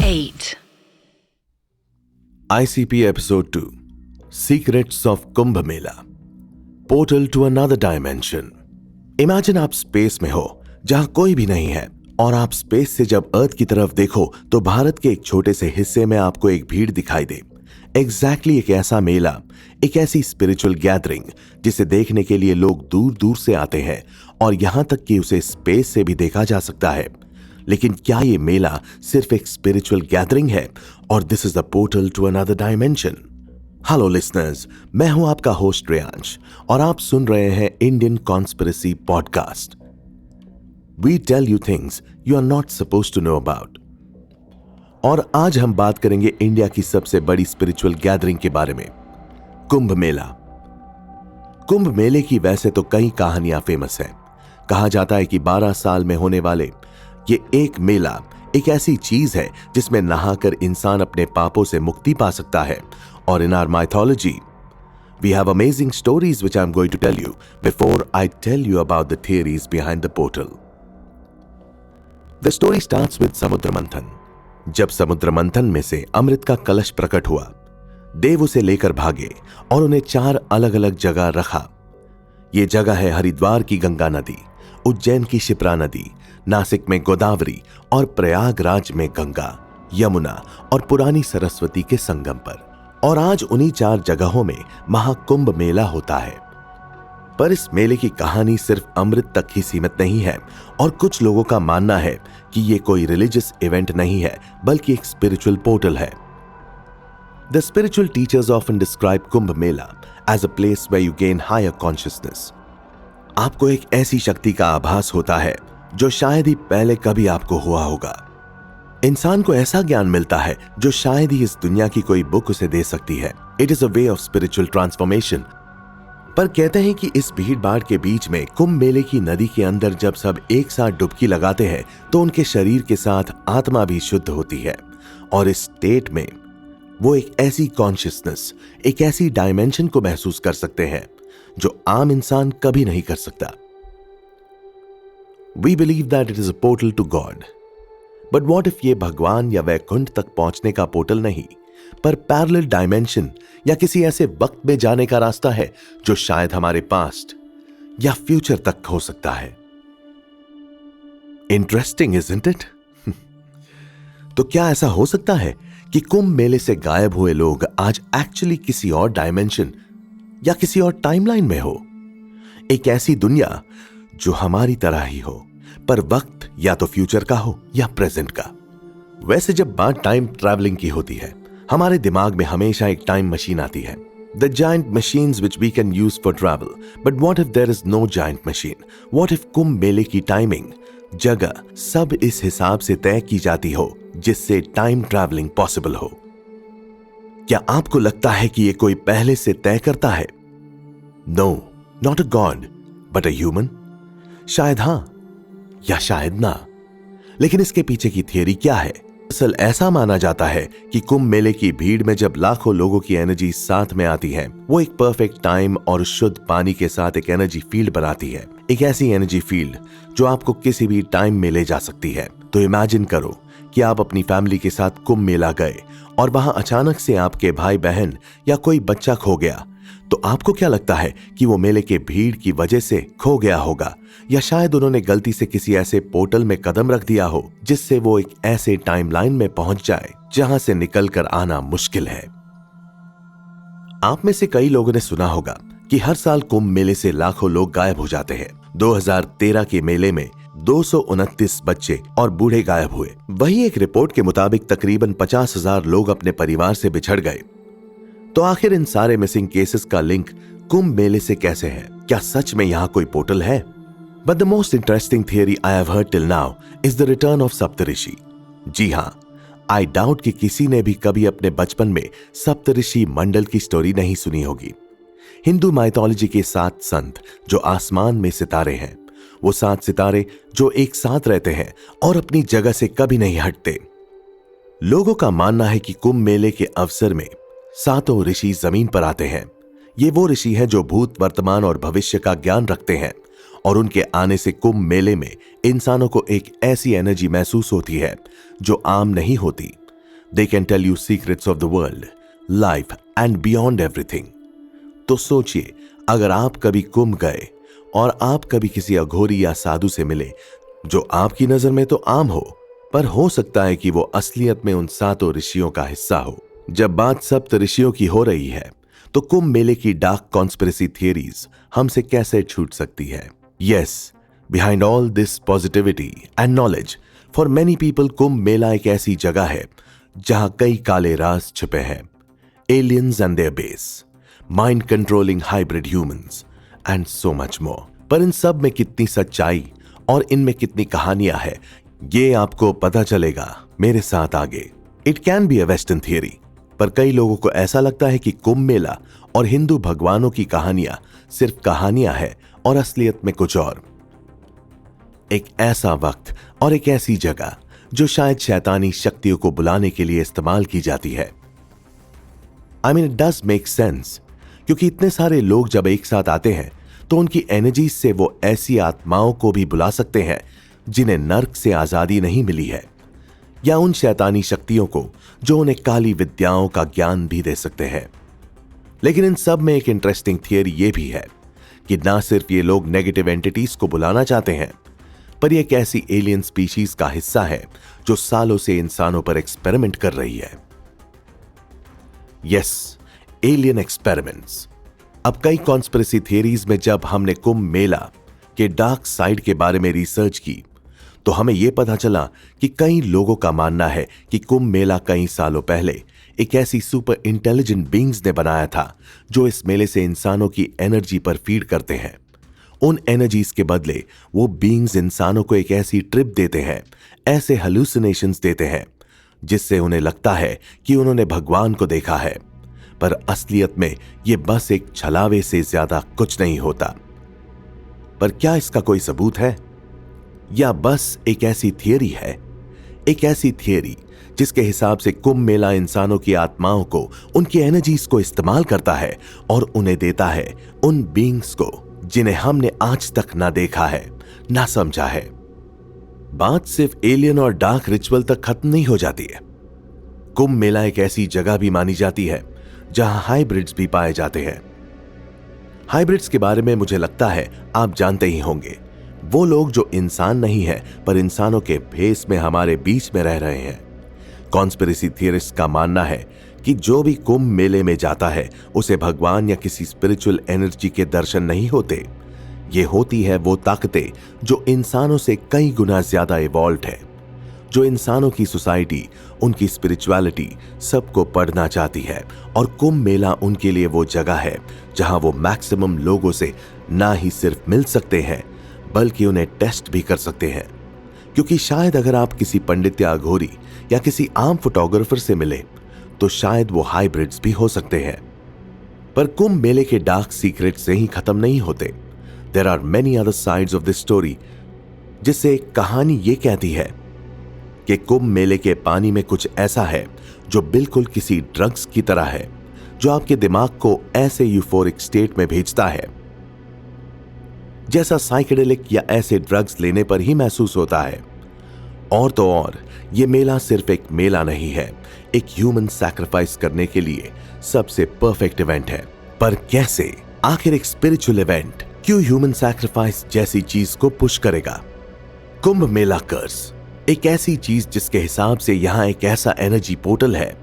8. ICP Episode 2 Secrets of Kumbh Mela Portal to Another Dimension। Imagine आप space में हो जहां कोई भी नहीं है और आप स्पेस से जब अर्थ की तरफ देखो तो भारत के एक छोटे से हिस्से में आपको एक भीड़ दिखाई दे। एग्जैक्टली एक ऐसा मेला, एक ऐसी स्पिरिचुअल गैदरिंग जिसे देखने के लिए लोग दूर दूर से आते हैं और यहां तक कि उसे स्पेस से भी देखा जा सकता है। लेकिन क्या ये मेला सिर्फ एक स्पिरिचुअल गैदरिंग है और this is the portal to another dimension? Hello listeners, मैं हूं आपका होस्ट रेयांश और आप सुन रहे हैं Indian conspiracy podcast. We tell you things you are not supposed to know about. और आज हम बात करेंगे इंडिया की सबसे बड़ी स्पिरिचुअल गैदरिंग के बारे में, कुंभ मेला। कुंभ मेले की वैसे तो कई कहानियां फेमस हैं। कहा जाता है कि 12 साल में होने वाले ये एक मेला एक ऐसी चीज है जिसमें नहाकर इंसान अपने पापों से मुक्ति पा सकता है। और in our mythology we have amazing stories which I am going to tell you before I tell you about the theories behind the portal. The story starts with Samudra Manthan. जब समुद्र मंथन में से अमृत का कलश प्रकट हुआ, देव उसे लेकर भागे और उन्हें 4 अलग अलग जगह रखा। ये जगह है हरिद्वार की गंगा नदी, उज्जैन की शिप्रा नदी, नासिक में गोदावरी और प्रयागराज में गंगा, यमुना और पुरानी सरस्वती के संगम पर। और आज उन्हीं 4 जगहों में महाकुंभ मेला होता है। पर इस मेले की कहानी सिर्फ अमृत तक ही सीमित नहीं है और कुछ लोगों का मानना है कि ये कोई रिलीजियस इवेंट नहीं है बल्कि एक स्पिरिचुअल पोर्टल है। The spiritual teachers often describe Kumbh Mela as a place where you gain higher consciousness. आपको एक ऐसी शक्ति का आभास होता है जो शायद ही पहले कभी आपको हुआ होगा। इंसान को ऐसा ज्ञान मिलता है जो शायद ही इस दुनिया की कोई बुक उसे दे सकती है। It is a way of spiritual transformation. पर कहते हैं कि इस भीड़ भाड़ के बीच में कुंभ मेले की नदी के अंदर जब सब एक साथ डुबकी लगाते हैं तो उनके शरीर के साथ आत्मा भी शुद्ध होती है और इस स्टेट में वो एक ऐसी कॉन्शियसनेस, एक ऐसी डायमेंशन को महसूस कर सकते हैं जो आम इंसान कभी नहीं कर सकता। We believe that it is a portal to god. But what if ये भगवान या वैकुंठ तक पहुंचने का पोर्टल नहीं पर पैरेलल डायमेंशन या किसी ऐसे वक्त में जाने का रास्ता है जो शायद हमारे पास्ट या फ्यूचर तक हो सकता है। Interesting isn't it? तो क्या ऐसा हो सकता है कि कुंभ मेले से गायब हुए लोग आज एक्चुअली किसी और डायमेंशन या किसी और टाइमलाइन में हो? एक ऐसी दुनिया जो हमारी तरह ही हो पर वक्त या तो फ्यूचर का हो या प्रेजेंट का। वैसे जब बात टाइम ट्रैवलिंग की होती है हमारे दिमाग में हमेशा एक टाइम मशीन आती है, the giant machines which we can use for travel. But what if there is no giant machine? What if Kumbh मेले की टाइमिंग, जगह सब इस हिसाब से तय की जाती हो जिससे टाइम ट्रैवलिंग पॉसिबल हो? क्या आपको लगता है कि यह कोई पहले से तय करता है? No, not a god but a human. शायद हां या शायद ना। लेकिन इसके पीछे की थियरी क्या है? असल ऐसा माना जाता है कि कुंभ मेले की भीड़ में जब लाखों लोगों की एनर्जी साथ में आती है वो एक परफेक्ट टाइम और शुद्ध पानी के साथ एक एनर्जी फील्ड बनाती है। एक ऐसी एनर्जी फील्ड जो आपको किसी भी टाइम में ले जा सकती है। तो इमेजिन करो कि आप अपनी फैमिली के साथ कुंभ मेला गए और वहां अचानक से आपके भाई बहन या कोई बच्चा खो गया। तो आपको क्या लगता है कि वो मेले के भीड़ की वजह से खो गया होगा या शायद उन्होंने गलती से किसी ऐसे पोर्टल में कदम रख दिया हो जिससे वो एक ऐसे टाइमलाइन में पहुंच जाए जहां से निकलकर आना मुश्किल है? आप में से कई लोगों ने सुना होगा कि हर साल कुंभ मेले से लाखों लोग गायब हो जाते हैं। 2013 के मेले में 229 बच्चे और बूढ़े गायब हुए। वही एक रिपोर्ट के मुताबिक तकरीबन 50,000 लोग अपने परिवार से बिछड़ गए। तो आखिर इन सारे मिसिंग केसेस का लिंक कुंभ मेले से कैसे है? क्या सच में यहां कोई पोर्टल है? But the most interesting theory I have heard till now is the return of Saptarishi. जी हां, आई डाउट कि किसी ने भी कभी अपने बचपन में सप्तऋषि मंडल की स्टोरी नहीं सुनी होगी। हिंदू माइथोलॉजी के 7 संत जो आसमान में सितारे हैं, वो 7 सितारे जो एक साथ रहते हैं और अपनी जगह से कभी नहीं हटते। लोगों का मानना है कि कुंभ मेले के अवसर में 7 ऋषि जमीन पर आते हैं। ये वो ऋषि हैं जो भूत, वर्तमान और भविष्य का ज्ञान रखते हैं और उनके आने से कुंभ मेले में इंसानों को एक ऐसी एनर्जी महसूस होती है जो आम नहीं होती। They can tell you secrets of the world, life and beyond everything. तो सोचिए, अगर आप कभी कुंभ गए और आप कभी किसी अघोरी या साधु से मिले जो आपकी नजर में तो आम हो, पर हो सकता है कि वो असलियत में उन 7 ऋषियों का हिस्सा हो। जब बात सप्त ऋषियों की हो रही है तो कुंभ मेले की डार्क कॉन्स्पिरेसी थियरीज हमसे कैसे छूट सकती है? Yes, behind all this positivity and knowledge, for many people Kumbh Mela एक ऐसी जगह है जहां कई काले राज छिपे हैं। Aliens and there base, mind controlling hybrid humans and so much more. पर इन सब में कितनी सच्चाई और इनमें कितनी कहानियां हैं, ये आपको पता चलेगा मेरे साथ आगे। It can be a western theory, पर कई लोगों को ऐसा लगता है कि कुंभ मेला और हिंदू भगवानों की कहानियां सिर्फ कहानियां हैं और असलियत में कुछ और। एक ऐसा वक्त और एक ऐसी जगह जो शायद शैतानी शक्तियों को बुलाने के लिए इस्तेमाल की जाती है। I mean, it does make sense, क्योंकि इतने सारे लोग जब एक साथ आते हैं तो उनकी एनर्जी से वो ऐसी आत्माओं को भी बुला सकते हैं जिन्हें नर्क से आजादी नहीं मिली है, या उन शैतानी शक्तियों को जो उन्हें काली विद्याओं का ज्ञान भी दे सकते हैं। लेकिन इन सब में एक इंटरेस्टिंग थियरी ये भी है कि ना सिर्फ ये लोग नेगेटिव एंटिटीज को बुलाना चाहते हैं, पर ये एक ऐसी एलियन स्पीशीज का हिस्सा है जो सालों से इंसानों पर एक्सपेरिमेंट कर रही है। Yes, alien experiments. अब कई कॉन्स्पिरेसी थियरीज में जब हमने कुंभ मेला के डार्क साइड के बारे में रिसर्च की तो हमें यह पता चला कि कई लोगों का मानना है कि कुंभ मेला कई सालों पहले एक ऐसी सुपर इंटेलिजेंट बीइंग्स ने बनाया था जो इस मेले से इंसानों की एनर्जी पर फीड करते हैं। उन एनर्जीज के बदले वो बीइंग्स इंसानों को एक ऐसी ट्रिप देते हैं, ऐसे हेलुसिनेशंस देते हैं जिससे उन्हें लगता है कि उन्होंने भगवान को देखा है, पर असलियत में यह बस एक छलावे से ज्यादा कुछ नहीं होता। पर क्या इसका कोई सबूत है, या बस एक ऐसी थियरी है? एक ऐसी थियरी जिसके हिसाब से कुंभ मेला इंसानों की आत्माओं को, उनकी एनर्जीज को इस्तेमाल करता है और उन्हें देता है उन बीइंग्स को जिन्हें हमने आज तक ना देखा है, ना समझा है। बात सिर्फ एलियन और डार्क रिचुअल तक खत्म नहीं हो जाती है। कुंभ मेला एक ऐसी जगह भी मानी जाती है जहां हाइब्रिड्स भी पाए जाते हैं। हाइब्रिड्स के बारे में मुझे लगता है आप जानते ही होंगे, वो लोग जो इंसान नहीं है पर इंसानों के भेस में हमारे बीच में रह रहे हैं। कॉन्स्पिरेसी थियरिस्ट का मानना है कि जो भी कुंभ मेले में जाता है उसे भगवान या किसी स्पिरिचुअल एनर्जी के दर्शन नहीं होते। ये होती है वो ताकतें जो इंसानों से कई गुना ज्यादा इवॉल्व है, जो इंसानों की सोसाइटी, उनकी स्पिरिचुअलिटी सबको पढ़ना चाहती है। और कुंभ मेला उनके लिए वो जगह है जहां वो मैक्सिमम लोगों से ना ही सिर्फ मिल सकते हैं बल्कि उन्हें टेस्ट भी कर सकते हैं। क्योंकि शायद अगर आप किसी पंडित या अघोरी या किसी आम फोटोग्राफर से मिले तो शायद वो हाइब्रिड्स भी हो सकते हैं। पर कुंभ मेले के डार्क सीक्रेट से ही खत्म नहीं होते। There are many other sides of this story, जिससे कहानी ये कहती है कि कुंभ मेले के पानी में कुछ ऐसा है जो बिल्कुल किसी ड्रग्स की तरह है, जो आपके दिमाग को ऐसे यूफोरिक स्टेट में भेजता है जैसा साइकेडेलिक या ऐसे ड्रग्स लेने पर ही महसूस होता है। और तो और ये मेला सिर्फ एक मेला नहीं है, एक ह्यूमन सैक्रिफाइस करने के लिए सबसे परफेक्ट इवेंट है। पर कैसे? आखिर एक स्पिरिचुअल इवेंट क्यों ह्यूमन सैक्रिफाइस जैसी चीज को पुश करेगा? कुंभ मेला कर्स, एक ऐसी चीज जिसके हिसाब से यहां एक ऐसा एनर्जी पोर्टल है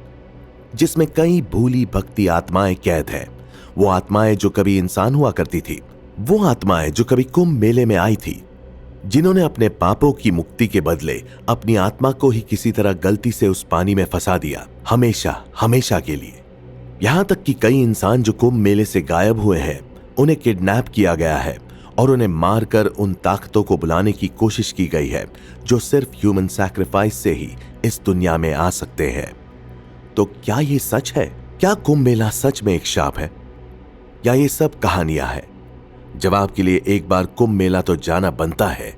जिसमें कई भूली भक्ति आत्माएं कैद हैं। वो आत्माएं जो कभी इंसान हुआ करती थी, वो आत्माएं जो कभी कुंभ मेले में आई थी, जिन्होंने अपने पापों की मुक्ति के बदले अपनी आत्मा को ही किसी तरह गलती से उस पानी में फंसा दिया, हमेशा हमेशा के लिए। यहां तक कि कई इंसान जो कुंभ मेले से गायब हुए हैं, उन्हें किडनैप किया गया है और उन्हें मारकर उन ताकतों को बुलाने की कोशिश की गई है जो सिर्फ ह्यूमन सैक्रिफाइस से ही इस दुनिया में आ सकते हैं। तो क्या ये सच है? क्या कुंभ मेला सच में एक शाप है, या ये सब कहानियां हैं? जवाब के लिए एक बार कुंभ मेला तो जाना बनता है,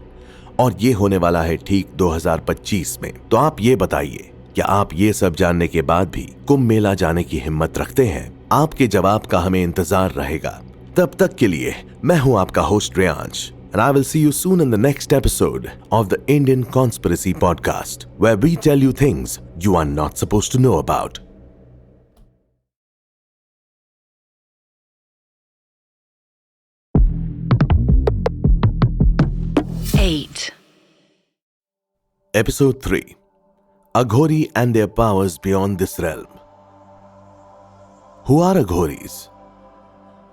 और ये होने वाला है ठीक 2025 में। तो आप ये बताइए, क्या आप ये सब जानने के बाद भी कुंभ मेला जाने की हिम्मत रखते हैं? आपके जवाब का हमें इंतजार रहेगा। तब तक के लिए मैं हूं आपका host Reyansh, and I will see you soon in the next episode of the Indian Conspiracy Podcast, where we tell you things you are not supposed to know about. Episode 3: Aghori and their powers beyond this realm. Who are Aghoris?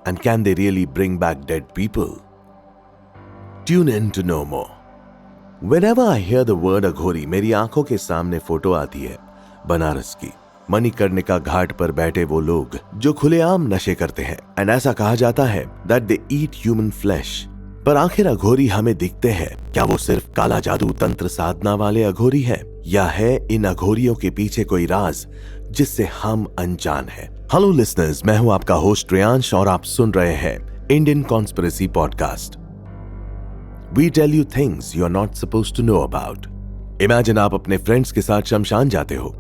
And can they really bring back dead people? Tune in to know more. Whenever I hear the word Aghori, मेरी आंखों के सामने photo आती है बनारस की मणिकर्णिका घाट पर बैठे वो लोग जो खुलेआम नशे करते हैं। एंड ऐसा कहा जाता है that they eat human flesh। पर आखिर अघोरी हमें दिखते हैं, क्या वो सिर्फ काला जादू तंत्र साधना वाले अघोरी है, या है इन अघोरियों के पीछे कोई राज जिससे हम अनजान हैं? हेलो लिसनर्स, मैं हूं आपका होस्ट रियांश और आप सुन रहे हैं Indian conspiracy podcast. We tell you things you are not supposed to know about. Imagine आप अपने फ्रेंड्स के साथ शमशान जाते हो।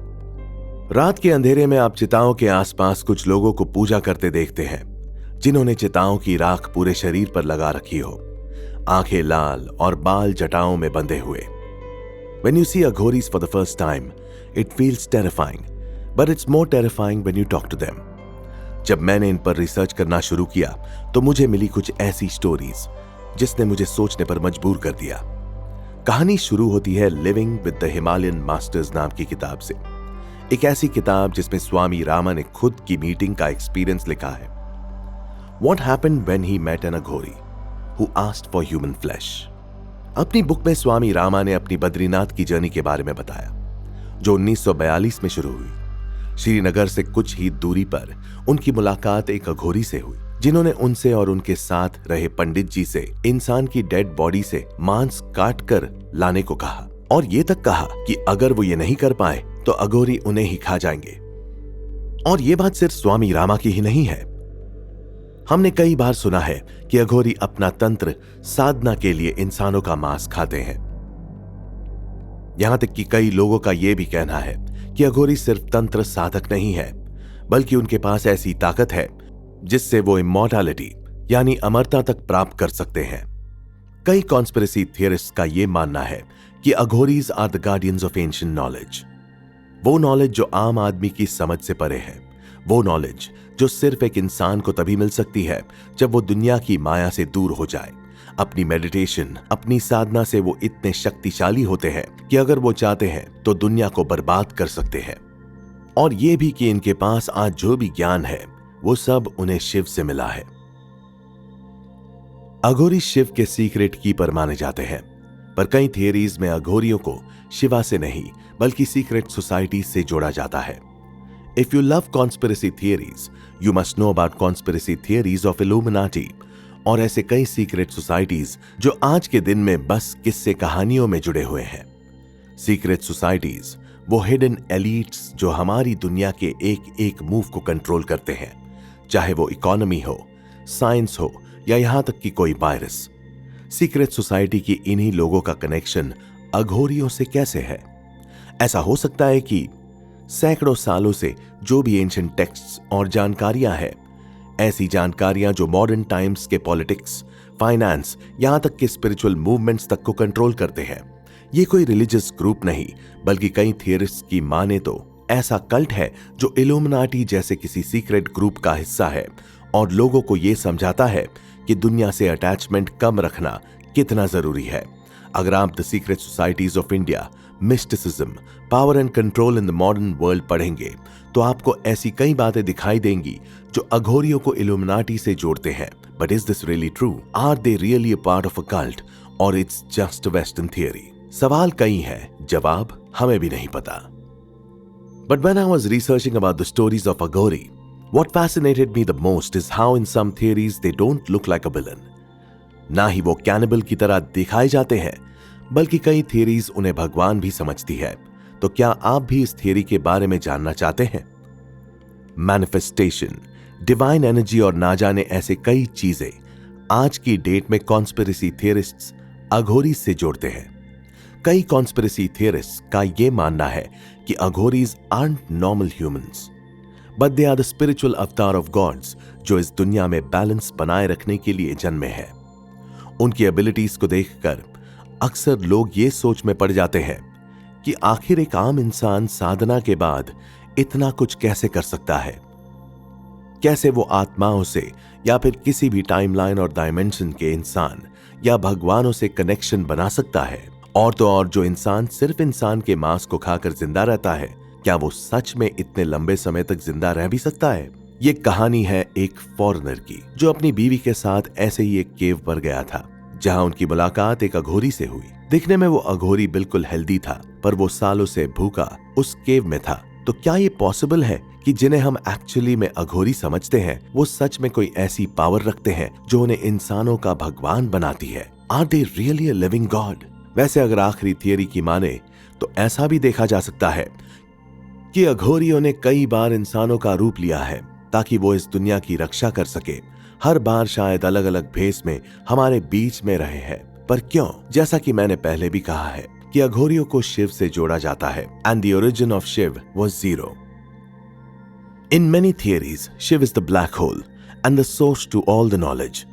रात के अंधेरे में आप चिताओं के आसपास कुछ लोगों को पूजा करते देखते हैं, जिन्होंने चिताओं की राख पूरे शरीर पर लगा रखी हो, आंखें लाल और बाल जटाओं में बंधे हुए। When you see Aghoris for the first time, it feels terrifying, but it's more terrifying when you talk to them. जब मैंने इन पर रिसर्च करना शुरू किया तो मुझे मिली कुछ ऐसी स्टोरीज जिसने मुझे सोचने पर मजबूर कर दिया। कहानी शुरू होती है living with the Himalayan masters नाम की किताब से, एक ऐसी किताब जिसमें स्वामी रामा ने खुद की मीटिंग का एक्सपीरियंस लिखा है। What happened when he met an Aghori who asked for human flesh? अपनी बुक में स्वामी रामा ने अपनी बद्रीनाथ की जर्नी के बारे में बताया, जो 1942 में शुरू हुई। श्रीनगर से कुछ ही दूरी पर उनकी मुलाकात एक अघोरी से हुई, जिन्होंने उनसे और उनके साथ रहे पंडित जी से इंसान की डेड बॉडी से मांस काट कर लाने को कहा, और ये तक कहा कि अगर वो ये नहीं कर पाए तो अघोरी उन्हें ही खा जाएंगे। और ये बात सिर्फ स्वामी रामा की ही नहीं है। हमने कई बार सुना है कि अघोरी अपना तंत्र साधना के लिए इंसानों का मांस खाते हैं। यहां तक कि कई लोगों का यह भी कहना है कि अघोरी सिर्फ तंत्र साधक नहीं है, बल्कि उनके पास ऐसी ताकत है जिससे वो इमॉर्टैलिटी यानी अमरता तक प्राप्त कर सकते हैं। कई कॉन्स्पिरेसी थियरिस्ट का यह मानना है कि Aghoris are the guardians of ancient knowledge, वो नॉलेज जो आम आदमी की समझ से परे है, वो नॉलेज जो सिर्फ एक इंसान को तभी मिल सकती है जब वो दुनिया की माया से दूर हो जाए। अपनी मेडिटेशन, अपनी साधना से वो इतने शक्तिशाली होते हैं कि अगर वो चाहते हैं तो दुनिया को बर्बाद कर सकते हैं। और ये भी कि इनके पास आज जो भी ज्ञान है वो सब उन्हें शिव से मिला है। अघोरी शिव के सीक्रेट कीपर माने जाते हैं, पर कई थियरीज में अघोरियों को शिवा से नहीं बल्कि सीक्रेट सोसाइटी से जोड़ा जाता है। If you love conspiracy theories, you must know about conspiracy theories of Illuminati और ऐसे कई सीक्रेट सोसाइटीज जो आज के दिन में बस किस्से कहानियों में जुड़े हुए हैं। सीक्रेट सोसाइटीज वो हिडन एलीट्स जो हमारी दुनिया के एक एक मूव को कंट्रोल करते हैं, चाहे वो इकोनॉमी हो, साइंस हो या यहां तक कि कोई वायरस। सीक्रेट सोसाइटी की इन्हीं लोगों का कनेक्शन अघोरियों से कैसे है? ऐसा हो सकता है कि सैकड़ों सालों से जो भी एंशिएंट टेक्स्ट्स और जानकारियां हैं, ऐसी जानकारियां जो मॉडर्न टाइम्स के पॉलिटिक्स, फाइनेंस, यहां तक कि स्पिरिचुअल मूवमेंट्स तक को कंट्रोल करते हैं। ये कोई रिलीजियस ग्रुप नहीं, बल्कि कई थियरिस्ट्स की माने तो ऐसा कल्ट है जो इल्यूमिनाटी जैसे किसी सीक्रेट ग्रुप का हिस्सा है और लोगों को यह समझाता है कि दुनिया से अटैचमेंट कम रखना कितना जरूरी है। अगर आप the secret societies of India, mysticism, power and control in the modern world पढ़ेंगे तो आपको ऐसी कई बातें दिखाई देंगी जो अघोरियों को इल्यूमिनाटी से जोड़ते हैं। But is this really true? Are they really a part of a cult और इट्स जस्ट वेस्टर्न थियरी? सवाल कई हैं, जवाब हमें भी नहीं पता। But when I was researching about the stories of Aghori, what fascinated me the most is how in some theories they don't look like a villain. ना ही वो कैनिबल की तरह दिखाए जाते हैं, बल्कि कई थियरीज उन्हें भगवान भी समझती है। तो क्या आप भी इस थियरी के बारे में जानना चाहते हैं? मैनिफेस्टेशन, डिवाइन एनर्जी और ना जाने ऐसे कई चीजें आज की डेट में कॉन्स्पिरेसी थियरिस्ट्स अघोरी से जोड़ते हैं। कई कॉन्स्पिरेसी थियरिस्ट्स का यह मानना है कि Aghoris aren't normal humans, but they are the spiritual avatar of gods जो इस दुनिया में बैलेंस बनाए रखने के लिए जन्मे हैं। उनकी एबिलिटीज को देखकर अक्सर लोग ये सोच में पड़ जाते हैं कि आखिर एक आम इंसान साधना के बाद इतना कुछ कैसे कर सकता है। कैसे वो आत्माओं से या फिर किसी भी टाइमलाइन और डायमेंशन के इंसान या भगवानों से कनेक्शन बना सकता है। और तो और जो इंसान सिर्फ इंसान के मांस को खाकर जिंदा रहता है, क्या वो सच में इतने लंबे समय तक जिंदा रह भी सकता है? ये कहानी है एक फॉरेनर की जो अपनी बीवी के साथ ऐसे ही एक केव पर गया था, जहां उनकी मुलाकात एक अघोरी से हुई। दिखने में वो अघोरी बिल्कुल हेल्दी था, पर वो सालों से भूखा उस केव में था। तो क्या ये पॉसिबल है कि जिन्हें हम एक्चुअली में अघोरी समझते हैं, वो सच में कोई ऐसी पावर रखते हैं जो उन्हें इंसानों का भगवान बनाती है? Are they really a living god? वैसे अगर आखिरी थियरी की माने तो ऐसा भी देखा जा सकता है कि अघोरियों ने कई बार इंसानों का रूप लिया है ताकि वो इस दुनिया की रक्षा कर सके। हर बार शायद अलग अलग भेष में हमारे बीच में रहे हैं, पर क्यों? जैसा कि मैंने पहले भी कहा है कि अघोरियों को शिव से जोड़ा जाता है, and the origin of Shiva was zero. In many theories Shiva is the black hole and the source to all the knowledge.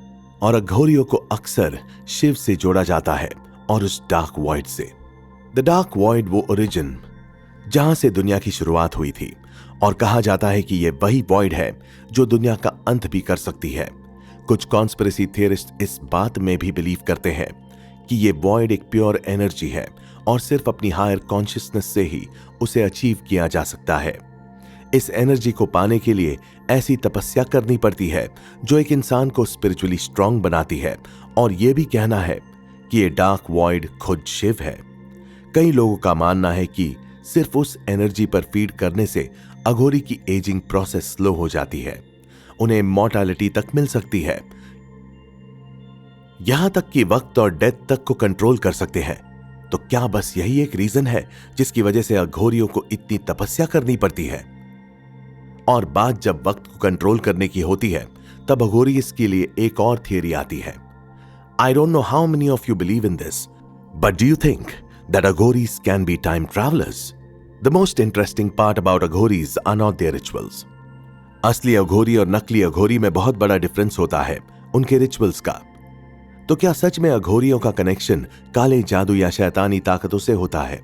और अघोरियों को अक्सर शिव से जोड़ा जाता है और उस डार्क वॉइड से। द डार्क वॉइड वो ओरिजिन जहां से दुनिया की शुरुआत हुई थी, और कहा जाता है कि ये वही वॉइड है जो दुनिया का अंत भी कर सकती है। कुछ कॉन्स्पिरेसी थियरिस्ट इस बात में भी बिलीव करते हैं कि ये वॉइड एक प्योर एनर्जी है और सिर्फ अपनी हायर कॉन्शियसनेस से ही उसे अचीव किया जा सकता है। इस एनर्जी को पाने के लिए ऐसी तपस्या करनी पड़ती है जो एक इंसान को स्पिरिचुअली स्ट्रांग बनाती है, और यह भी कहना है कि ये डार्क वॉइड खुद शिव है। कई लोगों का मानना है कि सिर्फ उस एनर्जी पर फीड करने से अघोरी की एजिंग प्रोसेस स्लो हो जाती है, उन्हें इमॉर्टैलिटी तक मिल सकती है, यहां तक कि वक्त और डेथ तक को कंट्रोल कर सकते हैं। तो क्या बस यही एक रीजन है जिसकी वजह से अघोरियों को इतनी तपस्या करनी पड़ती है? और बात जब वक्त को कंट्रोल करने की होती है, तब अघोरी इसके लिए एक और थियरी आती है। I don't know how many of you believe in this, but do you think that Aghoris can be time travellers? The most interesting part about Aghoris are not there rituals. असली अघोरी और नकली अघोरी में बहुत बड़ा डिफरेंस होता है उनके रिचुअल्स का। तो क्या सच में अघोरियों का कनेक्शन काले जादू या शैतानी ताकतों से होता है?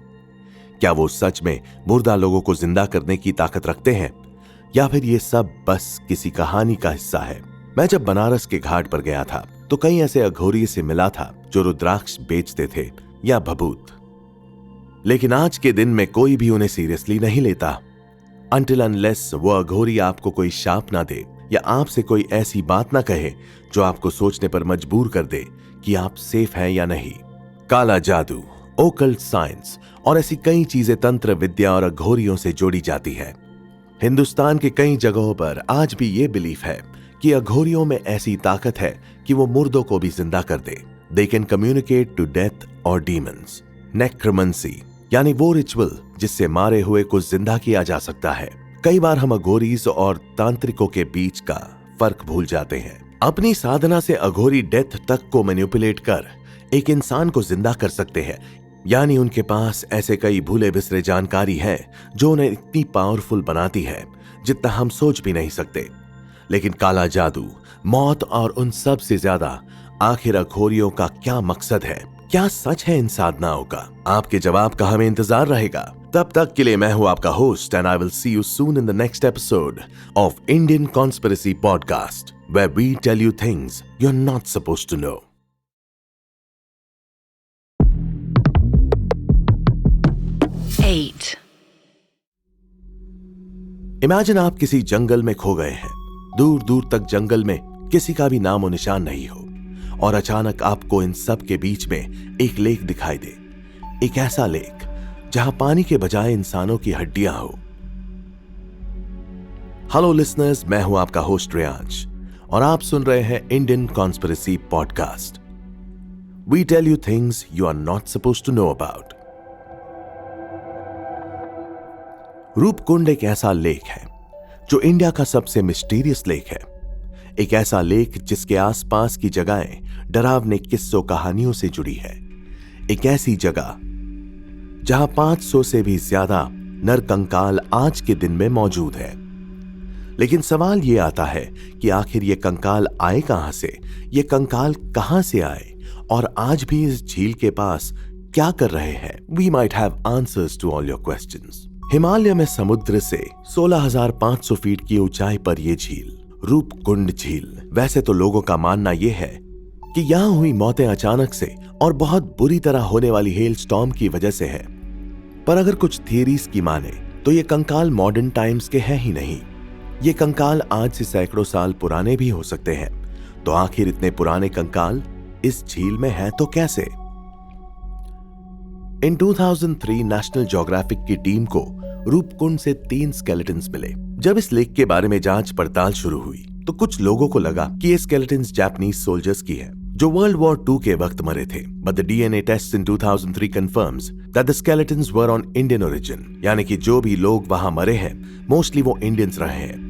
क्या वो सच में मुर्दा लोगों को जिंदा करने की ताकत रखते हैं, या फिर ये सब बस किसी कहानी का हिस्सा है? मैं जब बनारस के घाट पर गया था तो कई ऐसे अघोरी से मिला था जो रुद्राक्ष बेचते थे या भभूत, लेकिन आज के दिन में कोई भी उन्हें सीरियसली नहीं लेता अनटिल अनलेस वो अघोरी आपको कोई शाप ना दे या आपसे कोई ऐसी बात ना कहे जो आपको सोचने पर मजबूर कर दे कि आप सेफ हैं या नहीं। काला जादू, ओकल्ट साइंस और ऐसी कई चीजें तंत्र विद्या और अघोरियों से जोड़ी जाती है। हिंदुस्तान के कई जगहों पर आज भी ये बिलीफ है कि अघोरियों में ऐसी ताकत है कि वो मुर्दों को भी जिंदा कर दे। They can communicate to death और डीमंस। नेक्रोमेंसी यानी वो रिचुअल जिससे मारे हुए को जिंदा किया जा सकता है। कई बार हम अघोरीज और तांत्रिकों के बीच का फर्क भूल जाते हैं। अपनी साधना से अघोरी डेथ तक को मैनिपुलेट कर एक इंसान को जिंदा कर सकते हैं, यानी उनके पास ऐसे कई भूले बिसरे जानकारी है जो उन्हें इतनी पावरफुल बनाती है जितना हम सोच भी नहीं सकते। लेकिन काला जादू, मौत और उन सब से ज्यादा आखिर अघोरियों का क्या मकसद है? क्या सच है इन साधनाओं का? आपके जवाब का हमें इंतजार रहेगा। तब तक के लिए मैं हूं आपका host, and I will see you soon in the next episode of Indian conspiracy podcast, where we tell you things you are not supposed to know. Imagine आप किसी जंगल में खो गए हैं। दूर दूर तक जंगल में किसी का भी नामो निशान नहीं हो, और अचानक आपको इन सब के बीच में एक लेक दिखाई दे। एक ऐसा लेक जहां पानी के बजाय इंसानों की हड्डियां हो। हेलो लिसनर्स, मैं हूं आपका होस्ट रियांश और आप सुन रहे हैं Indian conspiracy podcast. We tell you things you are not supposed to know about. Roopkund एक ऐसा लेक है जो इंडिया का सबसे मिस्टीरियस लेक है। एक ऐसा लेक जिसके आसपास की जगहें डरावने किस्सों कहानियों से जुड़ी है। एक ऐसी जगह जहां 500 से भी ज्यादा नरकंकाल आज के दिन में मौजूद है। लेकिन सवाल यह आता है कि आखिर ये कंकाल आए कहां से, ये कंकाल कहां से आए और आज भी इस झील के पास क्या कर रहे हैं? We might have answers to all your questions. Himalaya में समुद्र से 16,500 फीट की ऊंचाई पर यह झील, रूपकुंड झील। वैसे तो लोगों का मानना यह है कि यहां हुई मौतें अचानक से और बहुत बुरी तरह होने वाली हेल स्टॉर्म की वजह से है, पर अगर कुछ थियरीज की माने तो ये कंकाल मॉडर्न टाइम्स के हैं ही नहीं। ये कंकाल आज से सैकड़ों साल पुराने भी हो सकते हैं। तो आखिर इतने पुराने कंकाल इस झील में है तो कैसे? इन 2003 नेशनल ज्योग्राफिक की टीम को रूपकुंड से 3 स्केलेटन्स मिले। जब इस लेक के बारे में जांच पड़ताल शुरू हुई तो कुछ लोगों को लगा कि ये स्केलेटन्स जापानीज सोल्जर्स की है जो वर्ल्ड वॉर 2 के वक्त मरे थे। But the DNA test in 2003 confirms that the skeletons were on Indian origin, यानी कि जो भी लोग वहां मरे हैं मोस्टली वो इंडियंस रहे हैं।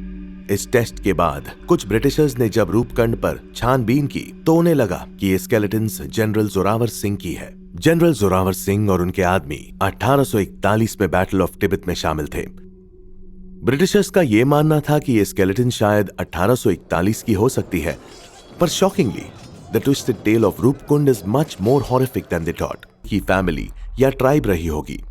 इस टेस्ट के बाद कुछ ब्रिटिशर्स ने जब रूपकुंड पर छानबीन की तो उन्हें लगा कि ये स्केलेटन्स जनरल जोरावर सिंह की है। जनरल जोरावर सिंह और उनके आदमी 1841 में बैटल ऑफ तिब्बत में शामिल थे। ब्रिटिशर्स का यह मानना था कि ये स्केलेटन शायद 1841 की हो सकती है, पर shockingly the twisted tale of Roopkund is much more horrific than they thought कि फैमिली या ट्राइब रही होगी।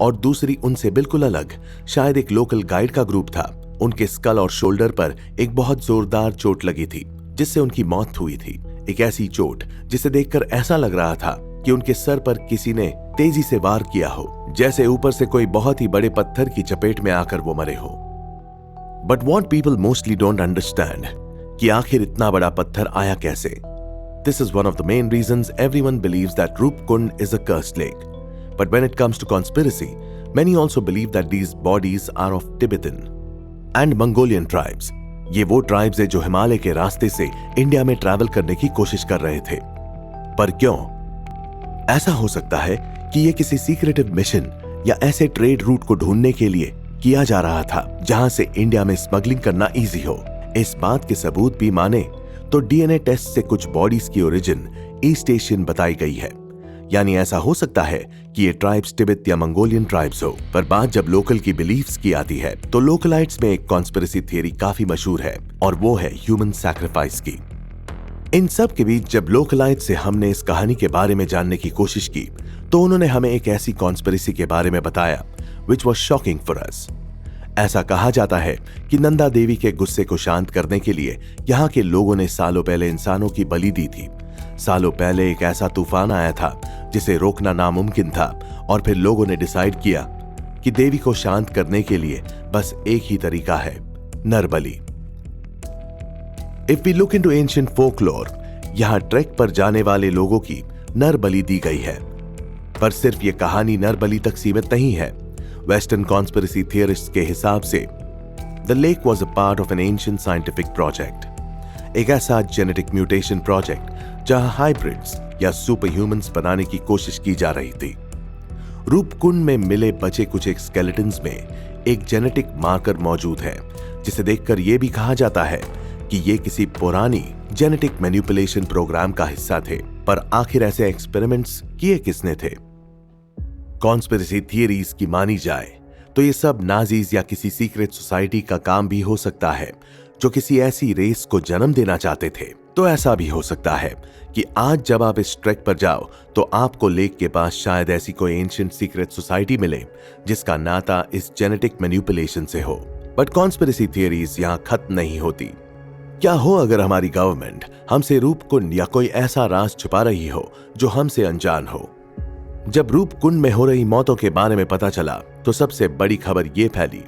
और दूसरी उनसे बिल्कुल अलग, शायद एक लोकल गाइड का ग्रुप था। उनके स्कल और शोल्डर पर एक बहुत जोरदार चोट लगी थी जिससे उनकी मौत हुई थी। एक ऐसी चोट जिसे देखकर ऐसा लग रहा था कि उनके सर पर किसी ने तेजी से वार किया हो, जैसे ऊपर से कोई बहुत ही बड़े पत्थर की चपेट में आकर वो मरे हो। But what people mostly don't understand कि आखिर इतना बड़ा पत्थर आया कैसे। This is one of the main reasons everyone believes that Roopkund is a cursed lake. But when it comes to conspiracy, many also believe that these bodies are of Tibetan and Mongolian tribes. ये वो tribes है जो हिमालय के रास्ते से India में travel करने की कोशिश कर रहे थे। पर क्यों? ऐसा हो सकता है कि ये किसी सीक्रेटिव मिशन या ऐसे ट्रेड रूट को ढूंढने के लिए किया जा रहा था जहां से इंडिया में स्मगलिंग करना इजी हो। इस बात के सबूत भी माने तो डीएनए टेस्ट से कुछ बॉडीज की ओरिजिन ईस्ट एशियन बताई गई है, यानी ऐसा हो सकता है कि ये ट्राइब्स तिब्बत या मंगोलियन ट्राइब्स हो। पर बात जब लोकल की बिलीफ्स की आती है तो लोकलाइट्स में एक कॉन्स्पिरेसी थियरी काफी मशहूर है और वो है ह्यूमन सैक्रिफाइस की। इन सब के बीच जब लोकलाइट से हमने इस कहानी के बारे में जानने की कोशिश की तो उन्होंने हमें एक ऐसी कॉन्स्पिरेसी के बारे में बताया which was shocking for us. ऐसा कहा जाता है कि नंदा देवी के गुस्से को शांत करने के लिए यहाँ के लोगों ने सालों पहले इंसानों की बलि दी थी। सालों पहले एक ऐसा तूफान आया था जिसे रोकना नामुमकिन था और फिर लोगों ने डिसाइड किया कि देवी को शांत करने के लिए बस एक ही तरीका है, नरबली। If we look into ancient folklore, यहां ट्रैक पर जाने वाले लोगों की नरबली दी गई है। पर सिर्फ ये कहानी नरबली तक सीमित नहीं है। वेस्टर्न कॉन्स्पिरेसी थियरिस्ट्स के हिसाब से the lake was a part of N ancient scientific project, एक ऐसा जेनेटिक म्यूटेशन प्रोजेक्ट जहां हाइब्रिड्स या सुपर ह्यूमंस बनाने की कोशिश की जा रही थी। रूपकुंड में मिले बचे कुछ स्केलेटन्स में एक जेनेटिक मार्कर मौजूद है जिसे देखकर यह भी कहा जाता है कि ये किसी पुरानी जेनेटिक मैनिपुलेशन प्रोग्राम का हिस्सा थे। पर आखिर ऐसे एक्सपेरिमेंट्स किए किसने थे? कॉन्स्पिरेसी थियरीज की मानी जाए तो ये सब नाजीज या किसी सीक्रेट सोसाइटी का काम भी हो सकता है जो किसी ऐसी रेस को जन्म देना चाहते थे। तो ऐसा भी हो सकता है कि आज जब आप इस ट्रैक पर जाओ तो आपको लेक के पास शायद ऐसी कोई एंशिएंट सीक्रेट सोसाइटी मिले जिसका नाता इस जेनेटिक मैनिपुलेशन से हो। बट कॉन्स्पिरेसी थियरीज यहां खत्म नहीं होती। क्या हो अगर हमारी गवर्नमेंट हमसे रूपकुंड या कोई ऐसा राज छुपा रही हो जो हमसे अनजान हो? जब रूपकुंड में हो रही मौतों के बारे में पता चला तो सबसे बड़ी खबर यह फैली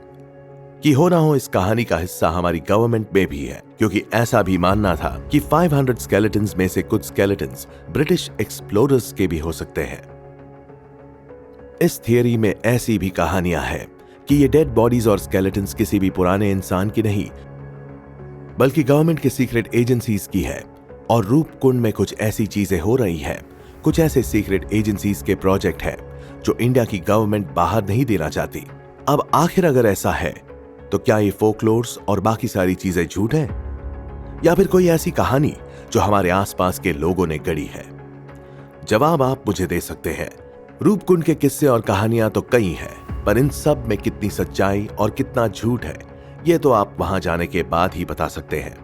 कि हो ना हो इस कहानी का हिस्सा हमारी गवर्नमेंट में भी है, क्योंकि ऐसा भी मानना था कि 500 स्केलेटन्स में से कुछ स्केलेटन्स ब्रिटिश एक्सप्लोरर्स के भी हो सकते हैं। इस थियरी में ऐसी भी कहानियां हैं कि ये डेड बॉडीज और स्केलेटन्स किसी भी पुराने इंसान की नहीं बल्कि गवर्नमेंट के सीक्रेट एजेंसीज की है। और रूपकुंड में कुछ ऐसी चीजें हो रही हैं, कुछ ऐसे सीक्रेट एजेंसीज के प्रोजेक्ट हैं जो इंडिया की गवर्नमेंट बाहर नहीं देना चाहती। अब आखिर अगर ऐसा है तो क्या ये फोकलोर्स और बाकी सारी चीजें झूठ है या फिर कोई ऐसी कहानी जो हमारे आसपास के लोगों ने गढ़ी है? जवाब आप मुझे दे सकते हैं। रूपकुंड के किस्से और कहानियां तो कई हैं, पर इन सब में कितनी सच्चाई और कितना झूठ है ये तो आप वहां जाने के बाद ही बता सकते हैं।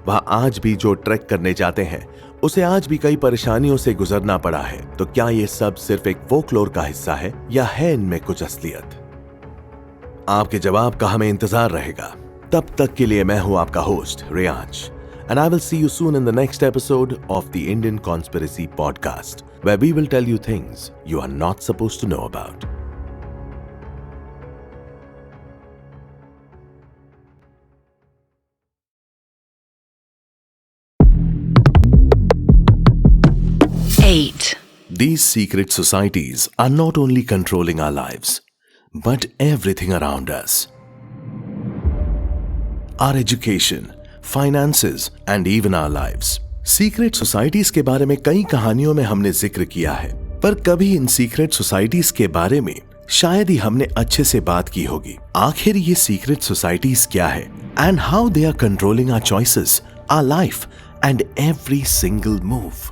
वहां आज भी जो ट्रैक करने जाते हैं उसे आज भी कई परेशानियों से गुजरना पड़ा है। तो क्या ये सब सिर्फ एक फोकलोर का हिस्सा है या है इनमें कुछ असलियत? आपके जवाब का हमें इंतजार रहेगा। तब तक के लिए मैं हूं आपका host Riyansh, and I will see you soon in the next episode of the Indian Conspiracy Podcast, where we will tell you things you are not supposed to know about. These secret societies are not only controlling our lives, but everything around us. Our education, finances and even our lives. Secret societies के बारे में कई कहानियों में हमने जिक्र किया है, पर कभी इन secret societies के बारे में शायद ही हमने अच्छे से बात की होगी। आखिर ये secret societies क्या है and how they are controlling our choices, our life and every single move.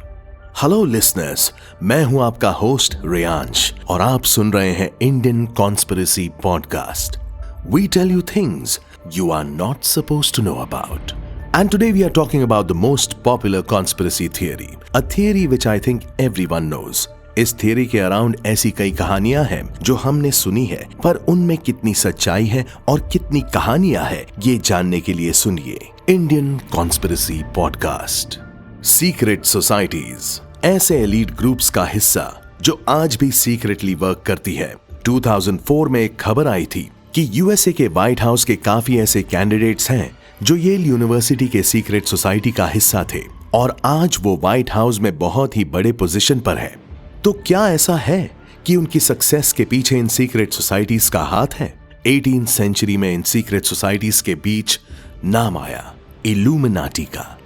Hello listeners, मैं हूं आपका होस्ट रियांश और आप सुन रहे हैं Indian conspiracy podcast. We tell you things you are not supposed to know about. And today we are talking about the most popular conspiracy theory, a theory which I think everyone knows. इस theory के around ऐसी कई कहानियां हैं जो हमने सुनी है, पर उनमें कितनी सच्चाई है और कितनी कहानियां हैं, ये जानने के लिए सुनिए Indian conspiracy podcast. Secret societies, ऐसे एलीट ग्रुप्स का हिस्सा जो आज भी सीक्रेटली वर्क करती है। 2004 में एक खबर आई थी कि यूएसए के व्हाइट हाउस के काफी ऐसे कैंडिडेट्स हैं जो येल यूनिवर्सिटी के सीक्रेट सोसाइटी का हिस्सा थे और आज वो व्हाइट हाउस में बहुत ही बड़े पोजीशन पर है। तो क्या ऐसा है कि उनकी सक्सेस के पीछे इन सीक्रेट सोसाइटीज का हाथ है? 18th सेंचुरी में इन सीक्रेट सोसाइटीज के बीच नाम आया इल्यूमिनाटी का।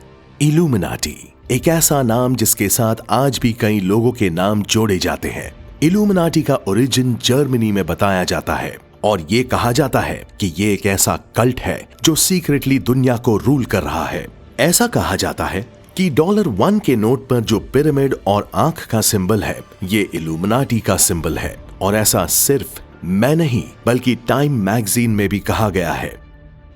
इल्यूमिनाटी एक ऐसा नाम जिसके साथ आज भी कई लोगों के नाम जोड़े जाते हैं। इल्यूमिनाटी का ओरिजिन जर्मनी में बताया जाता है और ये कहा जाता है कि ये एक ऐसा कल्ट है जो सीक्रेटली दुनिया को रूल कर रहा है। ऐसा कहा जाता है कि $1 के नोट पर जो पिरामिड और आंख का सिंबल है, ये इल्यूमिनाटी का सिंबल है। और ऐसा सिर्फ मैं नहीं बल्कि टाइम मैगजीन में भी कहा गया है।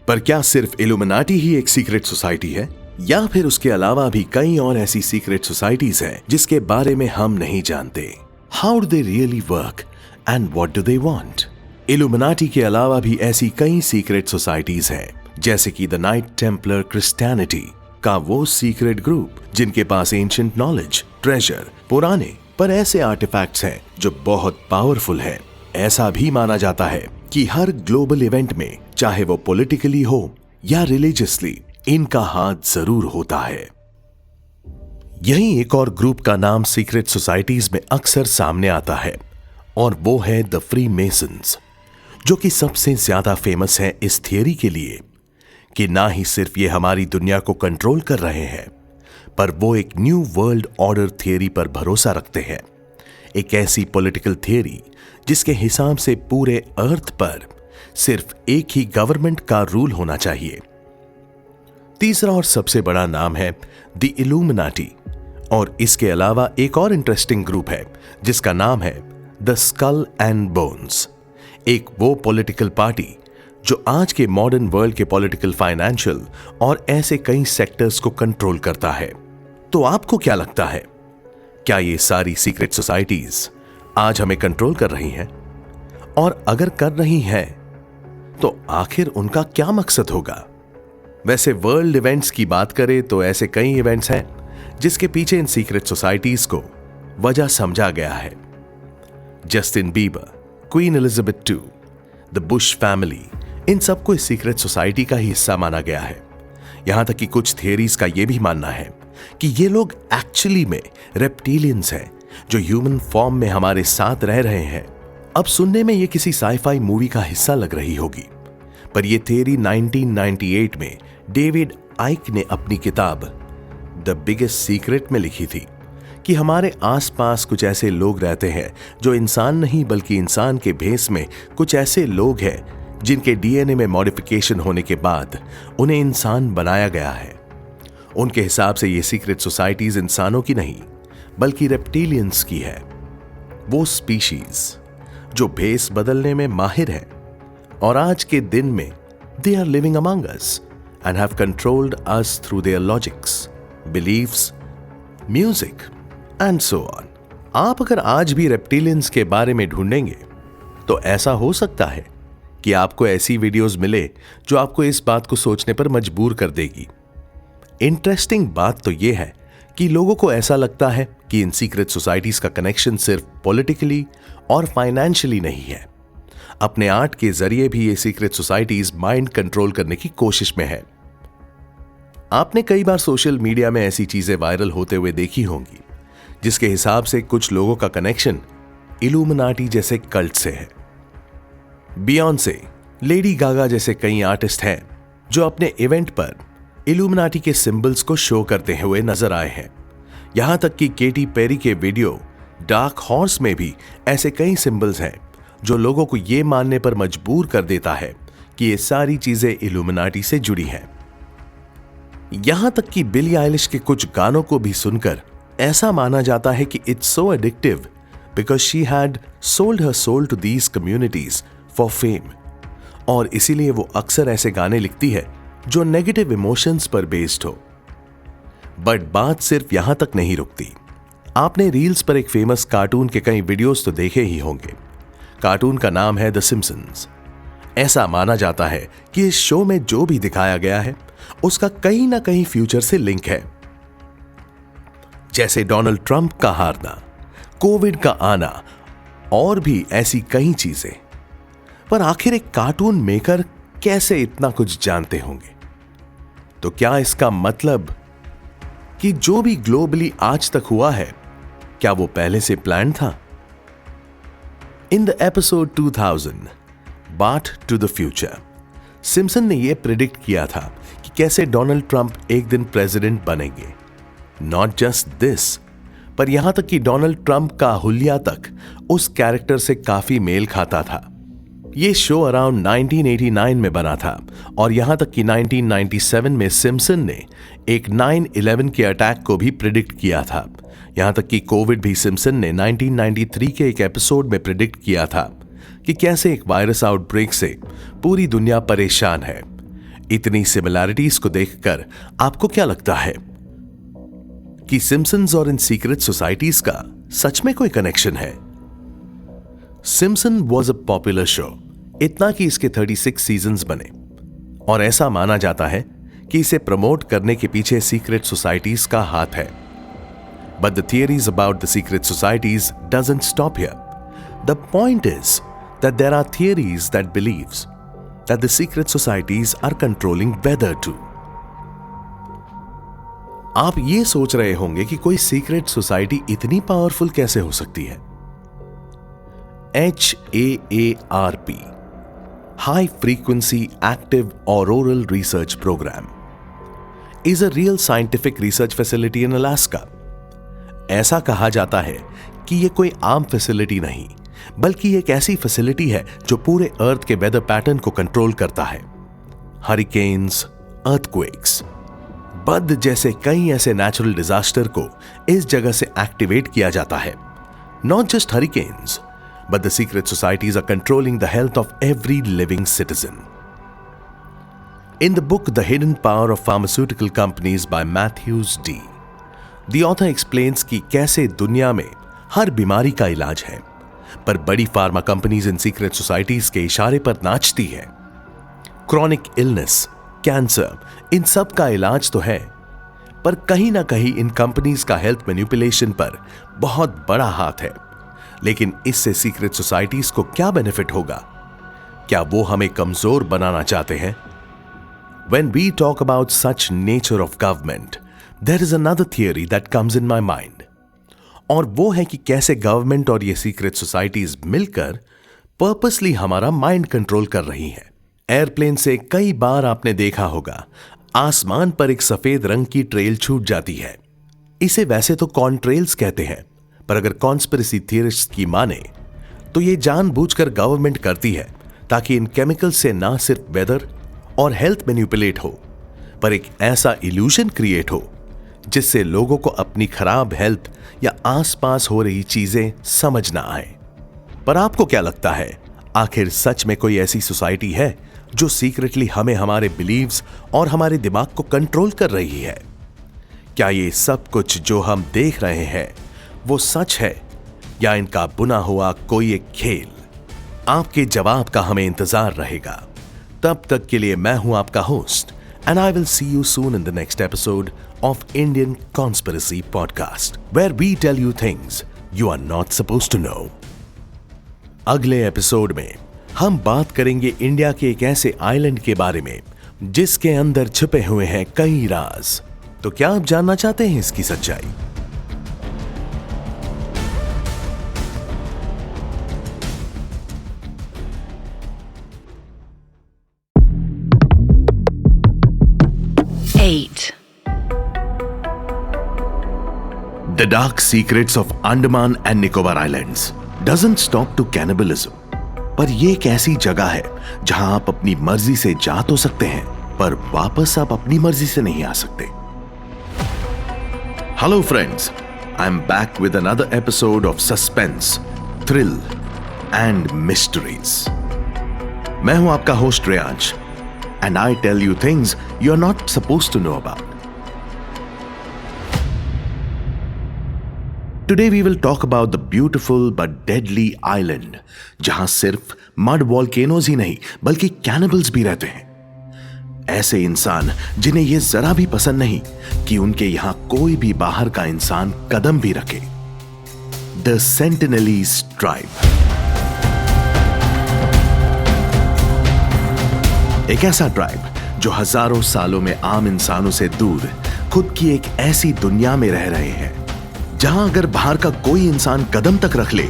पर क्या सिर्फ इल्यूमिनाटी ही एक सीक्रेट सोसाइटी है या फिर उसके अलावा भी कई और ऐसी सीक्रेट सोसाइटीज हैं जिसके बारे में हम नहीं जानते? How do they really work and what do they want? Illuminati के अलावा भी ऐसी कई सीक्रेट सोसाइटीज हैं, जैसे कि द नाइट टेम्पलर क्रिश्चियनिटी का वो सीक्रेट ग्रुप जिनके पास एंशिएंट नॉलेज, ट्रेजर, पुराने पर ऐसे आर्टिफैक्ट्स हैं जो बहुत पावरफुल हैं। ऐसा भी माना जाता है कि हर ग्लोबल इवेंट में, चाहे वो पॉलिटिकली हो या रिलीजियसली, इनका हाथ जरूर होता है। यही एक और ग्रुप का नाम सीक्रेट सोसाइटीज में अक्सर सामने आता है और वो है द फ्री मेसन्स, जो कि सबसे ज्यादा फेमस है इस थियरी के लिए कि ना ही सिर्फ ये हमारी दुनिया को कंट्रोल कर रहे हैं, पर वो एक न्यू वर्ल्ड ऑर्डर थियरी पर भरोसा रखते हैं। एक ऐसी पॉलिटिकल थियरी जिसके हिसाब से पूरे अर्थ पर सिर्फ एक ही गवर्नमेंट का रूल होना चाहिए। तीसरा और सबसे बड़ा नाम है द इल्यूमिनाटी और इसके अलावा एक और इंटरेस्टिंग ग्रुप है जिसका नाम है द स्कल एंड बोन्स। एक वो पॉलिटिकल पार्टी जो आज के मॉडर्न वर्ल्ड के पॉलिटिकल, फाइनेंशियल और ऐसे कई सेक्टर्स को कंट्रोल करता है। तो आपको क्या लगता है, क्या ये सारी सीक्रेट सोसाइटीज आज हमें कंट्रोल कर रही हैं? और अगर कर रही हैं तो आखिर उनका क्या मकसद होगा? वैसे वर्ल्ड इवेंट्स की बात करें तो ऐसे कई इवेंट्स हैं जिसके पीछे इन सीक्रेट सोसाइटीज को वजह समझा गया है। Justin Bieber, Queen Elizabeth II, the Bush family, इन सबको इस सीक्रेट सोसाइटी का ही हिस्सा माना गया है। यहां तक कि कुछ थियरीज का यह भी मानना है कि ये लोग एक्चुअली में रेप्टिलियंस हैं जो ह्यूमन फॉर्म में हमारे साथ रह रहे हैं। अब सुनने में ये किसी साईफाई मूवी का हिस्सा लग रही होगी, पर यह थियरी 1998 में डेविड आइक ने अपनी किताब द बिगेस्ट सीक्रेट में लिखी थी कि हमारे आसपास कुछ ऐसे लोग रहते हैं जो इंसान नहीं बल्कि इंसान के भेस में कुछ ऐसे लोग हैं जिनके डीएनए में मॉडिफिकेशन होने के बाद उन्हें इंसान बनाया गया है। उनके हिसाब से ये सीक्रेट सोसाइटीज इंसानों की नहीं बल्कि रेप्टिलियंस की है, वो स्पीशीज जो भेस बदलने में माहिर है और आज के दिन में they are living among us and have controlled us through their logics, beliefs music and so on. आप अगर आज भी रेप्टिलियंस के बारे में ढूंढेंगे तो ऐसा हो सकता है कि आपको ऐसी वीडियोस मिले जो आपको इस बात को सोचने पर मजबूर कर देगी। इंटरेस्टिंग बात तो यह है कि लोगों को ऐसा लगता है कि इन सीक्रेट सोसाइटीज का कनेक्शन सिर्फ पॉलिटिकली और फाइनेंशियली नहीं है। अपने आर्ट के जरिए भी ये सीक्रेट सोसाइटीज माइंड कंट्रोल करने की कोशिश में है। आपने कई बार सोशल मीडिया में ऐसी चीजें वायरल होते हुए देखी होंगी जिसके हिसाब से कुछ लोगों का कनेक्शन इल्यूमिनाटी जैसे कल्ट से है। बियॉन्से, लेडी गागा जैसे कई आर्टिस्ट हैं जो अपने इवेंट पर इल्यूमिनाटी के सिंबल्स को शो करते हुए नजर आए हैं। यहां तक कि केटी पेरी के वीडियो डार्क हॉर्स में भी ऐसे कई सिंबल्स हैं जो लोगों को यह मानने पर मजबूर कर देता है कि ये सारी चीजें इल्यूमिनाटी से जुड़ी हैं। यहां तक कि बिली आइलिश के कुछ गानों को भी सुनकर ऐसा माना जाता है कि it's so addictive because she had sold her soul to these communities for fame, और इसीलिए वो अक्सर ऐसे गाने लिखती है जो नेगेटिव इमोशंस पर बेस्ड हो। बट बात सिर्फ यहां तक नहीं रुकती। आपने रील्स पर एक फेमस कार्टून के कई वीडियोस तो देखे ही होंगे। कार्टून का नाम है द सिम्पसन्स। ऐसा माना जाता है कि इस शो में जो भी दिखाया गया है उसका कहीं ना कहीं फ्यूचर से लिंक है, जैसे डोनाल्ड ट्रंप का हारना, कोविड का आना और भी ऐसी कई चीजें। पर आखिर एक कार्टून मेकर कैसे इतना कुछ जानते होंगे? तो क्या इसका मतलब कि जो भी ग्लोबली आज तक हुआ है क्या वो पहले से प्लान था? In the episode 2000 Bart to the future, Simpson ने यह प्रिडिक्ट किया था कि कैसे डोनाल्ड ट्रंप एक दिन प्रेसिडेंट बनेंगे। नॉट जस्ट दिस, पर यहां तक कि डोनाल्ड ट्रंप का हुलिया तक उस कैरेक्टर से काफी मेल खाता था। यह शो अराउंड 1989 में बना था और यहां तक कि 1997 में सिम्पसन ने एक 9/11 के अटैक को भी प्रिडिक्ट किया था। यहां तक कि कोविड भी सिम्पसन ने 1993 के एक एपिसोड में प्रिडिक्ट किया था कि कैसे एक वायरस आउटब्रेक से पूरी दुनिया परेशान है। इतनी सिमिलैरिटीज को देखकर आपको क्या लगता है कि सिम्पसन्स और इन सीक्रेट सोसाइटीज का सच में कोई कनेक्शन है? Simpson was a popular show, इतना कि इसके 36 सीजन्स बने और ऐसा माना जाता है कि इसे प्रमोट करने के पीछे सीक्रेट सोसाइटीज का हाथ है। But the theories about the secret societies doesn't stop here. The point is that there are theories that believes that the secret societies are controlling weather too. आप ये सोच रहे होंगे कि कोई सीक्रेट सोसाइटी इतनी पावरफुल कैसे हो सकती है? HAARP, High Frequency Active Auroral Research Program, is a real scientific research facility in Alaska. ऐसा कहा जाता है कि यह कोई आम फैसिलिटी नहीं, बल्कि एक ऐसी फैसिलिटी है जो पूरे अर्थ के वेदर पैटर्न को कंट्रोल करता है। हरिकेन्स, अर्थक्वेक्स, बद जैसे कई ऐसे नेचुरल डिजास्टर को इस जगह से एक्टिवेट किया जाता है। Not just hurricanes, but the secret societies are controlling the health of every living citizen. In the book The Hidden Power of Pharmaceutical Companies by Matthews D, the author explains कि कैसे दुनिया में हर बीमारी का इलाज है, पर बड़ी pharma companies in secret societies के इशारे पर नाचती है। क्रॉनिक इलनेस, कैंसर, इन सब का इलाज तो है, पर कहीं ना कहीं इन कंपनीज का हेल्थ मैनिपुलेशन पर बहुत बड़ा हाथ है। लेकिन इससे सीक्रेट सोसाइटीज को क्या बेनिफिट होगा? क्या वो हमें कमजोर बनाना चाहते हैं? When we talk about such nature of government, there is another theory that comes in my mind. और वो है कि कैसे गवर्नमेंट और ये सीक्रेट सोसाइटीज मिलकर पर्पसली हमारा माइंड कंट्रोल कर रही हैं। एयरप्लेन से कई बार आपने देखा होगा आसमान पर एक सफेद रंग की ट्रेल छूट जाती है। इसे वैसे तो कॉन्ट्रेल्स कहते हैं, पर अगर कॉन्स्पिरेसी थियरिस्ट की माने तो ये जानबूझकर गवर्नमेंट करती है ताकि इन केमिकल्स से ना सिर्फ वेदर और हेल्थ मैनिपुलेट हो, पर एक ऐसा इल्यूजन क्रिएट हो जिससे लोगों को अपनी खराब हेल्थ या आसपास हो रही चीजें समझ ना आए। पर आपको क्या लगता है, आखिर सच में कोई ऐसी सोसाइटी है जो सीक्रेटली हमें हमारे बिलीव्स और हमारे दिमाग को कंट्रोल कर रही है? क्या ये सब कुछ जो हम देख रहे हैं वो सच है या इनका बुना हुआ कोई एक खेल? आपके जवाब का हमें इंतजार रहेगा। तब तक के लिए मैं हूं आपका host and I will see you soon in the next episode of Indian Conspiracy Podcast, where we tell you things you are not supposed to know. अगले एपिसोड में हम बात करेंगे इंडिया के एक ऐसे आइलैंड के बारे में जिसके अंदर छिपे हुए हैं कई राज। तो क्या आप जानना चाहते हैं इसकी सच्चाई? The dark secrets of Andaman and Nicobar Islands doesn't stop to cannibalism. पर ये एक ऐसी जगह है जहां आप अपनी मर्जी से जा तो सकते हैं, पर वापस आप अपनी मर्जी से नहीं आ सकते। Hello friends, I'm back with another episode of Suspense, Thrill and Mysteries. मैं हूं आपका host Reyansh and I tell you things you're not supposed to know about. Today we will talk about the beautiful but deadly island, जहां सिर्फ mud volcanoes ही नहीं बल्कि cannibals भी रहते हैं। ऐसे इंसान जिन्हें यह जरा भी पसंद नहीं कि उनके यहां कोई भी बाहर का इंसान कदम भी रखे। द सेंटिनलीज ट्राइब, एक ऐसा ट्राइब जो हजारों सालों में आम इंसानों से दूर खुद की एक ऐसी दुनिया में रह रहे हैं जहां अगर बाहर का कोई इंसान कदम तक रख ले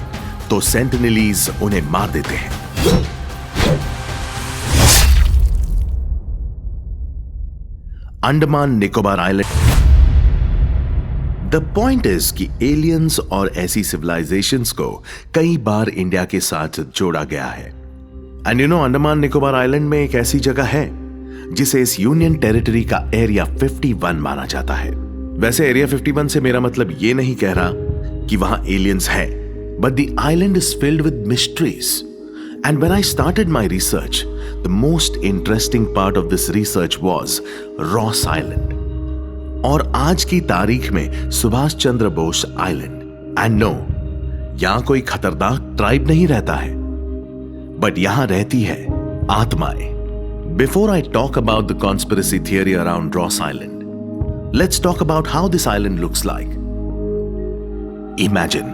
तो सेंटिनलीज उन्हें मार देते हैं। Andaman Nicobar island. The point is कि एलियंस और ऐसी सिविलाइजेशंस को कई बार इंडिया के साथ जोड़ा गया है। And you know, Andaman Nicobar island में एक ऐसी जगह है जिसे इस यूनियन टेरिटरी का एरिया 51 माना जाता है। वैसे एरिया 51 से मेरा मतलब ये नहीं कह रहा कि वहां एलियंस है, but the island is filled with mysteries. And when I started my research, the most interesting part of this research was Ross island और आज की तारीख में Subhash Chandra Bose island. And no, यहां कोई खतरनाक ट्राइब नहीं रहता है, बट यहां रहती है आत्माएं। Before I talk about the conspiracy theory around Ross island, let's talk about how this island looks like. Imagine,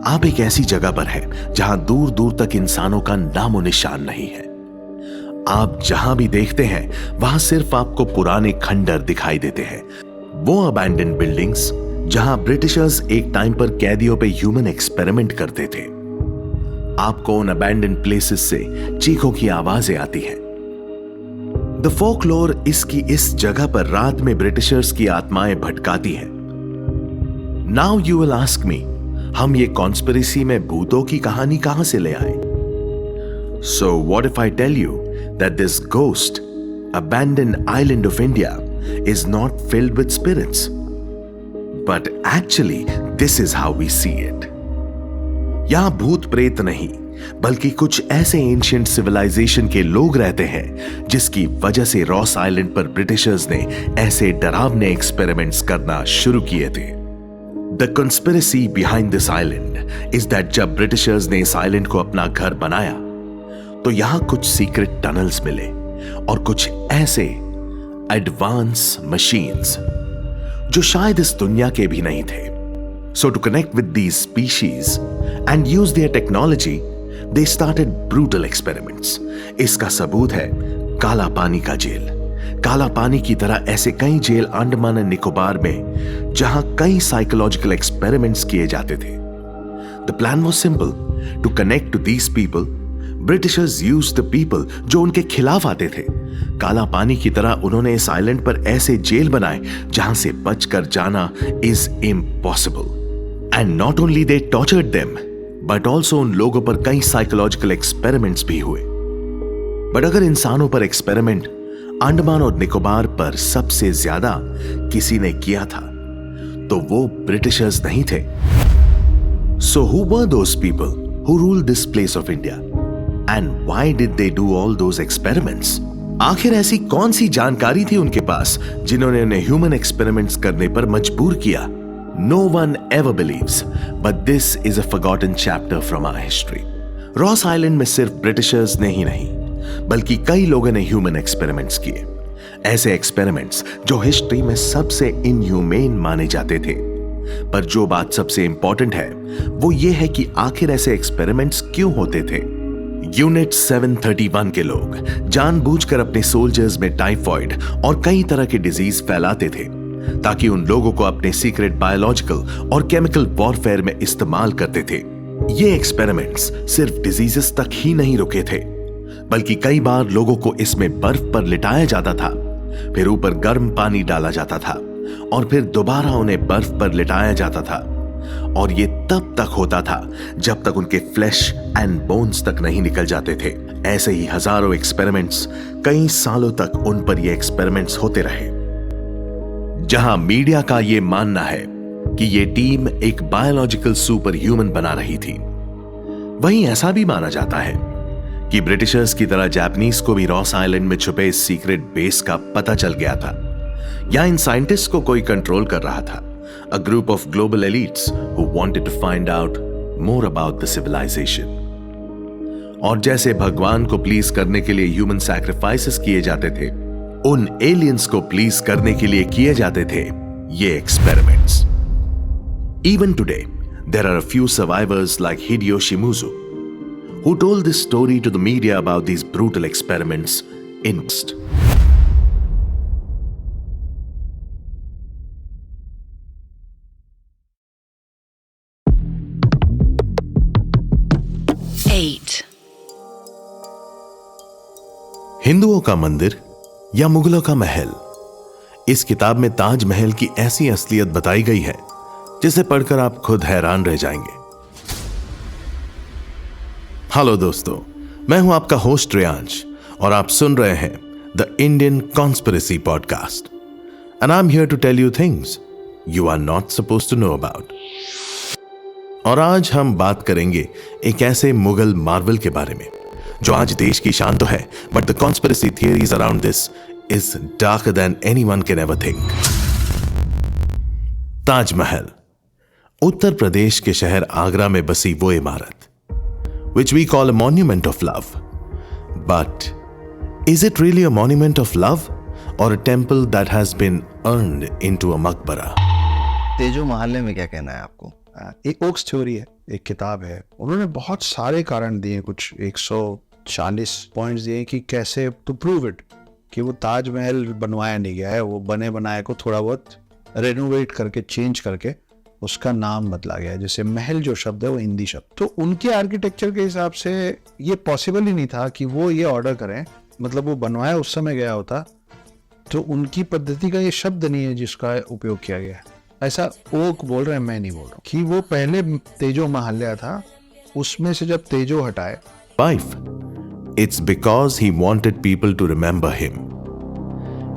आप एक ऐसी जगह पर हैं जहां दूर दूर तक इंसानों का नामो निशान नहीं है। आप जहां भी देखते हैं वहां सिर्फ आपको पुराने खंडर दिखाई देते हैं, वो अबैंडन्ड बिल्डिंग्स जहां ब्रिटिशर्स एक टाइम पर कैदियों पे ह्यूमन एक्सपेरिमेंट करते थे। आपको उन अबैंडन्ड प्लेसेस से चीखों की आवाजें आती हैं। द फोकलोर इसकी इस जगह पर रात में ब्रिटिशर्स की आत्माएं भटकाती हैं। Now you will ask me, हम ये कॉन्स्पिरेसी में भूतों की कहानी कहां से ले आए? So what if I tell you that this ghost abandoned island of India is not filled with spirits, but actually this is how we see it. यहां भूत प्रेत नहीं बल्कि कुछ ऐसे एंशिएंट सिविलाइजेशन के लोग रहते हैं जिसकी वजह से रॉस आइलैंड पर ब्रिटिशर्स ने ऐसे डरावने एक्सपेरिमेंट्स करना शुरू किए थे। The conspiracy behind this island is that जब ब्रिटिशर्स ने इस आइलैंड को अपना घर बनाया तो यहां कुछ सीक्रेट टनल्स मिले और कुछ ऐसे एडवांस मशीन्स जो शायद इस दुनिया के भी नहीं थे। So to connect with these species and use their technology, They started brutal experiments. इसका सबूत है काला पानी का जेल। काला पानी की तरह ऐसे कई जेल अंडमान एंड निकोबार में जहां कई साइकोलॉजिकल एक्सपेरिमेंट्स किए जाते थे। The plan was simple. To connect to these people, Britishers used the people जो उनके खिलाफ आते थे। काला पानी की तरह उन्होंने इस आइलैंड पर ऐसे जेल बनाए जहां से बचकर जाना is impossible. And not only they tortured them, but also उन लोगों पर कई साइकोलॉजिकल एक्सपेरिमेंट्स भी हुए। बट अगर इंसानों पर एक्सपेरिमेंट अंडमान और निकोबार पर सबसे ज्यादा किसी ने किया था तो वो ब्रिटिशर्स नहीं थे। So who were those people who ruled this place of India and why did they do all those experiments? आखिर ऐसी कौन सी जानकारी थी उनके पास जिन्होंने उन्हें ह्यूमन एक्सपेरिमेंट्स करने पर मजबूर किया? No one ever believes, but this is a forgotten chapter from our history. Ross island में सिर्फ ब्रिटिशर्स ने ही नहीं, बल्कि कई लोगों ने ह्यूमन एक्सपेरिमेंट्स किए। ऐसे एक्सपेरिमेंट्स जो हिस्ट्री में सबसे इनह्यूमेन माने जाते थे। पर जो बात सबसे इंपॉर्टेंट है वो ये है कि आखिर ऐसे एक्सपेरिमेंट्स क्यों होते थे। यूनिट 731 के लोग जानबूझकर अपने सोल्जर्स में टाइफॉइड और कई तरह के डिजीज फैलाते थे ताकि उन लोगों को अपने सीक्रेट बायोलॉजिकल और केमिकल वॉरफेयर में इस्तेमाल करते थे। ये एक्सपेरिमेंट्स सिर्फ डिजीजेस तक ही नहीं रुके थे, बल्कि कई बार लोगों को इसमें बर्फ पर लिटाया जाता था, फिर ऊपर गर्म पानी डाला जाता था और फिर दोबारा उन्हें बर्फ पर लिटाया जाता था। और ये तब तक होता था जब तक उनके फ्लैश एंड बोन्स तक नहीं निकल जाते थे। ऐसे ही हजारों एक्सपेरिमेंट्स, कई सालों तक उन पर ये एक्सपेरिमेंट्स होते रहे। जहां मीडिया का ये मानना है कि ये टीम एक बायोलॉजिकल सुपर ह्यूमन बना रही थी, वहीं ऐसा भी माना जाता है कि ब्रिटिशर्स की तरह जापानीज को भी रॉस आइलैंड में छुपे इस सीक्रेट बेस का पता चल गया था, या इन साइंटिस्ट को कोई कंट्रोल कर रहा था। A group of global elites who wanted to find out more about the civilization. और जैसे भगवान को प्लीज करने के लिए ह्यूमन सैक्रिफाइसेस किए जाते थे, उन एलियंस को प्लीज करने के लिए किए जाते थे ये experiments. Even today, there are a few survivors like Hideo Shimizu, who told this story to the media about these brutal experiments in West. हिंदुओं का मंदिर या मुगलों का महल। इस किताब में ताजमहल की ऐसी असलियत बताई गई है जिसे पढ़कर आप खुद हैरान रह जाएंगे। हेलो दोस्तों, मैं हूं आपका होस्ट रियांश और आप सुन रहे हैं the Indian conspiracy podcast, and I am here to tell you things you are not supposed to know about. और आज हम बात करेंगे एक ऐसे मुगल मार्वल के बारे में जो आज देश की शान तो है, but the conspiracy theories around this is darker than anyone can ever think. Taj Mahal, Uttar Pradesh के शहर आगरा में बसी वो इमारत which we call a monument of love. But is it really a monument of love or a temple that has been earned into a मकबरा? तेजो महल में क्या कहना है आपको? एक ओक्स थ्योरी है, एक किताब है, उन्होंने बहुत सारे कारण दिए, कुछ 140 पॉइंट्स दिए कि कैसे टू प्रूव इट कि वो ताजमहल बनवाया नहीं गया है, वो बने बनाए को थोड़ा बहुत रेनोवेट करके चेंज करके उसका नाम बदला गया है। जैसे महल जो शब्द है वो हिंदी शब्द, तो उनके आर्किटेक्चर के हिसाब से ये पॉसिबल ही नहीं था कि वो ये ऑर्डर करें, मतलब वो बनवाया उस समय गया होता, तो उनकी पद्धति का ये शब्द नहीं है जिसका उपयोग किया गया है। ऐसा ओक बोल रहे हैं, मैं नहीं बोल रहा हूँ कि वो पहले तेजो महल्या था, उसमें से जब तेजो हटाए। Wife, it's because he wanted people to remember him.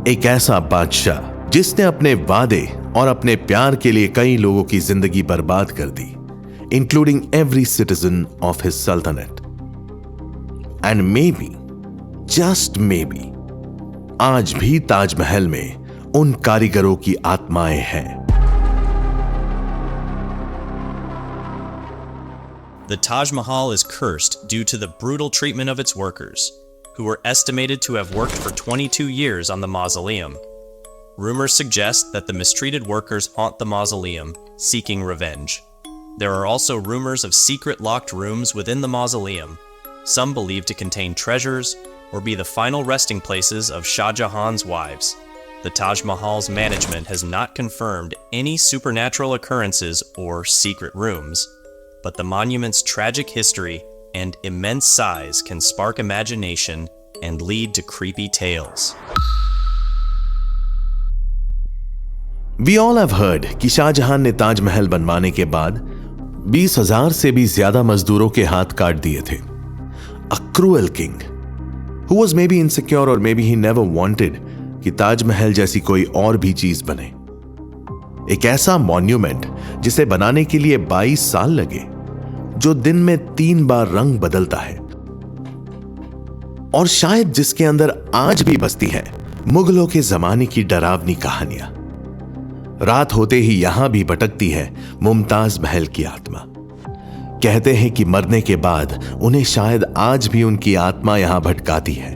एक ऐसा बादशाह जिसने अपने वादे और अपने प्यार के लिए कई लोगों की जिंदगी बर्बाद कर दी, including every citizen of his सल्तनत। And may be, just may be, आज भी ताजमहल में उन कारीगरों की आत्माएं हैं। The Taj Mahal is cursed due to the brutal treatment of its workers, who were estimated to have worked for 22 years on the mausoleum. Rumors suggest that the mistreated workers haunt the mausoleum, seeking revenge. There are also rumors of secret locked rooms within the mausoleum, some believed to contain treasures or be the final resting places of Shah Jahan's wives. The Taj Mahal's management has not confirmed any supernatural occurrences or secret rooms, but the monument's tragic history and immense size can spark imagination and lead to creepy tales. We all have heard कि शाहजहां ने ताजमहल बनवाने के बाद 20,000 से भी ज्यादा मजदूरों के हाथ काट दिए थे। A cruel king who was maybe insecure or maybe he never wanted कि ताजमहल जैसी कोई और भी चीज बने। एक ऐसा मॉन्यूमेंट जिसे बनाने के लिए 22 साल लगे, जो दिन में 3 बार रंग बदलता है। और शायद जिसके अंदर आज भी बसती है मुगलों के जमाने की डरावनी कहानियां। रात होते ही यहां भी भटकती है मुमताज महल की आत्मा। कहते हैं कि मरने के बाद उन्हें शायद आज भी उनकी आत्मा यहां भटकाती है।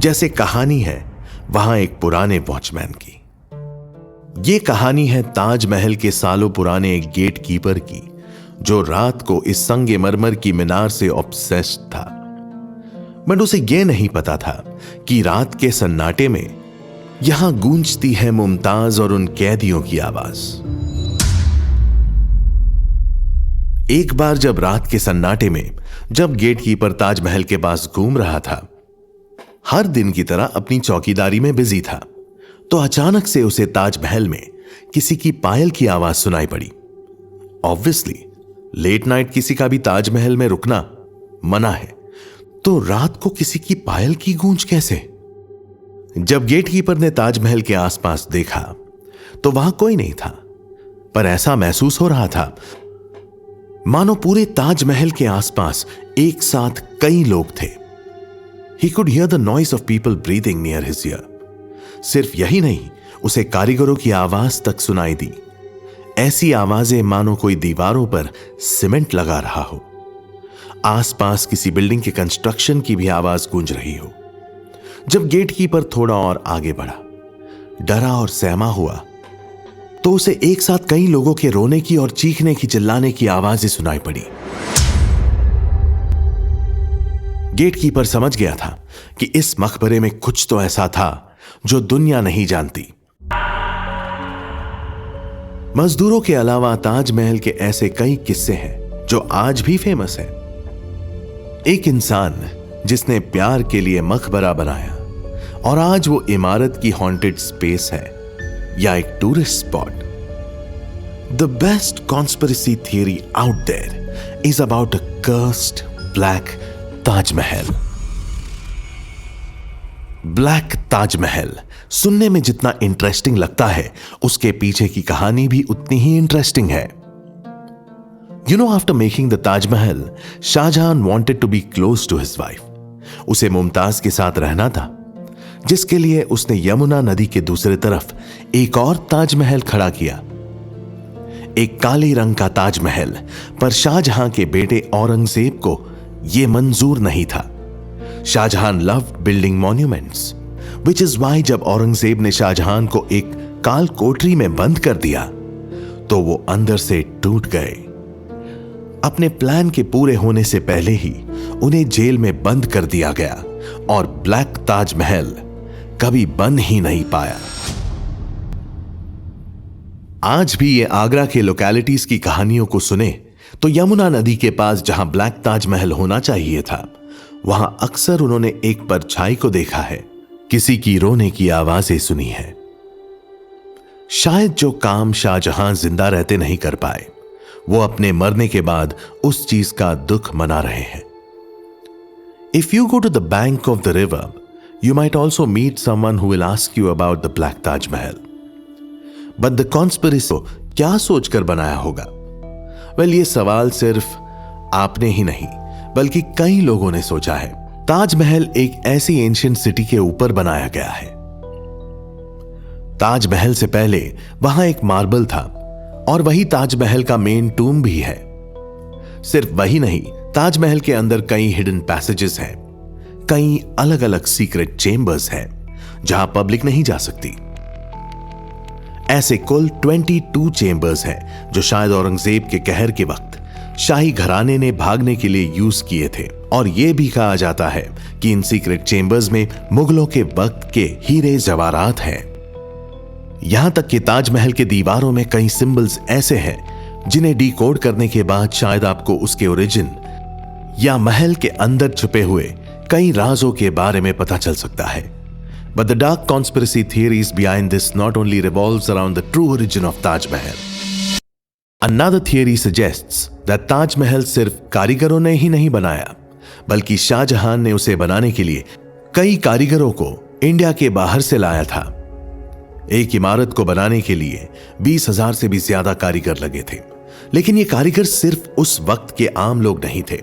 जैसे कहानी है वहां एक पुराने वॉचमैन की। यह कहानी है ताजमहल के सालों पुराने एक गेट कीपर की, जो रात को इस संगमरमर की मीनार से ऑब्सेस्ड था। बट उसे यह नहीं पता था कि रात के सन्नाटे में यहां गूंजती है मुमताज और उन कैदियों की आवाज। एक बार जब रात के सन्नाटे में जब गेटकीपर ताजमहल के पास घूम रहा था, हर दिन की तरह अपनी चौकीदारी में बिजी था, तो अचानक से उसे ताजमहल में किसी की पायल की आवाज सुनाई पड़ी। ऑब्वियसली लेट नाइट किसी का भी ताजमहल में रुकना मना है, तो रात को किसी की पायल की गूंज कैसे? जब गेटकीपर ने ताजमहल के आसपास देखा तो वहां कोई नहीं था, पर ऐसा महसूस हो रहा था मानो पूरे ताजमहल के आसपास एक साथ कई लोग थे। He could hear the noise of people breathing near his ear. सिर्फ यही नहीं, उसे कारीगरों की आवाज तक सुनाई दी। ऐसी आवाजें मानो कोई दीवारों पर सीमेंट लगा रहा हो। आसपास किसी बिल्डिंग के कंस्ट्रक्शन की भी आवाज गूंज रही हो। जब गेटकीपर थोड़ा और आगे बढ़ा, डरा और सहमा हुआ, तो उसे एक साथ कई लोगों के रोने की और चीखने की, चिल्लाने की आवाजें सुनाई पड़ी। गेटकीपर समझ गया था कि इस मकबरे में कुछ तो ऐसा था जो दुनिया नहीं जानती। मजदूरों के अलावा ताजमहल के ऐसे कई किस्से हैं जो आज भी फेमस हैं। एक इंसान जिसने प्यार के लिए मकबरा बनाया और आज वो इमारत की हॉन्टेड स्पेस है या एक tourist spot. The best conspiracy theory out there is about a cursed black Taj Mahal. Black Taj Mahal सुनने में जितना इंटरेस्टिंग लगता है, उसके पीछे की कहानी भी उतनी ही इंटरेस्टिंग है। You know, after making the Taj Mahal, Shah Jahan wanted to be close to his wife. उसे मुमताज के साथ रहना था, जिसके लिए उसने यमुना नदी के दूसरे तरफ एक और ताजमहल खड़ा किया। एक काले रंग का ताजमहल, पर शाहजहां के बेटे औरंगजेब को यह मंजूर नहीं था। Shah Jahan loved building monuments, which is why जब औरंगजेब ने शाहजहां को एक काल कोठरी में बंद कर दिया तो वो अंदर से टूट गए। अपने प्लान के पूरे होने से पहले ही उन्हें जेल में बंद कर दिया गया और ब्लैक ताजमहल कभी बन ही नहीं पाया। आज भी ये आगरा के लोकेलिटीज की कहानियों को सुने तो यमुना नदी के पास जहां ब्लैक ताजमहल होना चाहिए था, वहां अक्सर उन्होंने एक परछाई को देखा है, किसी की रोने की आवाजें सुनी है। शायद जो काम शाहजहां जिंदा रहते नहीं कर पाए, वो अपने मरने के बाद उस चीज का दुख मना रहे हैं। If you go to the bank of the river, you might also meet someone who will ask you about the Black Taj Mahal. But the conspiracy क्या सोचकर बनाया होगा? Well, ये सवाल सिर्फ आपने ही नहीं बल्कि कई लोगों ने सोचा है। ताजमहल एक ऐसी एंशिएंट सिटी के ऊपर बनाया गया है। ताजमहल से पहले वहां एक मार्बल था और वही ताजमहल का मेन टूम भी है। सिर्फ वही नहीं, ताजमहल के अंदर कई हिडन पैसेजेस हैं, कई अलग अलग सीक्रेट चेंबर्स हैं जहां पब्लिक नहीं जा सकती। ऐसे कुल 22 चेंबर्स हैं जो शायद औरंगजेब के कहर के वक्त शाही घराने ने भागने के लिए यूज किए थे। और यह भी कहा जाता है कि इन सीक्रेट चेंबर्स में मुगलों के वक्त के हीरे जवाहरात हैं। यहां तक कि ताजमहल के दीवारों में कई सिंबल्स ऐसे हैं जिन्हें डिकोड करने के बाद शायद आपको उसके ओरिजिन या महल के अंदर छुपे हुए कई राजों के बारे में पता चल सकता है। But the dark conspiracy theories behind this not only revolves around the true origin of Taj Mahal. Another theory suggests that Taj Mahal सिर्फ कारीगरों ने ही नहीं बनाया, बल्कि शाहजहां ने उसे बनाने के लिए कई कारीगरों को इंडिया के बाहर से लाया था। एक इमारत को बनाने के लिए 20,000 से भी ज्यादा कारीगर लगे थे। लेकिन ये कारीगर सिर्फ उस वक्त के आम लोग नहीं थे।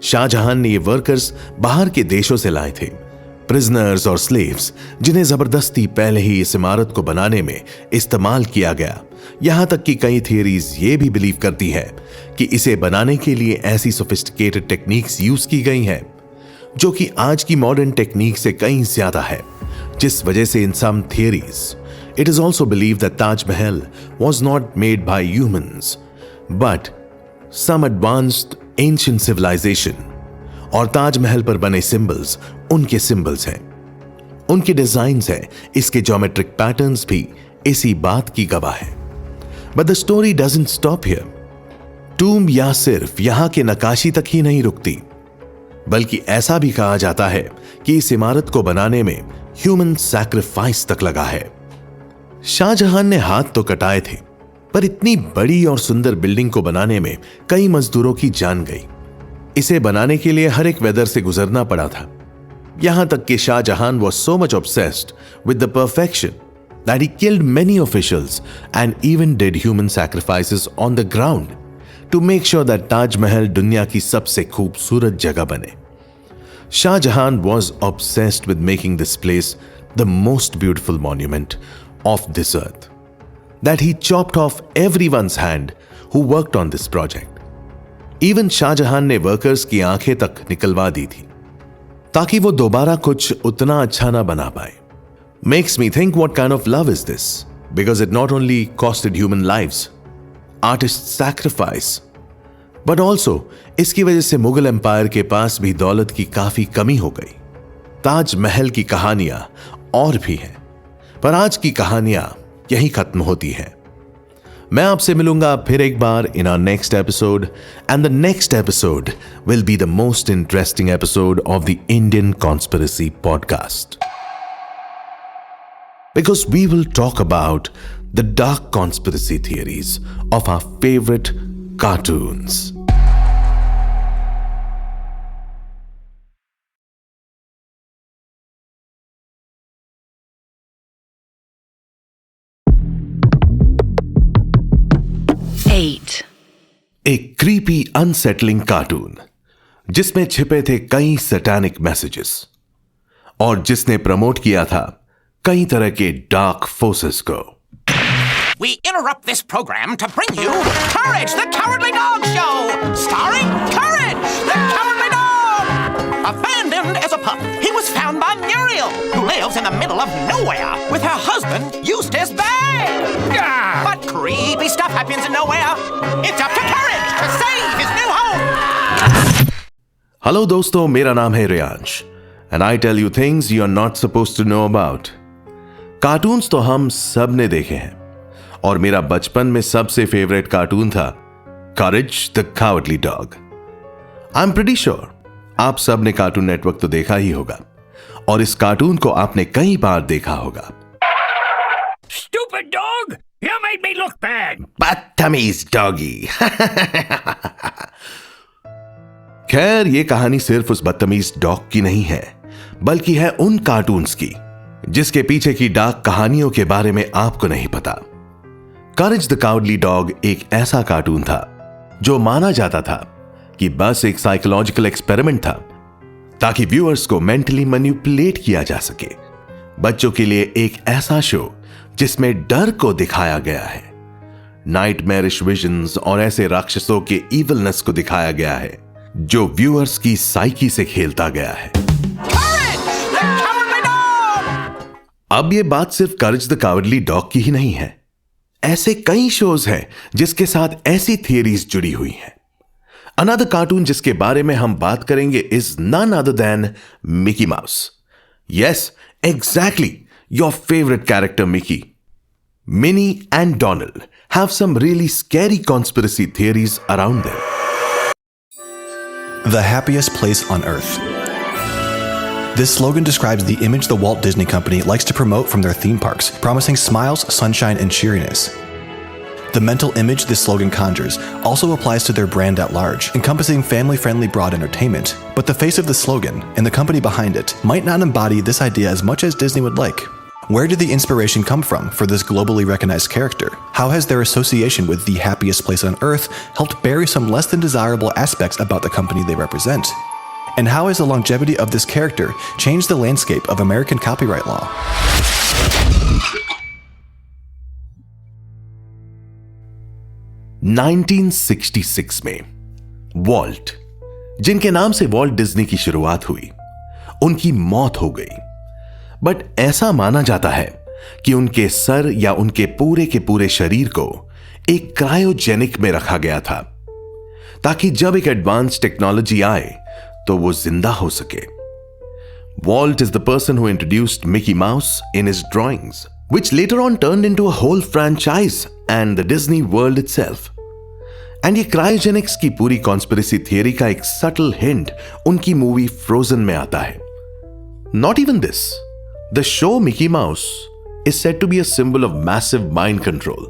शाहजहां ने ये वर्कर्स बाहर के देशों से लाए थे, प्रिजनर्स और स्लेव्स, जिन्हें जबरदस्ती पहले ही इस इमारत को बनाने में इस्तेमाल किया गया। यहां तक कि कई थियरीज ये भी बिलीव करती है कि इसे बनाने के लिए ऐसी सोफिस्टिकेटेड टेक्निक्स यूज की गई हैं जो कि आज की मॉडर्न टेक्निक से कहीं ज्यादा है, जिस वजह से in some theories it is also believe that Taj Mahal was not made by humans but some advanced ancient civilisation, और ताजमहल पर बने सिंबल्स उनके सिंबल्स हैं, उनके डिजाइन्स हैं, इसके ज्योमेट्रिक पैटर्न्स भी इसी बात की गवाह है। But the story doesn't stop here. Tomb या सिर्फ यहां के नक्काशी तक ही नहीं रुकती, बल्कि ऐसा भी कहा जाता है कि इस इमारत को बनाने में ह्यूमन सैक्रिफाइस तक लगा है। शाहजहां ने हाथ तो कटाए थे, पर इतनी बड़ी और सुंदर बिल्डिंग को बनाने में कई मजदूरों की जान गई। इसे बनाने के लिए हर एक वेदर से गुजरना पड़ा था, यहां तक कि Shahjahan was so much obsessed with the perfection that he killed many officials and even did human sacrifices on the ground to make sure that Taj Mahal दुनिया की सबसे खूबसूरत जगह बने। Shah Jahan was obsessed with making this place the most beautiful monument of this earth, that he chopped off everyone's hand who worked on this project. Even Shah Jahan ने workers की आंखें तक निकलवा दी थी ताकि वो दोबारा कुछ उतना अच्छा ना बना पाए। Makes me think what kind of love is this, because it not only costed human lives, artists sacrifice, but also इसकी वजह से मुगल एम्पायर के पास भी दौलत की काफी कमी हो गई। ताजमहल की कहानियां और भी हैं, पर आज की कहानियां यहीं खत्म होती हैं। मैं आपसे मिलूंगा फिर एक बार in our next episode, and the next episode will be the most interesting episode of the Indian conspiracy podcast, because we will talk about the dark conspiracy theories of our favourite cartoons. एक creepy unsettling cartoon जिसमें छिपे थे कई satanic messages, और जिसने promote किया था कई तरह के डार्क फोर्सेस को। We interrupt this program to bring you Courage the Cowardly Dog Show, starring Courage the Cowardly Dog. Abandoned as a pup, he was found by Muriel, who lives in the middle of nowhere with her husband Eustace Bay. But creepy stuff happens in nowhere. It's up to Courage to save his new home. Hello दोस्तों, मेरा नाम है Riyansh, and I tell you things you are not supposed to know about. Cartoons तो हम सब ने देखे हैं, और मेरा बचपन में सबसे फेवरेट कार्टून था Courage the cowardly dog. I am pretty sure आप सब ने कार्टून नेटवर्क तो देखा ही होगा, और इस कार्टून को आपने कई बार देखा होगा। Stupid dog! You made me look bad! बदतमीज डॉगी। खैर, ये कहानी सिर्फ उस बदतमीज डॉग की नहीं है, बल्कि है उन कार्टून्स की जिसके पीछे की डार्क कहानियों के बारे में आपको नहीं पता। करेज द कावर्डली डॉग एक ऐसा कार्टून था जो माना जाता था कि बस एक साइकोलॉजिकल एक्सपेरिमेंट था, ताकि व्यूअर्स को मेंटली मैनिपुलेट किया जा सके। बच्चों के लिए एक ऐसा शो जिसमें डर को दिखाया गया है, नाइटमेरिश विजन्स और ऐसे राक्षसों के इविलनेस को दिखाया गया है जो व्यूअर्स की साइकी से खेलता गया है। अब ये बात सिर्फ करेज द कावर्डली डॉग की ही नहीं है, ऐसे कई शोज हैं जिसके साथ ऐसी थियरीज जुड़ी हुई हैं। अनदर कार्टून जिसके बारे में हम बात करेंगे is none other than Mickey Mouse. Yes, exactly, your favourite character Mickey. Minnie and Donald have some really scary conspiracy theories around them. The happiest place on earth. This slogan describes the image the Walt Disney Company likes to promote from their theme parks, promising smiles, sunshine, and cheeriness. The mental image this slogan conjures also applies to their brand at large, encompassing family-friendly broad entertainment. But the face of the slogan and the company behind it might not embody this idea as much as Disney would like. Where did the inspiration come from for this globally recognized character? How has their association with the happiest place on earth helped bury some less than desirable aspects about the company they represent? And how has the longevity of this character changed the landscape of American copyright law? (1966) में vault, जिनके नाम से Walt Disney की शुरुआत हुई, उनकी मौत हो गई। बट ऐसा माना जाता है कि उनके सर या उनके पूरे के पूरे शरीर को एक क्रायोजेनिक में रखा गया था, ताकि जब एक एडवांस टेक्नोलॉजी आए तो वो जिंदा हो सके। Walt is the person who introduced Mickey Mouse in his drawings, which later on turned into a whole franchise and the Disney World itself. And ये क्रायोजेनिक्स की पूरी कॉन्स्पिरेसी थियरी का एक सटल हिंट उनकी मूवी फ्रोजन में आता है। Not even this. The show Mickey Mouse is said to be a symbol of massive mind control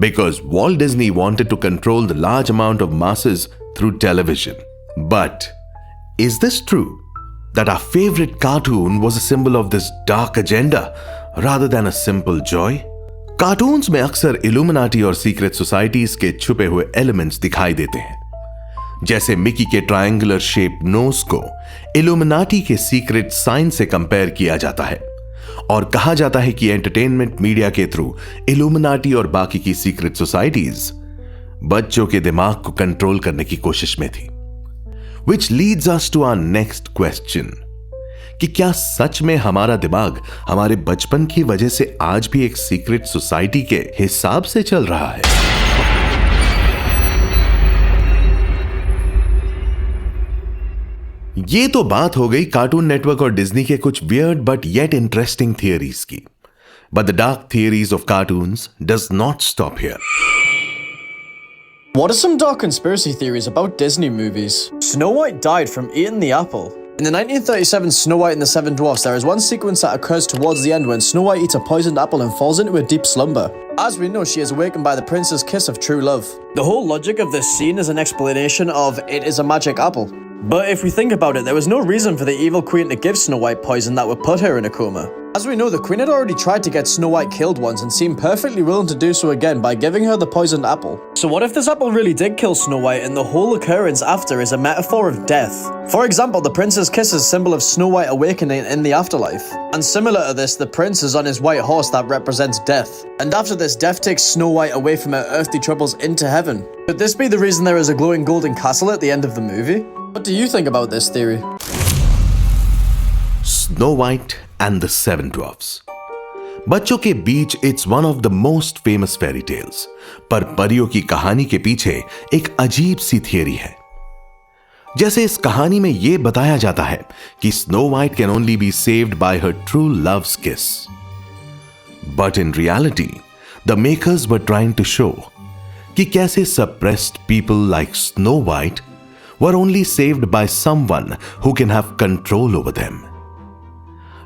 because Walt Disney wanted to control the large amount of masses through television. But is this true? That our favorite cartoon was a symbol of this dark agenda rather than a simple joy? Cartoons में अक्सर illuminati और secret societies के छुपे हुए elements दिखाई देते हैं, जैसे मिकी के ट्रायंगुलर शेप नोज को इल्यूमिनाटी के सीक्रेट साइन से कंपेयर किया जाता है और कहा जाता है कि एंटरटेनमेंट मीडिया के थ्रू इल्यूमिनाटी और बाकी की सीक्रेट सोसाइटीज बच्चों के दिमाग को कंट्रोल करने की कोशिश में थी। Which leads us to our next question, कि क्या सच में हमारा दिमाग हमारे बचपन की वजह से आज भी एक सीक्रेट सोसाइटी के हिसाब से चल रहा है? ये तो बात हो गई कार्टून नेटवर्क और डिज्नी के कुछ weird but yet interesting theories की। But the dark theories of cartoons does not stop here. What are some dark conspiracy theories about Disney movies? Snow White died from eating the apple. In the 1937 Snow White and the Seven Dwarfs, there is one sequence that occurs towards the end when Snow White eats a poisoned apple and falls into a deep slumber. As we know, she is awakened by the prince's kiss of true love. The whole logic of this scene is an explanation of it is a magic apple. But if we think about it, there was no reason for the evil queen to give Snow White poison that would put her in a coma. As we know, the queen had already tried to get Snow White killed once and seemed perfectly willing to do so again by giving her the poisoned apple. So what if this apple really did kill Snow White and the whole occurrence after is a metaphor of death? For example, the prince's kiss is a symbol of Snow White awakening in the afterlife. And similar to this, the prince is on his white horse that represents death. And after this, death takes Snow White away from her earthly troubles into heaven. Could this be the reason there is a glowing golden castle at the end of the movie? What do you think about this theory? Snow White and the Seven Dwarfs. बच्चों के बीच it's one of the most famous fairy tales, पर परियों की कहानी के पीछे एक अजीब सी थियरी है। जैसे इस कहानी में यह बताया जाता है कि Snow White can only be saved by her true love's kiss, but in reality the makers were trying to show कि कैसे suppressed people like Snow White were only saved by someone who can have control over them.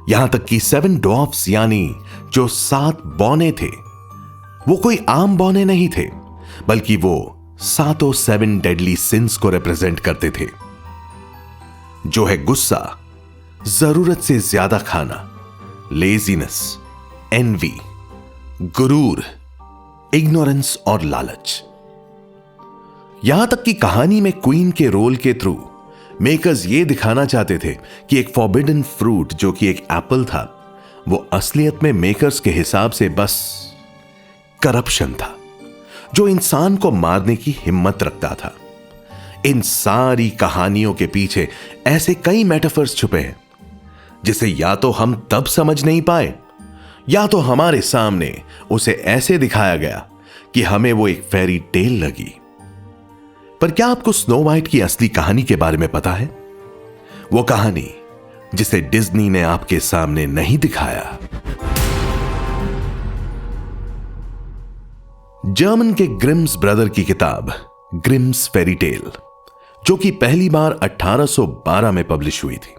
यहां तक कि seven dwarfs यानी जो 7 बौने थे, वो कोई आम बौने नहीं थे, बल्कि वो 7 डेडली सिंस को रिप्रेजेंट करते थे, जो है गुस्सा, जरूरत से ज्यादा खाना, लेजीनेस, एनवी, गुरूर, इग्नोरेंस और लालच। यहां तक कि कहानी में क्वीन के रोल के थ्रू मेकर्स ये दिखाना चाहते थे कि एक फॉरबिडन फ्रूट जो कि एक एप्पल था, वो असलियत में मेकर्स के हिसाब से बस करप्शन था, जो इंसान को मारने की हिम्मत रखता था। इन सारी कहानियों के पीछे ऐसे कई मेटाफर्स छुपे हैं जिसे या तो हम तब समझ नहीं पाए, या तो हमारे सामने उसे ऐसे दिखाया गया कि हमें वो एक फेरी टेल लगी। पर क्या आपको स्नो वाइट की असली कहानी के बारे में पता है? वो कहानी जिसे डिज्नी ने आपके सामने नहीं दिखाया। जर्मन के ग्रिम्स ब्रदर की किताब ग्रिम्स फेरी टेल, जो कि पहली बार 1812 में पब्लिश हुई थी,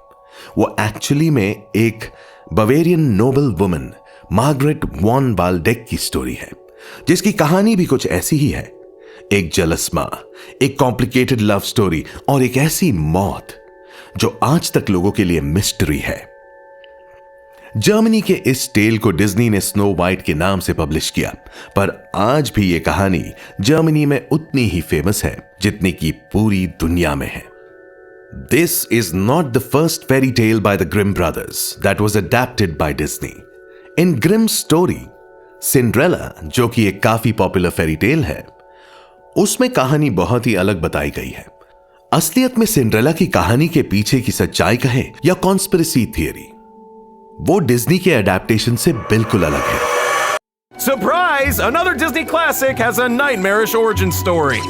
वो एक्चुअली में एक Bavarian noble woman Margaret von Waldeck की स्टोरी है, जिसकी कहानी भी कुछ ऐसी ही है। एक जलस मां, एक कॉम्प्लिकेटेड लव स्टोरी और एक ऐसी मौत जो आज तक लोगों के लिए मिस्ट्री है। जर्मनी के इस टेल को डिज्नी ने स्नो वाइट के नाम से पब्लिश किया, पर आज भी यह कहानी जर्मनी में उतनी ही फेमस है जितनी की पूरी दुनिया में है। This is not the first fairy tale by the Grimm brothers that was adapted by Disney. In Grimm's story, Cinderella, जो कि एक काफी पॉपुलर फेरी टेल है, उसमें कहानी बहुत ही अलग बताई गई है। असलियत में सिंड्रेला की कहानी के पीछे की सच्चाई कहें या कॉन्स्पिरेसी थियरी, वो डिज्नी के एडेप्टेशन से बिल्कुल अलग है। Surprise! Another Disney classic has a nightmarish origin story.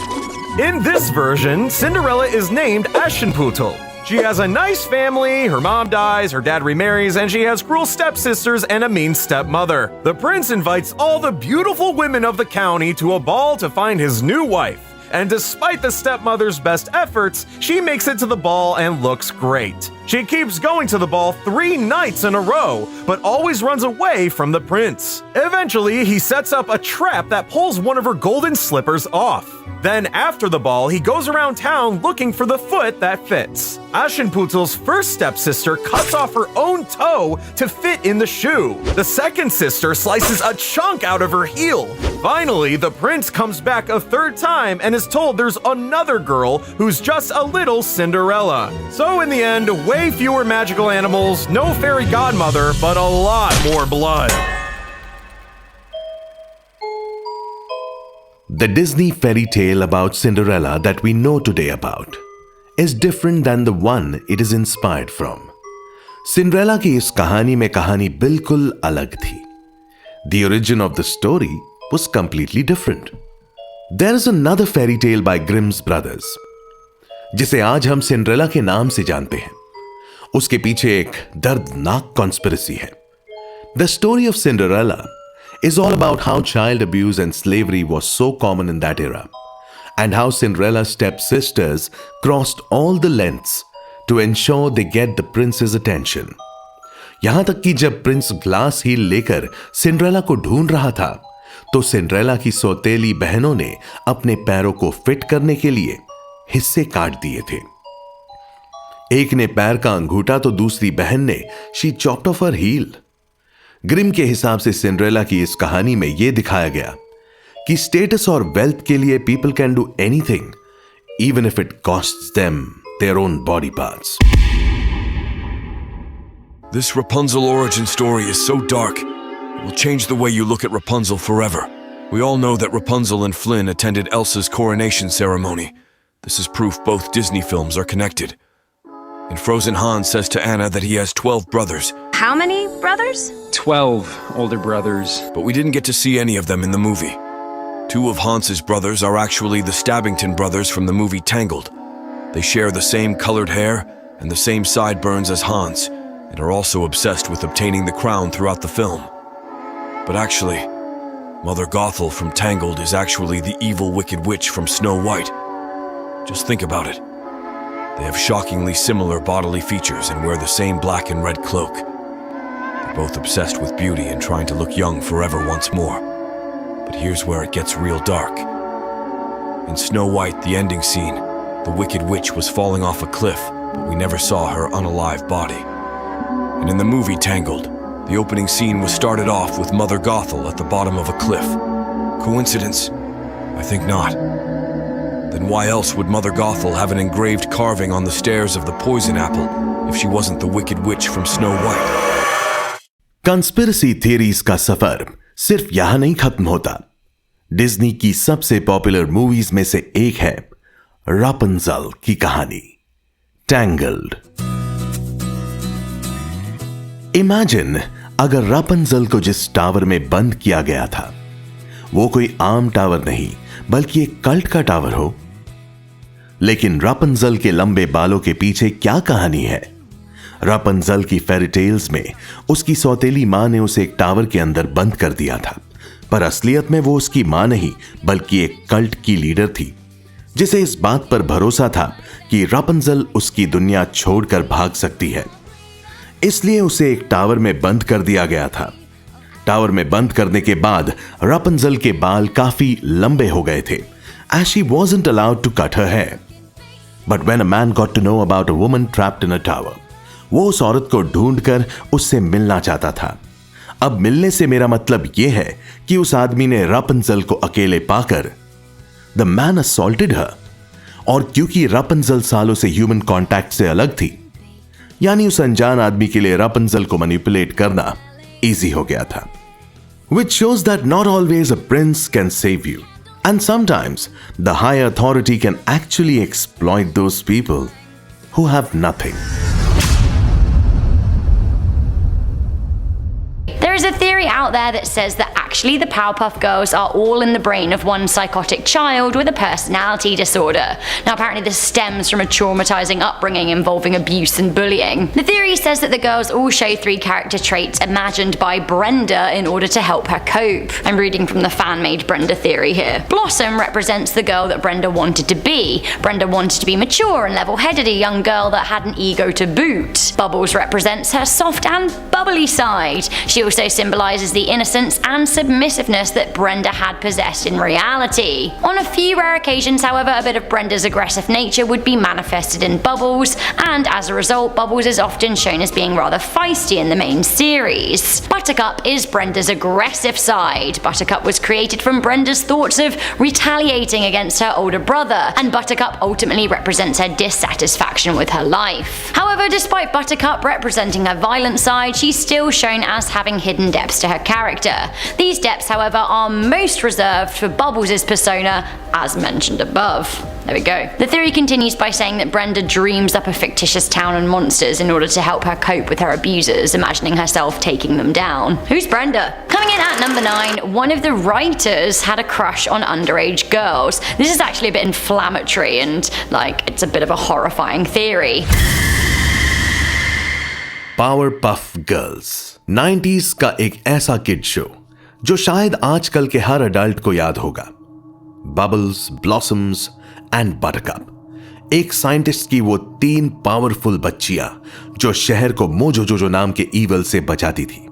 In this version, Cinderella is named Aschenputtel. She has a nice family, her mom dies, her dad remarries, and she has cruel stepsisters and a mean stepmother. The prince invites all the beautiful women of the county to a ball to find his new wife. And despite the stepmother's best efforts, she makes it to the ball and looks great. She keeps going to the ball 3 nights in a row, but always runs away from the prince. Eventually, he sets up a trap that pulls one of her golden slippers off. Then, after the ball, he goes around town looking for the foot that fits. Aschenputtel's first stepsister cuts off her own toe to fit in the shoe. The second sister slices a chunk out of her heel. Finally, the prince comes back a 3rd time and is told there's another girl who's just a little Cinderella. So in the end, way fewer magical animals, no fairy godmother, but a lot more blood. The Disney fairy tale about Cinderella that we know today about is different than the one it is inspired from. Cinderella की इस कहानी में कहानी बिल्कुल अलग थी. The origin of the story was completely different. There is another fairy tale by Grimm's brothers, जिसे आज हम सिंड्रेला के नाम से जानते हैं. उसके पीछे एक दर्दनाक कॉन्स्पिरेसी है. The story of Cinderella is all about how child abuse and slavery was so common in that era, and how Cinderella's stepsisters crossed all the lengths to ensure they get the prince's attention. यहां तक कि जब Prince glass heal लेकर Cinderella को ढूंढ रहा था, तो सिंड्रेला की सौतेली बहनों ने अपने पैरों को फिट करने के लिए हिस्से काट दिए थे. एक ने पैर का अंगूठा तो दूसरी बहन ने she chopped off her heel. Grimm के हिसाब से सिंड्रेला की इस कहानी में यह दिखाया गया कि स्टेटस और वेल्थ के लिए people can do anything, even if it costs them their own body parts. This Rapunzel origin story is so dark, it will change the way you look at Rapunzel forever. We all know that Rapunzel and Flynn attended Elsa's coronation ceremony. This is proof both Disney films are connected. In Frozen, Hans says to Anna that he has 12 brothers. How many brothers? 12 older brothers. But we didn't get to see any of them in the movie. 2 of Hans's brothers are actually the Stabbington brothers from the movie Tangled. They share the same colored hair and the same sideburns as Hans, and are also obsessed with obtaining the crown throughout the film. But actually, Mother Gothel from Tangled is actually the evil wicked witch from Snow White. Just think about it. They have shockingly similar bodily features and wear the same black and red cloak. They're both obsessed with beauty and trying to look young forever once more. But here's where it gets real dark. In Snow White, the ending scene, the wicked witch was falling off a cliff, but we never saw her unalive body. And in the movie Tangled, the opening scene was started off with Mother Gothel at the bottom of a cliff. Coincidence? I think not. Then why else would Mother Gothel have an engraved carving on the stairs of the poison apple if she wasn't the wicked witch from Snow White? Conspiracy theories का सफर सिर्फ यहां नहीं खत्म होता. Disney की सबसे popular movies में से एक है रापुंज़ल की कहानी, टैंगल्ड. इमेजिन अगर रापुंज़ल को जिस टावर में बंद किया गया था वो कोई आम टावर नहीं बल्कि एक कल्ट का टावर हो. लेकिन रापुंज़ल के लंबे बालों के पीछे क्या कहानी है? रापुंज़ल की फेरी टेल्स में उसकी सौतेली मां ने उसे एक टावर के अंदर बंद कर दिया था, पर असलियत में वो उसकी मां नहीं बल्कि एक कल्ट की लीडर थी, जिसे इस बात पर भरोसा था कि रापुंज़ल उसकी दुनिया छोड़कर भाग सकती है. इसलिए उसे एक टावर में बंद कर दिया गया था. टावर में बंद करने के बाद रापुंज़ल के बाल काफी लंबे हो गए थे, as she wasn't allowed to cut her hair. But when a man got to know about a woman trapped in a tower वो उस औरत को ढूंढकर उससे मिलना चाहता था। अब मिलने से मेरा मतलब यह है कि उस आदमी ने रापुंज़ल को अकेले पाकर द मैन असॉल्टेड हर, और क्योंकि रापुंज़ल सालों से ह्यूमन कांटेक्ट से अलग थी, यानी उस अनजान आदमी के लिए रापुंज़ल को मैनिपुलेट करना इजी हो गया था। Which shows that not always a prince can save you, and sometimes the high authority can actually exploit those people who have nothing. There is a theory out there that says that actually the Powerpuff Girls are all in the brain of one psychotic child with a personality disorder. Now apparently this stems from a traumatizing upbringing involving abuse and bullying. The theory says that the girls all show 3 character traits imagined by Brenda in order to help her cope. I'm reading from the fan-made Brenda theory here. Blossom represents the girl that Brenda wanted to be. Brenda wanted to be mature and level-headed, a young girl that had an ego to boot. Bubbles represents her soft and bubbly side. She also symbolizes the innocence and submissiveness that Brenda had possessed in reality. On a few rare occasions, however, a bit of Brenda's aggressive nature would be manifested in Bubbles, and as a result, Bubbles is often shown as being rather feisty in the main series. Buttercup is Brenda's aggressive side. Buttercup was created from Brenda's thoughts of retaliating against her older brother, and Buttercup ultimately represents her dissatisfaction with her life. However, despite Buttercup representing her violent side, she's still shown as having hidden depths to her character. These depths, however, are most reserved for Bubbles' persona, as mentioned above. There we go. The theory continues by saying that Brenda dreams up a fictitious town and monsters in order to help her cope with her abusers, imagining herself taking them down. Who's Brenda? Coming in at number 9, one of the writers had a crush on underage girls. This is actually a bit inflammatory and, it's a bit of a horrifying theory. Powerpuff Girls 90s का एक ऐसा kid show जो शायद आजकल के हर adult को याद होगा। बबल्स, ब्लॉसम्स एंड बटरकप, एक साइंटिस्ट की वो 3 पावरफुल बच्चियां जो शहर को मोजो जोजो नाम के ईवल से बचाती थी।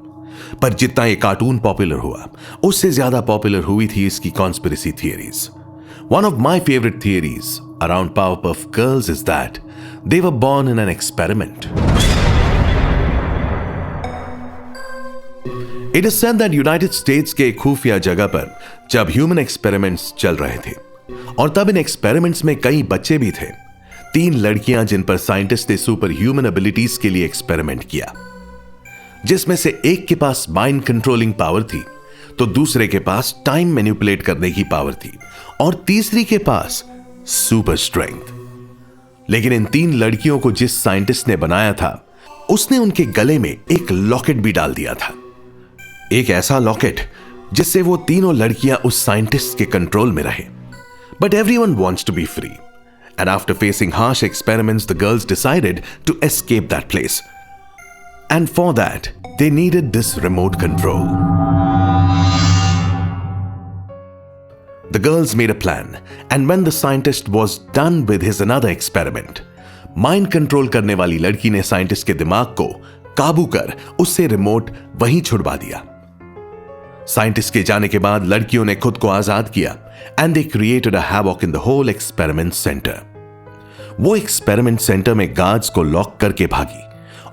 पर जितना ये कार्टून पॉपुलर हुआ, उससे ज्यादा पॉपुलर हुई थी इसकी conspiracy theories. One of my favorite theories around Powerpuff Girls is that they were born in an experiment. It is said that United states के खुफिया जगह पर जब ह्यूमन एक्सपेरिमेंट्स चल रहे थे, और तब इन एक्सपेरिमेंट्स में कई बच्चे भी थे, 3 लड़कियां जिन पर साइंटिस्ट ने सुपर ह्यूमन एबिलिटीज के लिए एक्सपेरिमेंट किया, जिसमें से एक के पास माइंड कंट्रोलिंग पावर थी, तो दूसरे के पास टाइम मैनिपुलेट करने की पावर थी, और तीसरी के पास सुपर स्ट्रेंथ। लेकिन इन 3 लड़कियों को जिस साइंटिस्ट ने बनाया था, उसने उनके गले में एक लॉकेट भी डाल दिया था। एक ऐसा लॉकेट जिससे वो तीनों लड़कियां उस साइंटिस्ट के कंट्रोल में रहे। But everyone wants to be free. And after facing harsh experiments, the girls decided to escape that place. And for that, they needed this remote control. The girls made a plan, and when the scientist was done with his another experiment, mind control करने वाली लड़की ने scientist के दिमाग को काबू कर उससे रिमोट वहीं छुड़वा दिया। साइंटिस्ट के जाने के बाद लड़कियों ने खुद को आजाद किया, and they created a havoc in the whole experiment centre. वो एक्सपेरिमेंट सेंटर में गार्ड्स को लॉक करके भागी,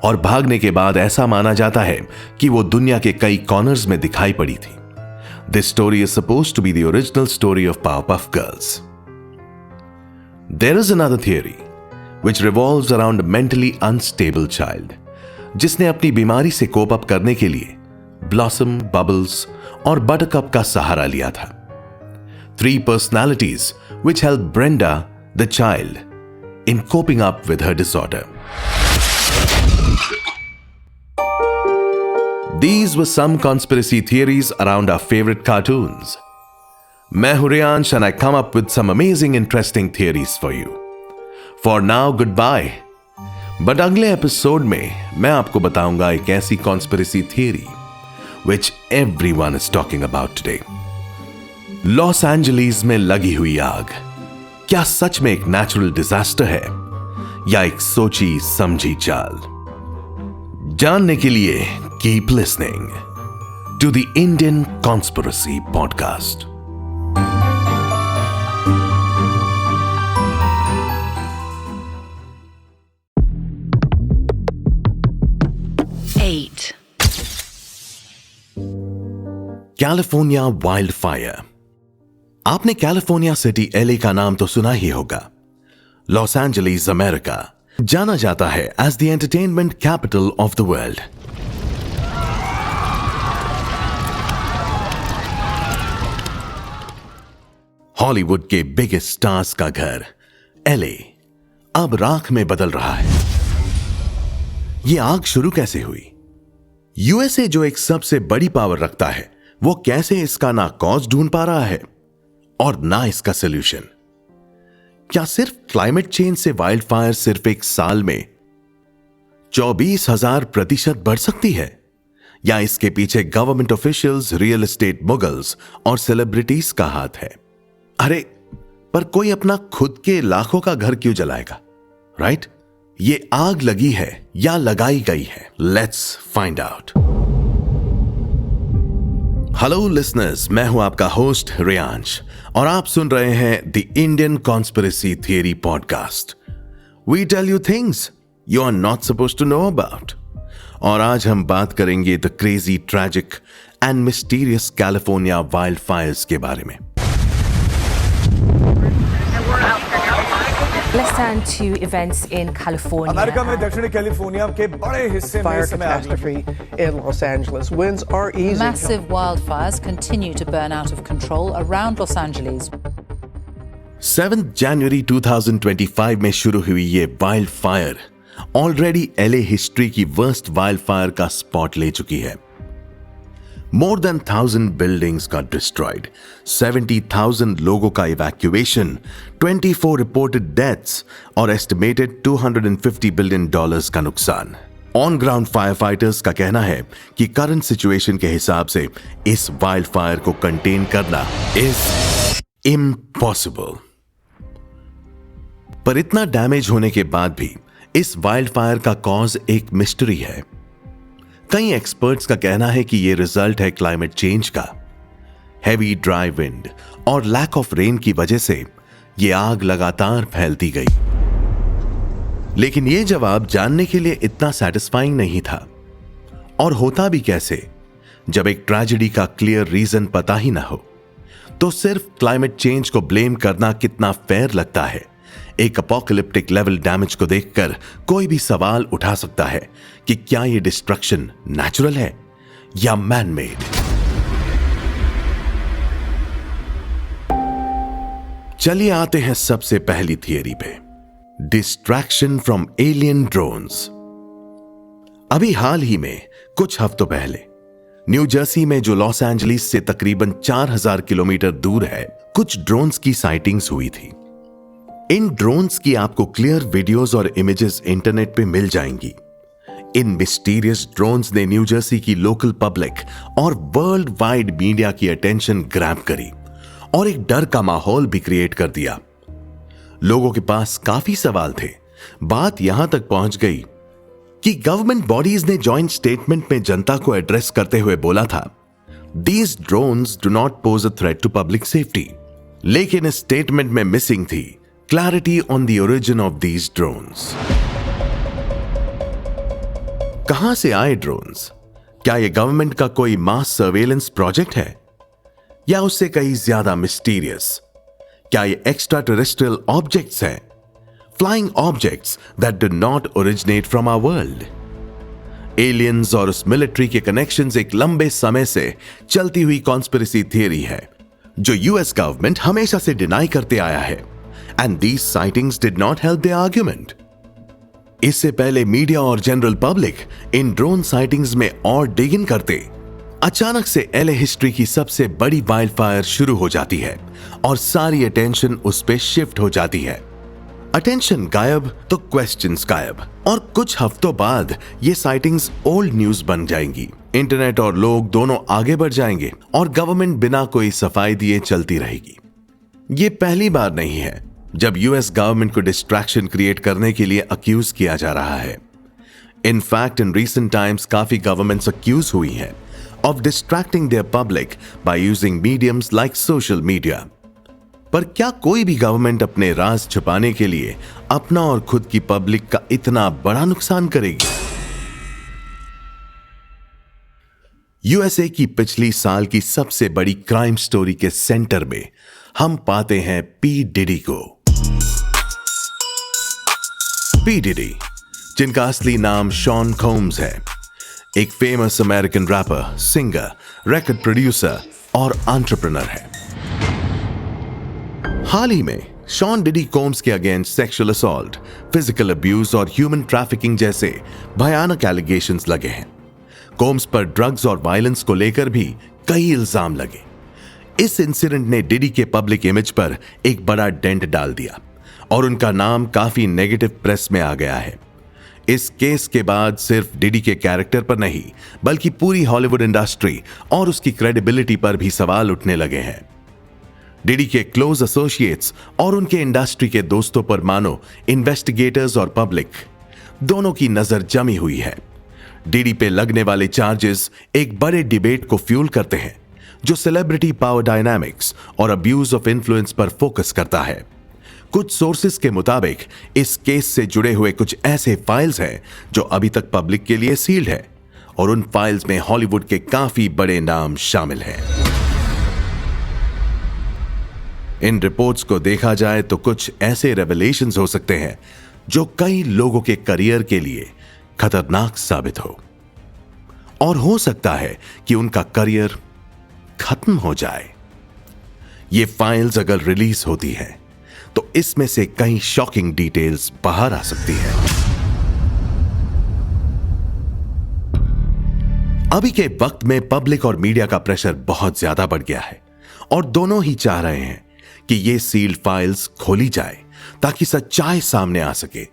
और भागने के बाद ऐसा माना जाता है कि वो दुनिया के कई कॉर्नर्स में दिखाई पड़ी थी। This story is supposed to be the original story of Powerpuff Girls. There is another theory which revolves around a mentally unstable child, जिसने अपनी बीमारी से कोप अप करने के लिए ब्लॉसम, बबल्स और बटरकप का सहारा लिया था। 3 personalities which helped Brenda, the child, in coping up with her disorder. These were some conspiracy theories around our favorite cartoons. मैं हूं Riyansh and I come up with some amazing interesting theories for you. For now, goodbye. But अगले episode में मैं आपको बताऊंगा एक ऐसी conspiracy theory which everyone is talking about today. Los Angeles में लगी हुई आग क्या सच में एक नेचुरल डिजास्टर है या एक सोची समझी चाल? जानने के लिए keep listening to the Indian conspiracy podcast. California wild fire. आपने कैलिफोर्निया सिटी एलए का नाम तो सुना ही होगा। लॉस एंजलिस अमेरिका जाना जाता है as the entertainment capital of the world. Hollywood के बिगेस्ट स्टार्स का घर एलए अब राख में बदल रहा है। यह आग शुरू कैसे हुई? यूएसए जो एक सबसे बड़ी पावर रखता है, वो कैसे इसका ना कॉज ढूंढ पा रहा है और ना इसका सोल्यूशन? क्या सिर्फ क्लाइमेट चेंज से वाइल्ड फायर सिर्फ एक साल में 24,000% बढ़ सकती है? या इसके पीछे government officials, real estate Mughals और सेलिब्रिटीज का हाथ है? अरे पर कोई अपना खुद के लाखों का घर क्यों जलाएगा, राइट? ये आग लगी है या लगाई गई है? Let's find out. Hello listeners, मैं हूं आपका होस्ट रियांश और आप सुन रहे हैं the Indian conspiracy theory podcast. We tell you things you are not supposed to know about. और आज हम बात करेंगे the crazy, tragic and mysterious California wild fires के बारे में। Let's turn to events in California. America में दक्षिणी कैलिफोर्निया के बड़े हिस्से में fire catastrophe in Los Angeles. Winds are easy. Massive wildfires continue to burn out of control around Los Angeles. 7 जनवरी 2025 में शुरू हुई ये wild fire already LA history की वर्स्ट वाइल्ड फायर का स्पॉट ले चुकी है। More than 1,000 buildings got destroyed, 70,000 लोगों का इवैक्यूएशन, 24 reported deaths और estimated $250 billion का नुकसान। ऑन ग्राउंड फायर फाइटर्स का कहना है कि करंट सिचुएशन के हिसाब से इस वाइल्ड फायर को कंटेन करना इज इम्पॉसिबल। पर इतना डैमेज होने के बाद भी इस वाइल्ड फायर का कॉज एक मिस्ट्री है। कई एक्सपर्ट्स का कहना है कि यह रिजल्ट है क्लाइमेट चेंज का। हैवी ड्राई विंड और लैक ऑफ रेन की वजह से यह आग लगातार फैलती गई। लेकिन यह जवाब जानने के लिए इतना सेटिस्फाइंग नहीं था। और होता भी कैसे जब एक ट्रेजेडी का क्लियर रीजन पता ही ना हो? तो सिर्फ क्लाइमेट चेंज को ब्लेम करना कितना फेयर लगता है। एक अपोकलिप्टिक लेवल डैमेज को देखकर कोई भी सवाल उठा सकता है कि क्या यह डिस्ट्रक्शन नेचुरल है या मैन मेड। चलिए आते हैं सबसे पहली थियरी पे, डिस्ट्रैक्शन फ्रॉम एलियन ड्रोन्स। अभी हाल ही में कुछ हफ्तों पहले न्यू जर्सी में, जो लॉस एंजलिस से तकरीबन 4,000 किलोमीटर दूर है, कुछ ड्रोन्स की साइटिंग्स हुई थी। इन ड्रोन्स की आपको क्लियर वीडियोस और इमेजेस इंटरनेट पे मिल जाएंगी। इन मिस्टीरियस ड्रोन्स ने न्यू जर्सी की लोकल पब्लिक और वर्ल्ड वाइड मीडिया की अटेंशन ग्रैब करी और एक डर का माहौल भी क्रिएट कर दिया। लोगों के पास काफी सवाल थे। बात यहां तक पहुंच गई कि गवर्नमेंट बॉडीज ने जॉइंट स्टेटमेंट में जनता को एड्रेस करते हुए बोला था, these drones do not pose a threat to public safety. लेकिन इस स्टेटमेंट में मिसिंग थी clarity on the origin of these drones. कहां से आए ड्रोन्स? क्या यह गवर्नमेंट का कोई मास सर्वेलेंस प्रोजेक्ट है या उससे कहीं ज्यादा मिस्टीरियस? क्या ये एक्स्ट्रा टेरेस्ट्रियल ऑब्जेक्ट्स हैं, flying objects that do not originate from our world? Aliens और उस मिलिट्री के कनेक्शंस एक लंबे समय से चलती हुई कॉन्स्पिरेसी थियरी है जो यूएस गवर्नमेंट हमेशा से डिनाई करते आया है। And these sightings did not help their argument. इससे पहले मीडिया और general public in drone sightings में और डिग इन करते, अचानक से एलए हिस्ट्री की सबसे बड़ी वाइल्ड फायर शुरू हो जाती है और सारी अटेंशन उस पे शिफ्ट हो जाती है। अटेंशन गायब तो क्वेश्चंस गायब, और कुछ हफ्तों बाद ये साइटिंग्स ओल्ड न्यूज बन जाएंगी। इंटरनेट और लोग दोनों आगे बढ़ जाएंगे और गवर्नमेंट बिना कोई सफाई दिए चलती रहेगी। ये पहली बार नहीं है जब यूएस गवर्नमेंट को डिस्ट्रैक्शन क्रिएट करने के लिए अक्यूज किया जा रहा है। इनफैक्ट इन रीसेंट टाइम्स काफी गवर्नमेंट्स अक्यूज हुई हैं of distracting their public by using mediums like social media. पर क्या कोई भी गवर्नमेंट अपने राज छुपाने के लिए अपना और खुद की पब्लिक का इतना बड़ा नुकसान करेगी? यूएसए की पिछली साल की सबसे बड़ी क्राइम स्टोरी के सेंटर में हम पाते हैं पी डिडी को। पी डिडी, जिनका असली नाम शॉन कोम्स है, एक famous American wrapper, singer, record producer और एंटरप्रेन्योर है। हाल ही में शॉन डिडी कोम्स के against sexual assault, physical abuse और ह्यूमन ट्रैफिकिंग जैसे भयानक एलिगेशंस लगे हैं। कोम्स पर ड्रग्स और वायलेंस को लेकर भी कई इल्जाम लगे। इस इंसिडेंट ने डिडी के पब्लिक इमेज पर एक बड़ा डेंट डाल दिया और उनका नाम काफी नेगेटिव प्रेस में आ गया है। इस केस के बाद सिर्फ डिडी के कैरेक्टर पर नहीं, बल्कि पूरी हॉलीवुड इंडस्ट्री और उसकी क्रेडिबिलिटी पर भी सवाल उठने लगे हैं। डिडी के क्लोज एसोसिएट्स और उनके इंडस्ट्री के दोस्तों पर मानो इन्वेस्टिगेटर्स और पब्लिक दोनों की नजर जमी हुई है। डिडी पे लगने वाले चार्जेस एक बड़े डिबेट को फ्यूल करते हैं, जो सेलिब्रिटी पावर डायनामिक्स और अब्यूज ऑफ इन्फ्लुएंस पर फोकस करता है। कुछ सोर्सेस के मुताबिक इस केस से जुड़े हुए कुछ ऐसे फाइल्स हैं जो अभी तक पब्लिक के लिए सील्ड है, और उन फाइल्स में हॉलीवुड के काफी बड़े नाम शामिल हैं। इन रिपोर्ट्स को देखा जाए तो कुछ ऐसे रेवलेशंस हो सकते हैं जो कई लोगों के करियर के लिए खतरनाक साबित हो, और हो सकता है कि उनका करियर खत्म हो जाए। ये फाइल्स अगर रिलीज होती हैं तो इसमें से कई शॉकिंग डिटेल्स बाहर आ सकती हैं। अभी के वक्त में पब्लिक और मीडिया का प्रेशर बहुत ज्यादा बढ़ गया है, और दोनों ही चाह रहे हैं कि ये सील्ड फाइल्स खोली जाए ताकि सच्चाई सामने आ सके।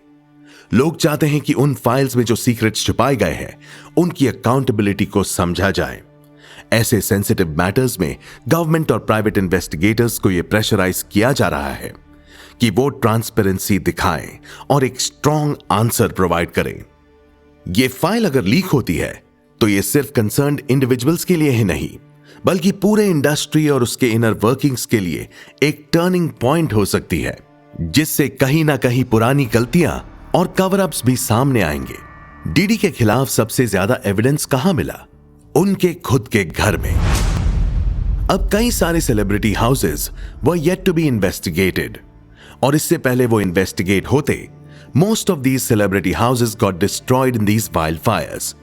लोग चाहते हैं कि उन फाइल्स में जो सीक्रेट्स छुपाए गए हैं उनकी अकाउंटेबिलिटी को समझा जाए। ऐसे सेंसिटिव मैटर्स में गवर्नमेंट और प्राइवेट इन्वेस्टिगेटर्स को यह प्रेशराइज किया जा रहा है कि वो ट्रांसपेरेंसी दिखाएं और एक स्ट्रॉन्ग आंसर प्रोवाइड करें। यह फाइल अगर लीक होती है तो यह सिर्फ कंसर्न्ड इंडिविजुअल्स के लिए ही नहीं, बल्कि पूरे इंडस्ट्री और उसके इनर वर्किंग्स के लिए एक टर्निंग पॉइंट हो सकती है, जिससे कहीं ना कहीं पुरानी गलतियां और कवर अप्स भी सामने आएंगे। डिडी के खिलाफ सबसे ज्यादा एविडेंस कहां मिला? उनके खुद के घर में। अब कई सारे celebrity houses were yet to be investigated, और इससे पहले वो इन्वेस्टिगेट होते, most of these celebrity houses got destroyed in these wild fires.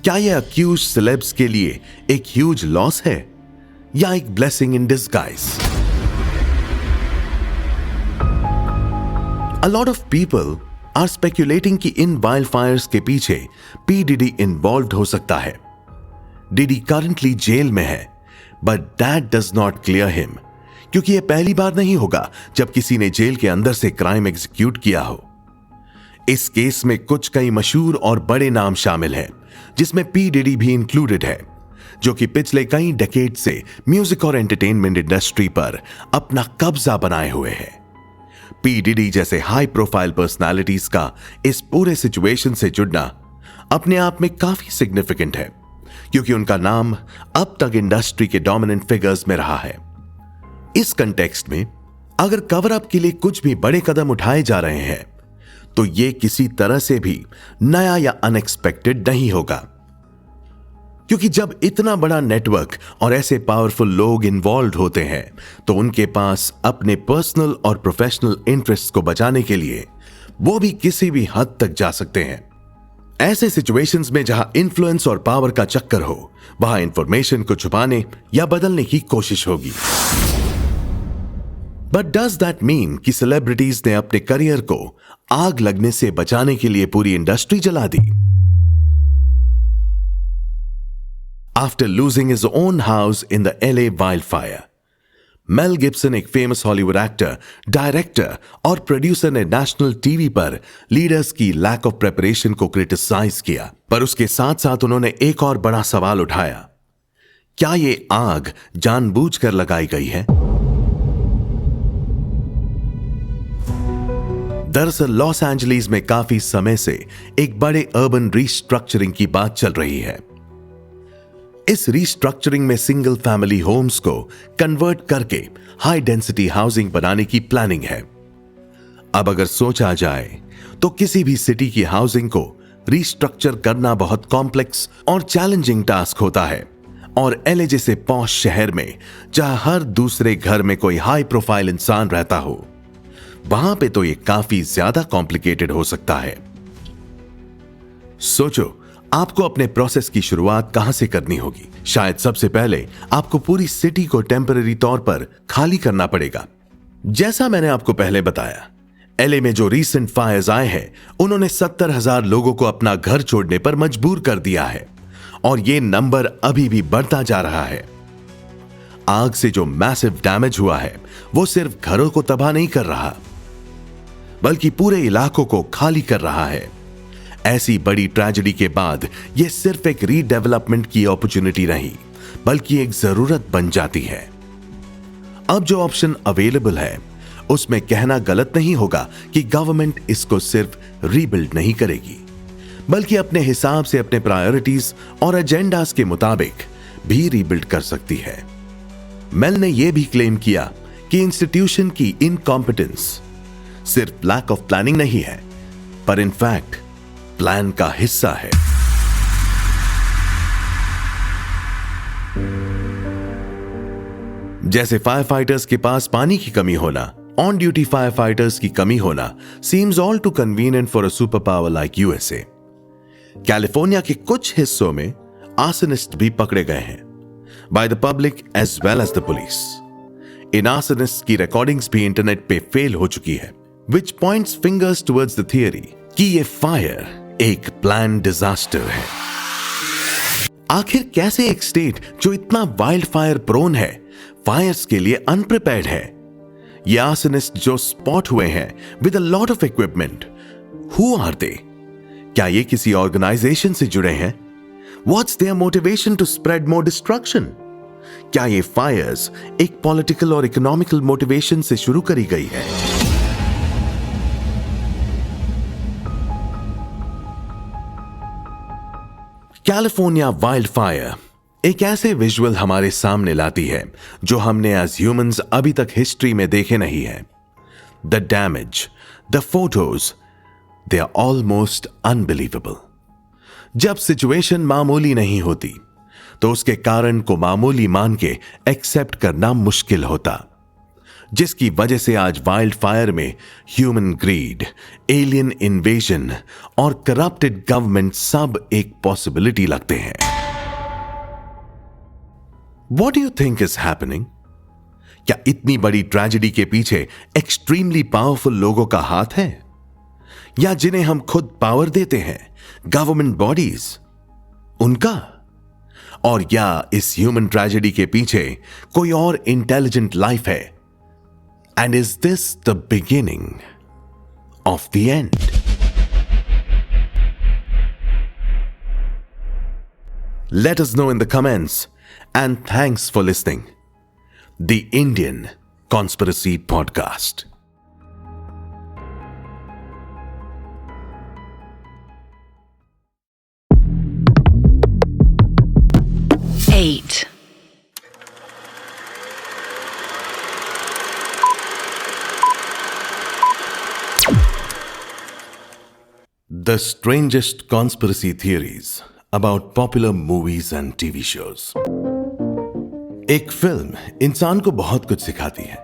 क्या यह अक्यूज्ड सेलेब्स के लिए एक ह्यूज लॉस है या एक blessing in disguise? A lot of people are speculating कि इन वाइल्ड फायर्स के पीछे पी डिडी इन्वॉल्व्ड हो सकता है। डिडी करंटली जेल में है, but that does not clear him, क्योंकि यह पहली बार नहीं होगा जब किसी ने जेल के अंदर से क्राइम एग्जीक्यूट किया हो। इस केस में कुछ कई मशहूर और बड़े नाम शामिल हैं, जिसमें पी डिडी भी इंक्लूडेड है, जो कि पिछले कई डेकेड से म्यूजिक और एंटरटेनमेंट इंडस्ट्री पर अपना कब्जा बनाए हुए हैं। पी डिडी जैसे हाई प्रोफाइल पर्सनालिटीज का इस पूरे सिचुएशन से जुड़ना अपने आप में काफी सिग्निफिकेंट है, क्योंकि उनका नाम अब तक इंडस्ट्री के डोमिनेंट फिगर्स में रहा है। इस कंटेक्स्ट में अगर कवर अप के लिए कुछ भी बड़े कदम उठाए जा रहे हैं तो यह किसी तरह से भी नया या अनएक्सपेक्टेड नहीं होगा, क्योंकि जब इतना बड़ा नेटवर्क और ऐसे पावरफुल लोग इन्वॉल्व होते हैं तो उनके पास अपने पर्सनल और प्रोफेशनल इंटरेस्ट को बचाने के लिए वो भी किसी भी हद तक जा सकते हैं। ऐसे सिचुएशंस में जहां इन्फ्लुएंस और पावर का चक्कर हो, वहां इंफॉर्मेशन को छुपाने या बदलने की कोशिश होगी। बट डज दैट मीन कि सेलिब्रिटीज ने अपने करियर को आग लगने से बचाने के लिए पूरी इंडस्ट्री जला दी? After losing his own house in the LA wildfire, Mel Gibson, एक फेमस हॉलीवुड एक्टर, डायरेक्टर और प्रोड्यूसर, ने नेशनल टीवी पर लीडर्स की लैक ऑफ प्रिपरेशन को क्रिटिसाइज किया, पर उसके साथ साथ उन्होंने एक और बड़ा सवाल उठाया, क्या ये आग जानबूझकर लगाई गई है? दरअसल लॉस एंजलिस में काफी समय से एक बड़े अर्बन रीस्ट्रक्चरिंग की बात चल रही है। इस रीस्ट्रक्चरिंग में सिंगल फैमिली होम्स को कन्वर्ट करके हाई डेंसिटी हाउसिंग बनाने की प्लानिंग है। अब अगर सोचा जाए तो किसी भी सिटी की हाउसिंग को रिस्ट्रक्चर करना बहुत कॉम्प्लेक्स और चैलेंजिंग टास्क होता है, और एलए जैसे पॉश शहर में जहां हर दूसरे घर में कोई हाई प्रोफाइल इंसान रहता हो, वहां पे तो ये काफी ज्यादा कॉम्प्लिकेटेड हो सकता है। सोचो, आपको अपने प्रोसेस की शुरुआत कहां से करनी होगी। शायद सबसे पहले आपको पूरी सिटी को टेम्पररी तौर पर खाली करना पड़ेगा। जैसा मैंने आपको पहले बताया, एलए में जो रीसेंट फायर्स आए हैं, उन्होंने 70,000 लोगों को अपना घर छोड़ने पर मजबूर कर दिया है, और यह नंबर अभी भी बढ़ता जा रहा है। आग से जो मैसिव डैमेज हुआ है, वो सिर्फ घरों को तबाह नहीं कर रहा, बल्कि पूरे इलाकों को खाली कर रहा है। ऐसी बड़ी ट्रेजेडी के बाद यह सिर्फ एक रीडेवलपमेंट की अपॉर्चुनिटी नहीं, बल्कि एक जरूरत बन जाती है। अब जो ऑप्शन अवेलेबल है, उसमें कहना गलत नहीं होगा कि गवर्नमेंट इसको सिर्फ रीबिल्ड नहीं करेगी, बल्कि अपने हिसाब से अपने प्रायोरिटीज और एजेंडास के मुताबिक भी रीबिल्ड कर सकती है। मेल ने यह भी क्लेम किया कि इंस्टीट्यूशन की इनकॉम्पिटेंस सिर्फ लैक ऑफ प्लानिंग नहीं है, पर इनफैक्ट प्लान का हिस्सा है। जैसे फायर फाइटर्स के पास पानी की कमी होना, ऑन ड्यूटी फायर फाइटर्स की कमी होना seems all too convenient for a super power like USA. California के कुछ हिस्सों में आर्सनिस्ट भी पकड़े गए हैं, by the public as well as the police. इन आर्सनिस्ट की रिकॉर्डिंग्स भी इंटरनेट पे फेल हो चुकी है, which points fingers towards the theory कि ये फायर एक प्लान डिजास्टर है। आखिर कैसे एक स्टेट जो इतना वाइल्ड फायर प्रोन है, फायर्स के लिए अनप्रिपेयर्ड है? ये आर्सनिस्ट जो स्पॉट हुए हैं with a lot of equipment, who are they? क्या ये किसी ऑर्गेनाइजेशन से जुड़े हैं? What's their motivation to spread more destruction? क्या ये फायर्स एक पॉलिटिकल और इकोनॉमिकल मोटिवेशन से शुरू करी गई है? कैलिफोर्निया वाइल्ड फायर एक ऐसे विजुअल हमारे सामने लाती है जो हमने एज ह्यूमंस अभी तक हिस्ट्री में देखे नहीं है। The damage, the photos, they are almost unbelievable. जब सिचुएशन मामूली नहीं होती, तो उसके कारण को मामूली मान के एक्सेप्ट करना मुश्किल होता, जिसकी वजह से आज वाइल्ड फायर में ह्यूमन ग्रीड, एलियन इन्वेजन और करप्टेड गवर्नमेंट सब एक पॉसिबिलिटी लगते हैं। What do you think is happening? क्या इतनी बड़ी ट्रेजेडी के पीछे एक्सट्रीमली पावरफुल लोगों का हाथ है, या जिन्हें हम खुद पावर देते हैं, गवर्नमेंट बॉडीज, उनका? और या इस ह्यूमन ट्रेजेडी के पीछे कोई और इंटेलिजेंट लाइफ है? And is this the beginning of the end? Let us know in the comments, and thanks for listening. The Indian Conspiracy Podcast. Eight. The strangest conspiracy theories about popular movies and TV shows. एक film इंसान को बहुत कुछ सिखाती है।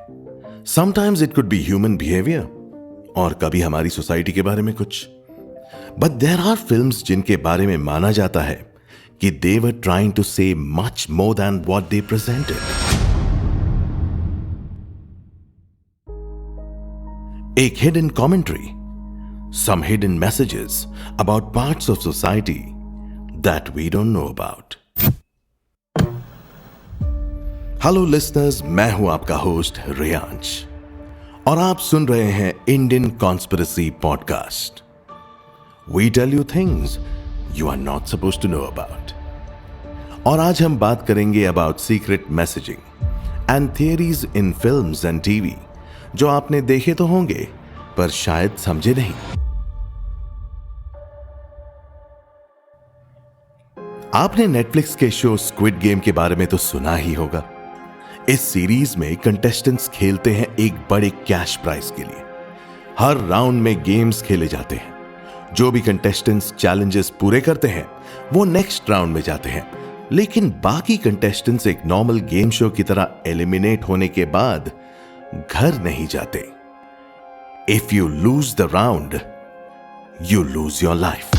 Sometimes it could be human behavior, और कभी हमारी सोसाइटी के बारे में कुछ। But there are films जिनके बारे में माना जाता है कि they were trying to say much more than what they presented. एक hidden commentary, some hidden messages about parts of society that we don't know about. Hello listeners, मैं हूं आपका होस्ट रियांश, और आप सुन रहे हैं Indian conspiracy podcast. We tell you things you are not supposed to know about. और आज हम बात करेंगे about secret messaging and theories in films and TV, जो आपने देखे तो होंगे पर शायद समझे नहीं। आपने नेटफ्लिक्स के शो स्क्विड गेम के बारे में तो सुना ही होगा। इस सीरीज में कंटेस्टेंट्स खेलते हैं एक बड़े कैश प्राइज के लिए। हर राउंड में गेम्स खेले जाते हैं जो भी कंटेस्टेंट्स चैलेंजेस पूरे करते हैं वो नेक्स्ट राउंड में जाते हैं, लेकिन बाकी कंटेस्टेंट्स एक नॉर्मल गेम शो की तरह एलिमिनेट होने के बाद घर नहीं जाते। If you lose the round, you lose your life.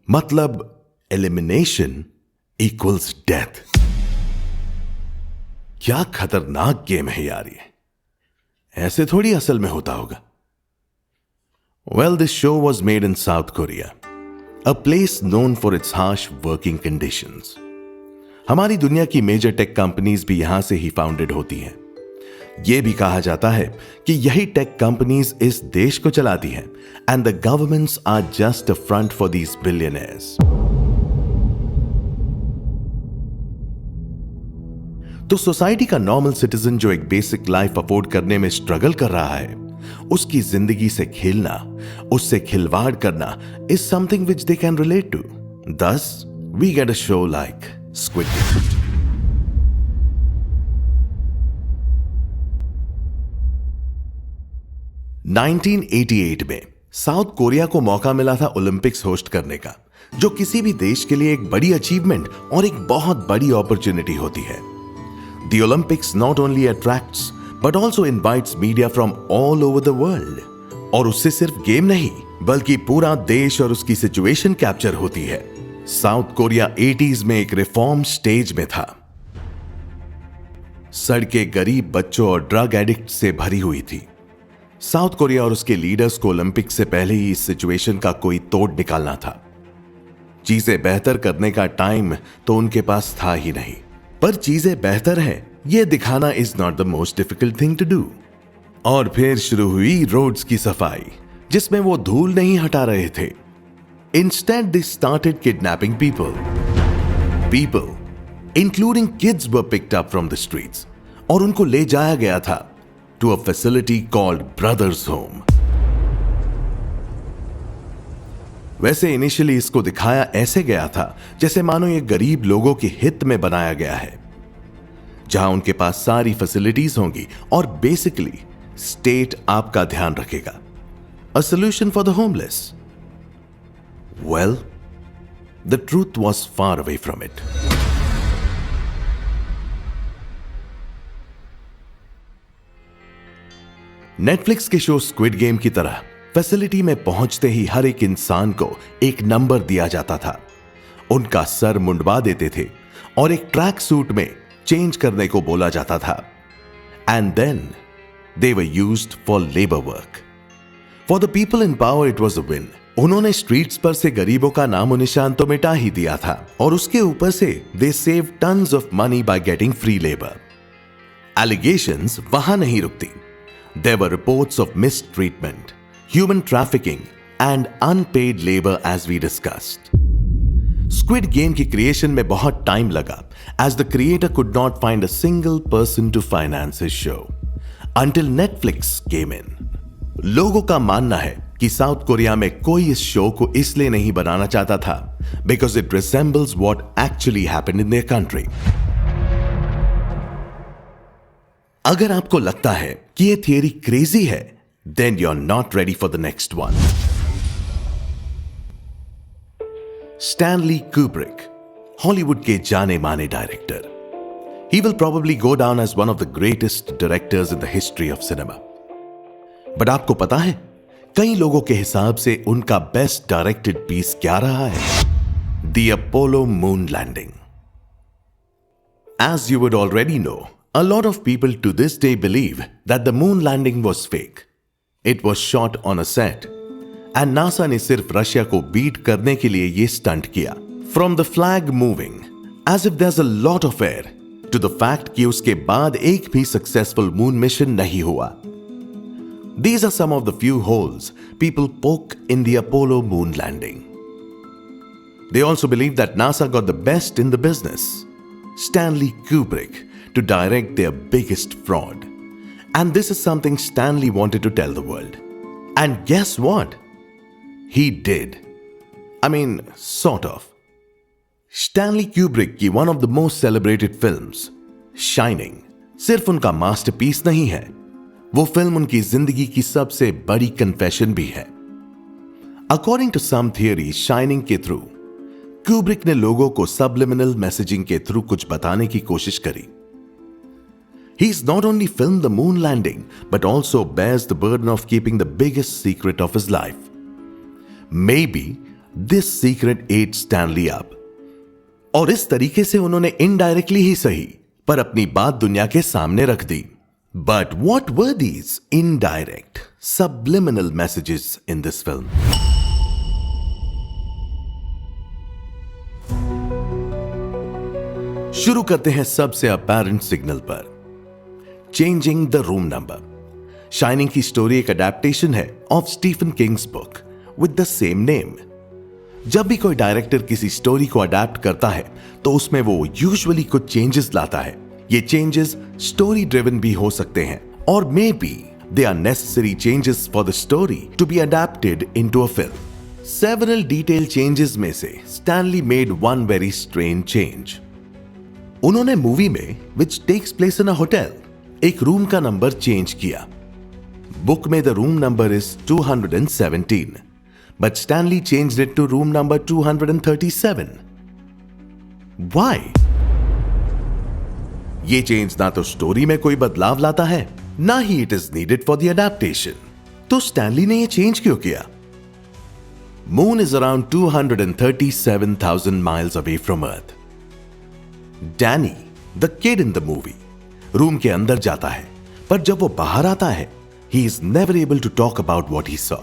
मतलब एलिमिनेशन इक्वल्स डेथ। क्या खतरनाक गेम है यार ये, ऐसे थोड़ी असल में होता होगा। Well, this show was made in South Korea, a place known for its harsh working conditions. हमारी दुनिया की मेजर टेक कंपनीज भी यहां से ही फाउंडेड होती हैं। यह भी कहा जाता है कि यही टेक कंपनीज इस देश को चलाती हैं, and the governments are just a front for these billionaires. तो सोसाइटी का नॉर्मल सिटीजन जो एक बेसिक लाइफ अफोर्ड करने में स्ट्रगल कर रहा है, उसकी जिंदगी से खेलना, उससे खिलवाड़ करना is something which they can relate to. Thus we get a show like Squid Game. (1988) में साउथ कोरिया को मौका मिला था ओलंपिक्स होस्ट करने का, जो किसी भी देश के लिए एक बड़ी अचीवमेंट और एक बहुत बड़ी अपॉर्चुनिटी होती है। The Olympics not only attracts but also invites media from all over the world. और उससे सिर्फ गेम नहीं बल्कि पूरा देश और उसकी सिचुएशन कैप्चर होती है। साउथ कोरिया 80s में एक रिफॉर्म स्टेज में था। सड़कें गरीब बच्चों और ड्रग एडिक्ट से भरी हुई थी। साउथ कोरिया और उसके लीडर्स को ओलंपिक से पहले ही इस सिचुएशन का कोई तोड़ निकालना था। चीजें बेहतर करने का टाइम तो उनके पास था ही नहीं, पर चीजें बेहतर हैं यह दिखाना is not the most difficult thing to do. और फिर शुरू हुई रोड्स की सफाई, जिसमें वो धूल नहीं हटा रहे थे। Instead they started kidnapping people including kids were picked up from the streets, और उनको ले जाया गया था to a facility called Brothers Home. वैसे इनिशियली इसको दिखाया ऐसे गया था जैसे मानो ये गरीब लोगों के हित में बनाया गया है, जहां उनके पास सारी फैसिलिटीज होंगी और बेसिकली स्टेट आपका ध्यान रखेगा। A solution for the homeless. Well, the truth was far away from it. Netflix के शो स्क्विड गेम की तरह फैसिलिटी में पहुंचते ही हर एक इंसान को एक नंबर दिया जाता था। उनका सर मुंडवा देते थे और एक ट्रैक सूट में चेंज करने को बोला जाता था। And then they were used for labour work. For the people in power it was a win. उन्होंने स्ट्रीट्स पर से गरीबों का नामो निशान तो मिटा ही दिया था, और उसके ऊपर से they save tons of money by getting free labour. Allegations वहां नहीं रुकती। There were reports of mistreatment, human trafficking and unpaid labor as we discussed. Squid Game की क्रिएशन में बहुत टाइम लगा as the creator could not find a single person to finance his show until Netflix came in. लोगों का मानना है कि south Korea में कोई इस शो को इसलिए नहीं बनाना चाहता था because it resembles what actually happened in their country. अगर आपको लगता है कि यह थियरी क्रेजी है, then you're not ready for the next one. Stanley Kubrick, Hollywood के जाने माने director. He will probably go down as one of the greatest directors in the history of cinema. But आपको पता है, कई लोगों के हिसाब से उनका बेस्ट डायरेक्टेड पीस क्या रहा है? The Apollo Moon Landing. As you would already know, a lot of people to this day believe that the moon landing was fake. It was shot on a set, and NASA ने सिर्फ Russia को beat करने के लिए ये stunt किया। From the flag moving, as if there's a lot of air, to the fact कि उसके बाद एक भी सक्सेसफुल मून मिशन नहीं हुआ। These are some of the few holes people poke in the Apollo moon landing. They also believe that NASA got the best in the business, Stanley Kubrick, to direct their biggest fraud. And this is something Stanley wanted to tell the world. And guess what? He did. I mean, sort of. Stanley Kubrick की one of the most celebrated films, Shining, सिर्फ उनका masterpiece नहीं है, वो film उनकी जिंदगी की सबसे बड़ी कन्फेशन भी है। According to some theory, Shining के थ्रू क्यूब्रिक ने लोगों को सबलिमिनल मैसेजिंग के थ्रू कुछ बताने की कोशिश करी। He's not only filmed the moon landing, but also bears the burden of keeping the biggest secret of his life. Maybe this secret ate Stanley up. और इस तरीके से उन्होंने इनडायरेक्टली ही सही, पर अपनी बात दुनिया के सामने रख दी। But what were these indirect, subliminal messages in this film? शुरू करते हैं सबसे अपैरेंट सिग्नल पर, changing the room number. Shining की स्टोरी एक अडेप्टेशन है of Stephen King's book with the same name. जब भी कोई डायरेक्टर किसी स्टोरी को अडेप्ट करता है तो उसमें वो यूजुअली कुछ चेंजेस लाता है। ये चेंजेस स्टोरी ड्रिवन भी हो सकते हैं, और maybe they are necessary changes for the story to be adapted into a film. Several detail changes में से Stanley made one very strange change. उन्होंने मूवी में, which takes place in a hotel, एक room का number change किया। Book में the room number is 217, but Stanley changed it to room number 237। Why? ये change ना तो स्टोरी में कोई बदलाव लाता है, ना ही it is needed for the adaptation. तो स्टैनली ने ये चेंज क्यों किया? Moon is around 237,000 miles away from earth. Danny, the kid in the movie, room के अंदर जाता है, पर जब वो बाहर आता है, he is never able to talk about what he saw.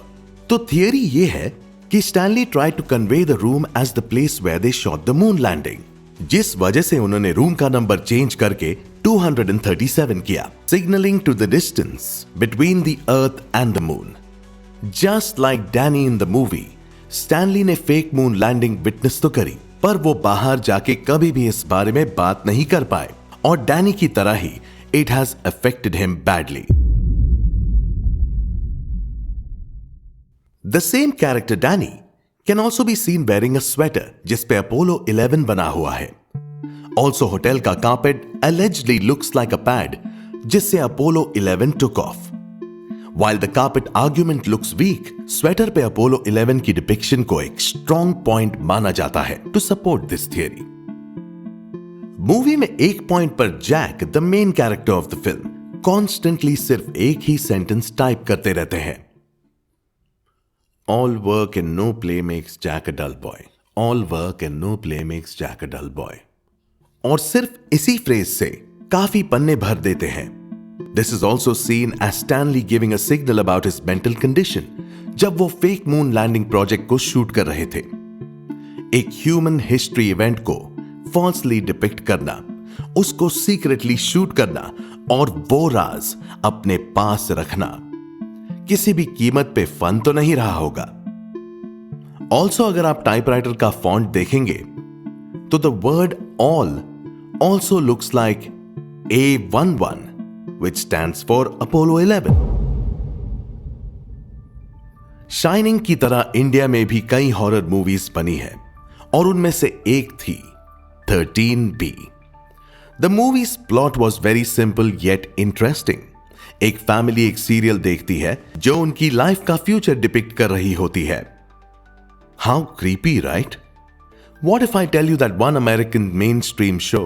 तो थियरी ये है कि Stanley tried to convey the room as the place where they shot the moon landing, जिस वजह से उन्होंने रूम का नंबर चेंज करके 237 किया, signaling to the distance between the earth and the moon. Just like Danny in the movie, Stanley ने fake moon landing witness तो करी, पर वो बाहर जाके कभी भी इस बारे में बात नहीं कर पाए, और डैनी की तरह ही it has affected him badly. The same character Danny can also be seen wearing a sweater जिस पे Apollo 11 बना हुआ है। Also होटल का carpet allegedly looks like a pad जिससे Apollo 11 took off. While the carpet argument looks weak, sweater पे Apollo 11 की depiction को एक strong point माना जाता है to support this theory. Movie में एक पॉइंट पर Jack, the main character of the film, constantly सिर्फ एक ही सेंटेंस टाइप करते रहते हैं, all work and no play makes Jack a dull boy, all work and no play makes Jack a dull boy. और सिर्फ इसी फ्रेज से काफी पन्ने भर देते हैं। This is also seen as Stanley giving a signal about his mental condition जब वो फेक मून लैंडिंग प्रोजेक्ट को शूट कर रहे थे। एक ह्यूमन हिस्ट्री इवेंट को फॉल्सली डिपिक्ट करना, उसको सीक्रेटली शूट करना और वो राज अपने पास रखना किसी भी कीमत पे फन तो नहीं रहा होगा। ऑल्सो अगर आप टाइपराइटर का फॉन्ट देखेंगे तो the word all also looks like A11 which stands for Apollo 11. Shining की तरह इंडिया में भी कई हॉरर मूवीज बनी है, और उनमें से एक थी 13B. The movie's plot was very simple yet interesting. एक फैमिली एक सीरियल देखती है जो उनकी लाइफ का फ्यूचर डिपिक्ट कर रही होती है। How creepy, right? What if I tell you that one American mainstream show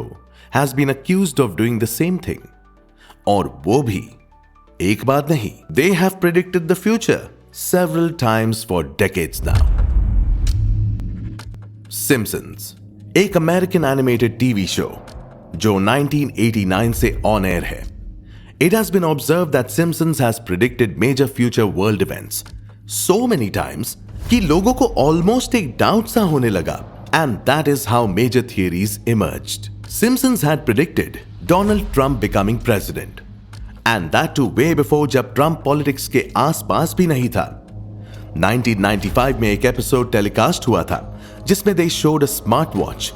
has been accused of doing the same thing? और वो भी एक बार नहीं, they have predicted the future several times for decades now. Simpsons, एक American animated TV show जो 1989 से on air है। It has been observed that Simpsons has predicted major future world events so many times कि लोगों को almost एक doubt सा होने लगा, and that is how major theories emerged. Simpsons had predicted Donald Trump becoming president, and that too way before जब Trump politics के आसपास भी नहीं था। 1995 में एक एपिसोड टेलीकास्ट हुआ था जिसमें they showed a smartwatch.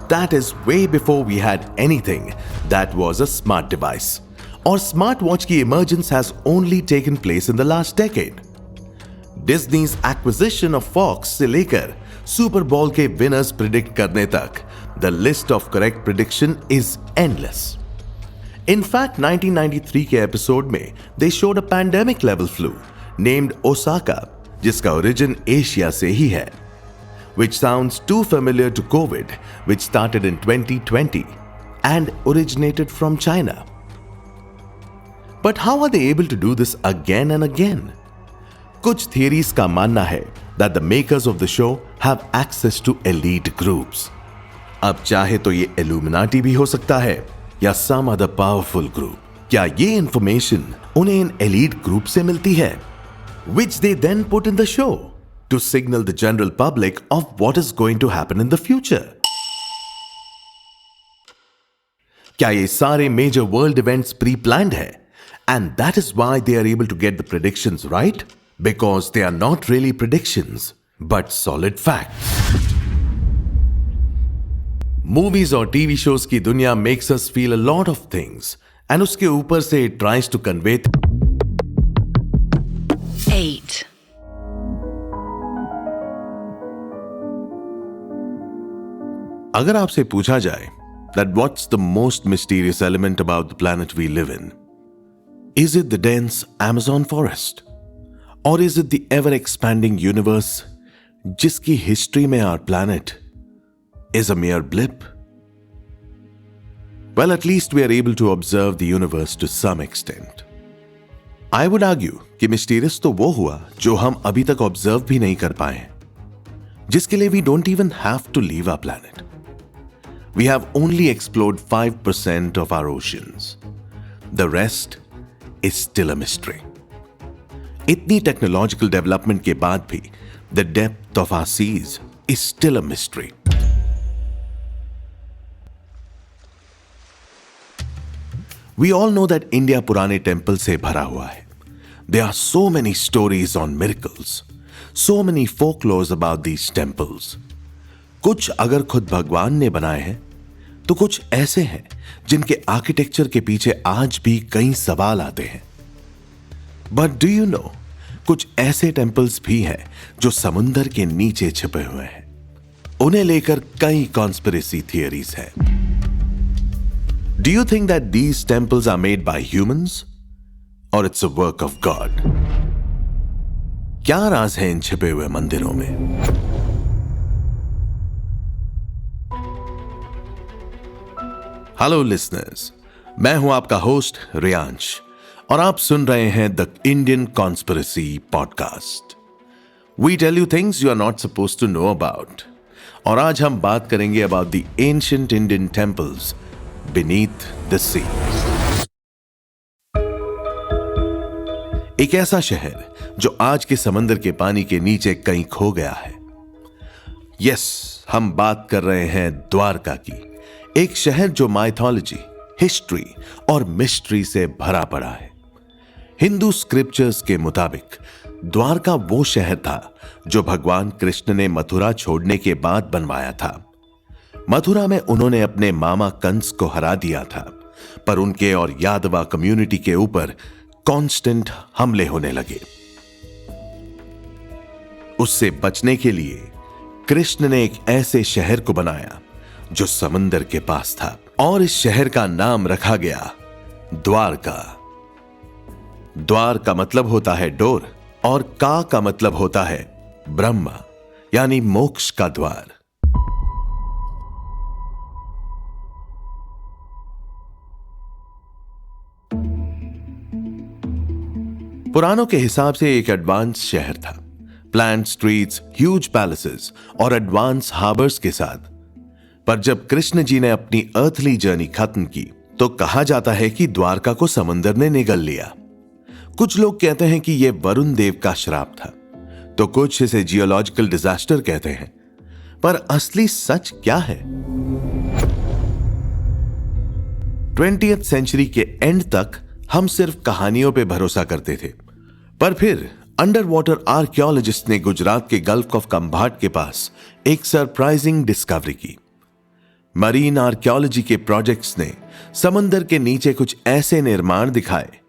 That is way before we had anything that was a smart device. और स्मार्टवॉच की emergence has only taken place in the last decade. Disney's acquisition of Fox से लेकर super ball के winners predict करने तक, the list of correct prediction is endless. In fact, 1993 के episode में they showed a pandemic level flu named Osaka, जिसका origin Asia से ही है, which sounds too familiar to COVID, which started in 2020 and originated from China. But how are they able to do this again and again? कुछ theories का मानना है that the makers of the show have access to elite groups. अब चाहे तो ये Illuminati भी हो सकता है या some other powerful group. क्या ये information उन्हें इन elite group से मिलती है, which they then put in the show to signal the general public of what is going to happen in the future? क्या ये सारे major world events pre-planned है and that is why they are able to get the predictions right? Because they are not really predictions but solid facts. Movies और TV shows की दुनिया makes us feel a lot of things and उसके ऊपर से it tries to convey 8. अगर आपसे पूछा जाए that what's the most mysterious element about the planet we live in? Is it the dense Amazon forest? Or is it the ever-expanding universe जिसकी history में our planet is a mere blip? Well, at least we are able to observe the universe to some extent. I would argue कि mysterious तो वो हुआ जो हम अभी तक observe भी नहीं कर पाए, जिसके लिए we don't even have to leave our planet. We have only explored 5% of our oceans. The rest is still a mystery. इतनी टेक्नोलॉजिकल डेवलपमेंट के बाद भी the depth of our seas is still a mystery. We all know that India पुराने temple से भरा हुआ है. There are so many stories on miracles, so many folklores about these temples. कुछ अगर खुद भगवान ने बनाए हैं, तो कुछ ऐसे हैं जिनके आर्किटेक्चर के पीछे आज भी कई सवाल आते हैं. But do you know, कुछ ऐसे टेम्पल्स भी हैं जो समुंदर के नीचे छिपे हुए हैं. उन्हें लेकर कई कॉन्स्पिरेसी थियरीज हैं. Do you think that these temples are made by humans or it's a work of God? क्या राज है इन छिपे हुए मंदिरों में? हेलो लिसनर्स, मैं हूं आपका होस्ट रियांश और आप सुन रहे हैं the Indian conspiracy podcast. We tell you things you are not supposed to know about. और आज हम बात करेंगे about the ancient Indian temples beneath the sea. एक ऐसा शहर जो आज के समंदर के पानी के नीचे कहीं खो गया है. यस, हम बात कर रहे हैं द्वारका की. एक शहर जो माइथोलॉजी, हिस्ट्री और मिस्ट्री से भरा पड़ा है. हिंदू स्क्रिप्चर्स के मुताबिक द्वारका वो शहर था जो भगवान कृष्ण ने मथुरा छोड़ने के बाद बनवाया था. मथुरा में उन्होंने अपने मामा कंस को हरा दिया था, पर उनके और यादवा कम्युनिटी के ऊपर कांस्टेंट हमले होने लगे. उससे बचने के लिए कृष्ण ने एक ऐसे शहर को बनाया जो समंदर के पास था और इस शहर का नाम रखा गया द्वारका. द्वार का मतलब होता है डोर और का मतलब होता है ब्रह्मा, यानी मोक्ष का द्वार. पुराणों के हिसाब से एक एडवांस शहर था. प्लान स्ट्रीट्स, ह्यूज पैलेसेस और एडवांस हार्बर्स के साथ. पर जब कृष्ण जी ने अपनी अर्थली जर्नी खत्म की तो कहा जाता है कि द्वारका को समंदर ने निगल लिया. कुछ लोग कहते हैं कि यह वरुण देव का श्राप था, तो कुछ इसे जियोलॉजिकल डिजास्टर कहते हैं. पर असली सच क्या है? 20th सेंचुरी के एंड तक हम सिर्फ कहानियों पे भरोसा करते थे, पर फिर अंडर वाटर आर्कियोलॉजिस्ट ने गुजरात के गल्फ ऑफ कंभाट के पास एक सरप्राइजिंग डिस्कवरी की. मरीन आर्कियोलॉजी के प्रोजेक्ट्स ने समंदर के नीचे कुछ ऐसे निर्माण दिखाए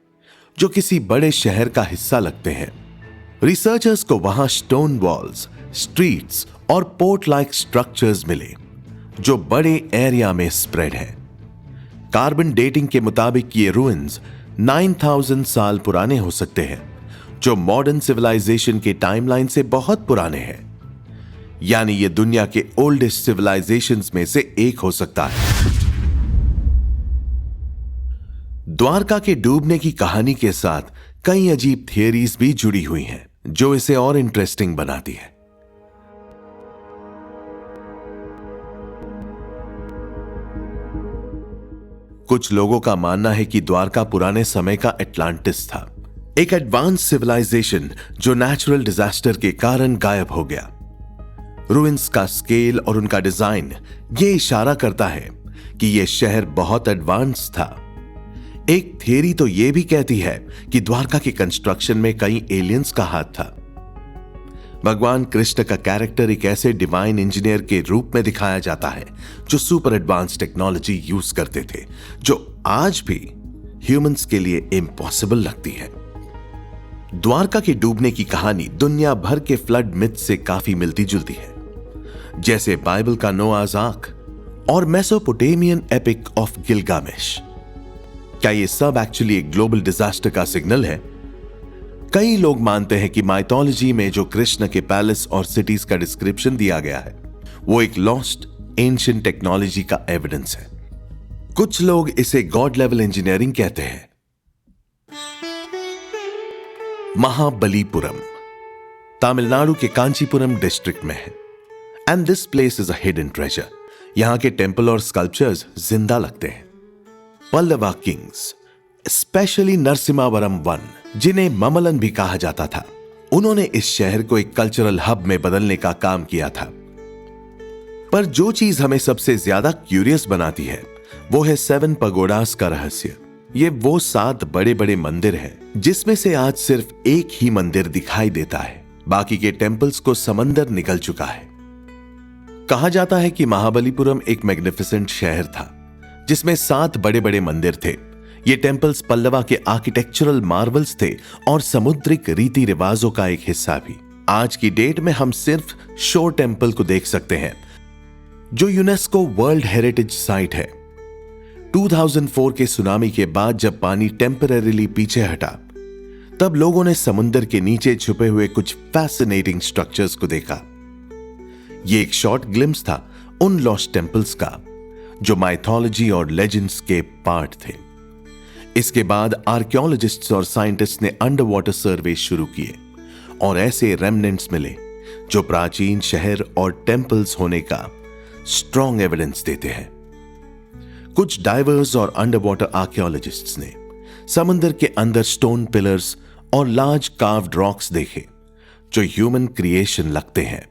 जो किसी बड़े शहर का हिस्सा लगते हैं. रिसर्चर्स को वहां स्टोन वॉल्स, स्ट्रीट्स और पोर्ट लाइक स्ट्रक्चर्स मिले जो बड़े एरिया में स्प्रेड हैं. कार्बन डेटिंग के मुताबिक ये रूइंस 9000 साल पुराने हो सकते हैं, जो मॉडर्न सिविलाइजेशन के टाइमलाइन से बहुत पुराने हैं। यानी ये दुनिया के ओल्डेस्ट सिविलाइजेशंस में से एक हो सकता है। द्वारका के डूबने की कहानी के साथ कई अजीब थियरीज भी जुड़ी हुई हैं, जो इसे और इंटरेस्टिंग बनाती है। कुछ लोगों का मानना है कि द्वारका पुराने समय का अटलांटिस था, एक एडवांस सिविलाइजेशन जो नेचुरल डिजास्टर के कारण गायब हो गया। रूइंस का स्केल और उनका डिजाइन ये इशारा करता है कि यह शहर बहुत एडवांस था। एक थियरी तो यह भी कहती है कि द्वारका के कंस्ट्रक्शन में कई एलियंस का हाथ था। भगवान कृष्ण का कैरेक्टर एक ऐसे डिवाइन इंजीनियर के रूप में दिखाया जाता है जो सुपर एडवांस टेक्नोलॉजी यूज करते थे, जो आज भी ह्यूमंस के लिए इम्पॉसिबल लगती है। द्वारका के डूबने की कहानी दुनिया भर के फ्लड मिथ से काफी मिलती जुलती है, जैसे बाइबल का नोआज आर्क और मेसोपोटामियन एपिक ऑफ गिलगामेश। क्या ये सब एक्चुअली एक ग्लोबल डिजास्टर का सिग्नल है? कई लोग मानते हैं कि माइथोलॉजी में जो कृष्ण के पैलेस और सिटीज का डिस्क्रिप्शन दिया गया है वो एक लॉस्ट एंशिएंट टेक्नोलॉजी का एविडेंस है। कुछ लोग इसे गॉड लेवल इंजीनियरिंग कहते हैं। महाबलीपुरम तमिलनाडु के कांचीपुरम डिस्ट्रिक्ट में है, and this place is a hidden treasure. यहां के टेंपल और स्कल्पचर्स जिंदा लगते हैं। पल्लवा किंग्स, स्पेशली नरसिम्हावरम वन, जिन्हें ममलन भी कहा जाता था, उन्होंने इस शहर को एक कल्चरल हब में बदलने का काम किया था। पर जो चीज हमें सबसे ज्यादा क्यूरियस बनाती है वो है 7 पगोडास का रहस्य। ये वो 7 बड़े बड़े मंदिर हैं जिसमें से आज सिर्फ एक ही मंदिर दिखाई देता है, बाकी के टेंपल्स को समंदर निकल चुका है। कहा जाता है कि महाबलीपुरम एक मैग्निफिसेंट शहर था जिसमें 7 बड़े बड़े मंदिर थे। ये टेंपल्स पल्लवा के आर्किटेक्चरल मार्वल्स थे और समुद्रिक रीति रिवाजों का एक हिस्सा भी। आज की डेट में हम सिर्फ शोर टेंपल को देख सकते हैं, जो यूनेस्को वर्ल्ड हेरिटेज साइट है। 2004 के सुनामी के बाद जब पानी टेम्परेरीली पीछे हटा, तब लोगों ने समुद्र के नीचे छुपे हुए कुछ फैसिनेटिंग स्ट्रक्चर्स को देखा। ये एक शॉर्ट ग्लिम्स था उन लॉस्ट टेंपल्स का जो माइथोलॉजी और लेजेंड्स के पार्ट थे। इसके बाद आर्कियोलॉजिस्ट्स और साइंटिस्ट्स ने अंडर वाटर सर्वे शुरू किए और ऐसे रेमनेंट्स मिले जो प्राचीन शहर और टेंपल्स होने का स्ट्रॉन्ग एविडेंस देते हैं। कुछ डाइवर्स और अंडर वाटर आर्कियोलॉजिस्ट्स ने समुद्र के अंदर स्टोन पिलर्स और लार्ज कार्व्ड रॉक्स देखे जो ह्यूमन क्रिएशन लगते हैं।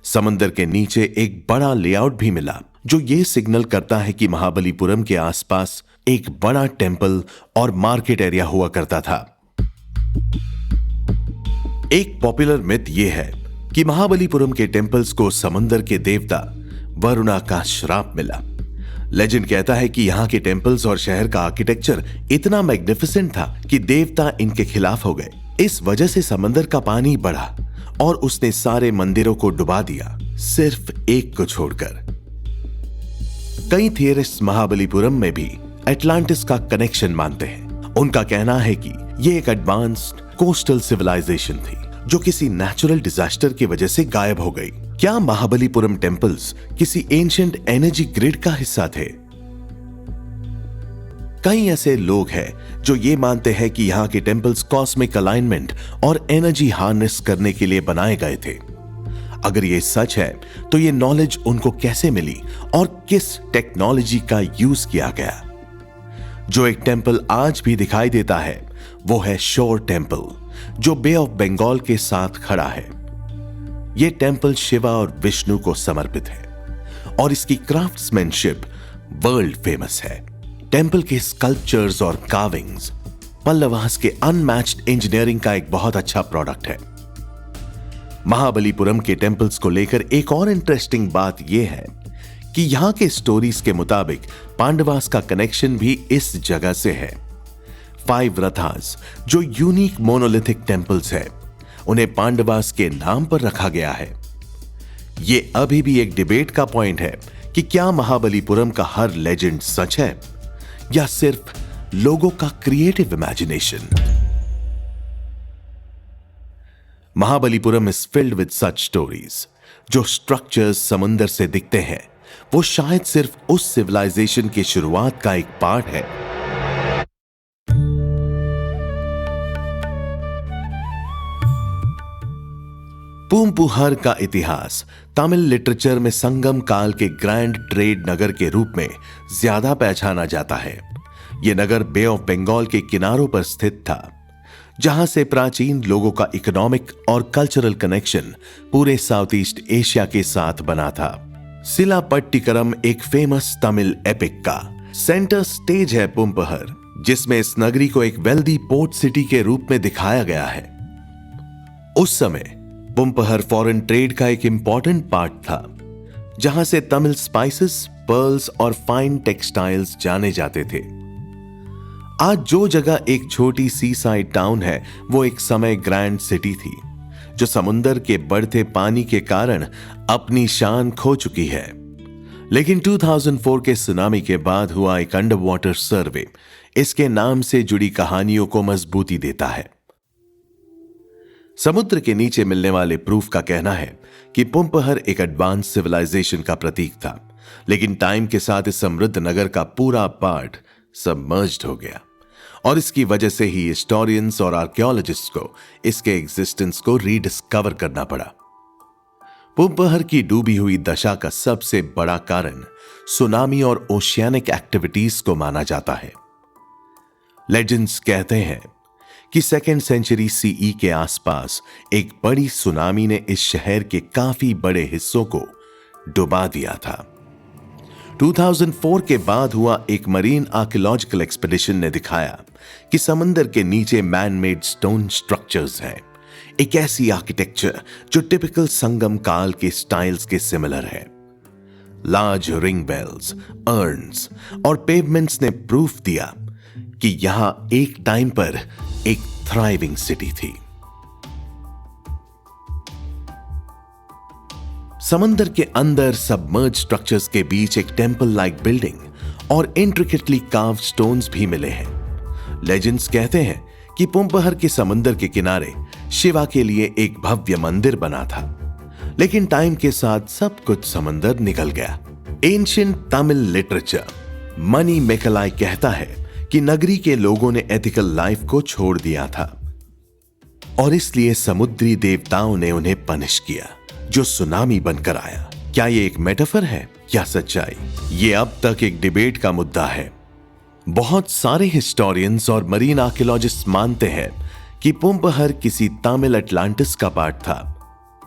समुद्र के नीचे एक बड़ा लेआउट भी मिला जो यह सिग्नल करता है कि महाबलीपुरम के आसपास एक बड़ा टेंपल और मार्केट एरिया हुआ करता था। एक पॉपुलर मिथ यह है कि महाबलीपुरम के टेंपल्स को समुद्र के देवता वरुणा का श्राप मिला। लेजेंड कहता है कि यहां के टेंपल्स और शहर का आर्किटेक्चर इतना मैग्निफिसेंट था कि देवता इनके खिलाफ हो गए। इस वजह से समंदर का पानी बढ़ा और उसने सारे मंदिरों को डुबा दिया, सिर्फ एक को छोड़कर। कई थियरिस्ट्स महाबलीपुरम में भी एटलांटिस का कनेक्शन मानते हैं। उनका कहना है कि यह एक एडवांस्ड कोस्टल सिविलाइजेशन थी जो किसी नेचुरल डिजास्टर की वजह से गायब हो गई। क्या महाबलीपुरम टेंपल्स किसी एंशिएंट एनर्जी ग्रिड का हिस्सा थे? कई ऐसे लोग हैं जो ये मानते हैं कि यहां के टेंपल्स कॉस्मिक अलाइनमेंट और एनर्जी हार्नेस करने के लिए बनाए गए थे। अगर ये सच है तो ये नॉलेज उनको कैसे मिली और किस टेक्नोलॉजी का यूज किया गया? जो एक टेंपल आज भी दिखाई देता है वो है शोर टेंपल, जो बे ऑफ बंगाल के साथ खड़ा है। यह टेंपल शिवा और विष्णु को समर्पित है और इसकी क्राफ्ट्समैनशिप वर्ल्ड फेमस है। टेंपल के स्कल्पचर्स और कार्विंग्स पल्लवास के अनमैच्ड इंजीनियरिंग का एक बहुत अच्छा प्रोडक्ट है। महाबलीपुरम के टेंपल्स को लेकर एक और इंटरेस्टिंग बात यह है कि यहां के स्टोरीज के मुताबिक पांडवास का कनेक्शन भी इस जगह से है। 5 रथास जो यूनिक मोनोलिथिक टेंपल्स है, उन्हें पांडवास के नाम पर रखा गया है। यह अभी भी एक डिबेट का पॉइंट है कि क्या महाबलीपुरम का हर लेजेंड सच है। या सिर्फ लोगों का creative imagination? Mahabalipuram is filled with such stories. जो स्ट्रक्चर्स समुंदर से दिखते हैं वो शायद सिर्फ उस सिविलाइजेशन की शुरुआत का एक पार्ट है। पूम्पुहर का इतिहास तमिल लिटरेचर में संगम काल के ग्रैंड ट्रेड नगर के रूप में ज्यादा पहचाना जाता है। यह नगर बे ऑफ बंगाल के किनारों पर स्थित था, जहां से प्राचीन लोगों का इकोनॉमिक और कल्चरल कनेक्शन पूरे साउथ ईस्ट एशिया के साथ बना था। सिलापट्टिकरम एक फेमस तमिल एपिक का सेंटर स्टेज है पूम्पुहर, जिसमें इस नगरी को एक वेल्दी पोर्ट सिटी के रूप में दिखाया गया है। उस समय पूम्पुहर फॉरेन ट्रेड का एक इंपॉर्टेंट पार्ट था, जहां से तमिल स्पाइसेस, पर्ल्स और फाइन टेक्सटाइल्स जाने जाते थे। आज जो जगह एक छोटी सी साइड टाउन है, वो एक समय ग्रैंड सिटी थी, जो समुंदर के बढ़ते पानी के कारण अपनी शान खो चुकी है। लेकिन 2004 के सुनामी के बाद हुआ एक अंडर वाटर सर्वे इसके नाम से जुड़ी कहानियों को मजबूती देता है। समुद्र के नीचे मिलने वाले प्रूफ का कहना है कि पूम्पुहर एक एडवांस सिविलाइजेशन का प्रतीक था, लेकिन टाइम के साथ इस समृद्ध नगर का पूरा पार्ट सबमर्ज्ड हो गया और इसकी वजह से ही हिस्टोरियंस और आर्कियोलॉजिस्ट को इसके एग्जिस्टेंस को रीडिस्कवर करना पड़ा। पूम्पुहर की डूबी हुई दशा का सबसे बड़ा कारण सुनामी और ओशियानिक एक्टिविटीज को माना जाता है। लेजेंड्स कहते हैं कि 2nd सेंचुरी सीई के आसपास एक बड़ी सुनामी ने इस शहर के काफी बड़े हिस्सों को डुबा दिया था। 2004 के बाद हुआ एक मरीन आर्कियोलॉजिकल एक्सपेडिशन ने दिखाया कि समंदर के नीचे मैन मेड स्टोन स्ट्रक्चर्स हैं, एक ऐसी आर्किटेक्चर जो टिपिकल संगम काल के स्टाइल्स के सिमिलर है। लार्ज रिंग बेल्स, अर्न्स और पेवमेंट्स ने प्रूफ दिया कि यहां एक टाइम पर एक थ्राइविंग सिटी थी। समंदर के अंदर सबमर्ज स्ट्रक्चर्स के बीच एक टेंपल लाइक बिल्डिंग और इंट्रिकेटली कार्व्ड स्टोन्स भी मिले हैं। लेजेंड्स कहते हैं कि पूम्पुहर के समंदर के किनारे शिवा के लिए एक भव्य मंदिर बना था, लेकिन टाइम के साथ सब कुछ समंदर निकल गया। एंशिएंट तमिल लिटरेचर मनी मेकलाई कहता है कि नगरी के लोगों ने एथिकल लाइफ को छोड़ दिया था और इसलिए समुद्री देवताओं ने उन्हें पनिश किया, जो सुनामी बनकर आया। क्या ये एक मेटाफर है या सच्चाई? ये अब तक एक डिबेट का मुद्दा है। बहुत सारे हिस्टोरियंस और मरीन आर्कियोलॉजिस्ट मानते हैं कि पूम्पुहर किसी तमिल अटलांटिस का पार्ट था।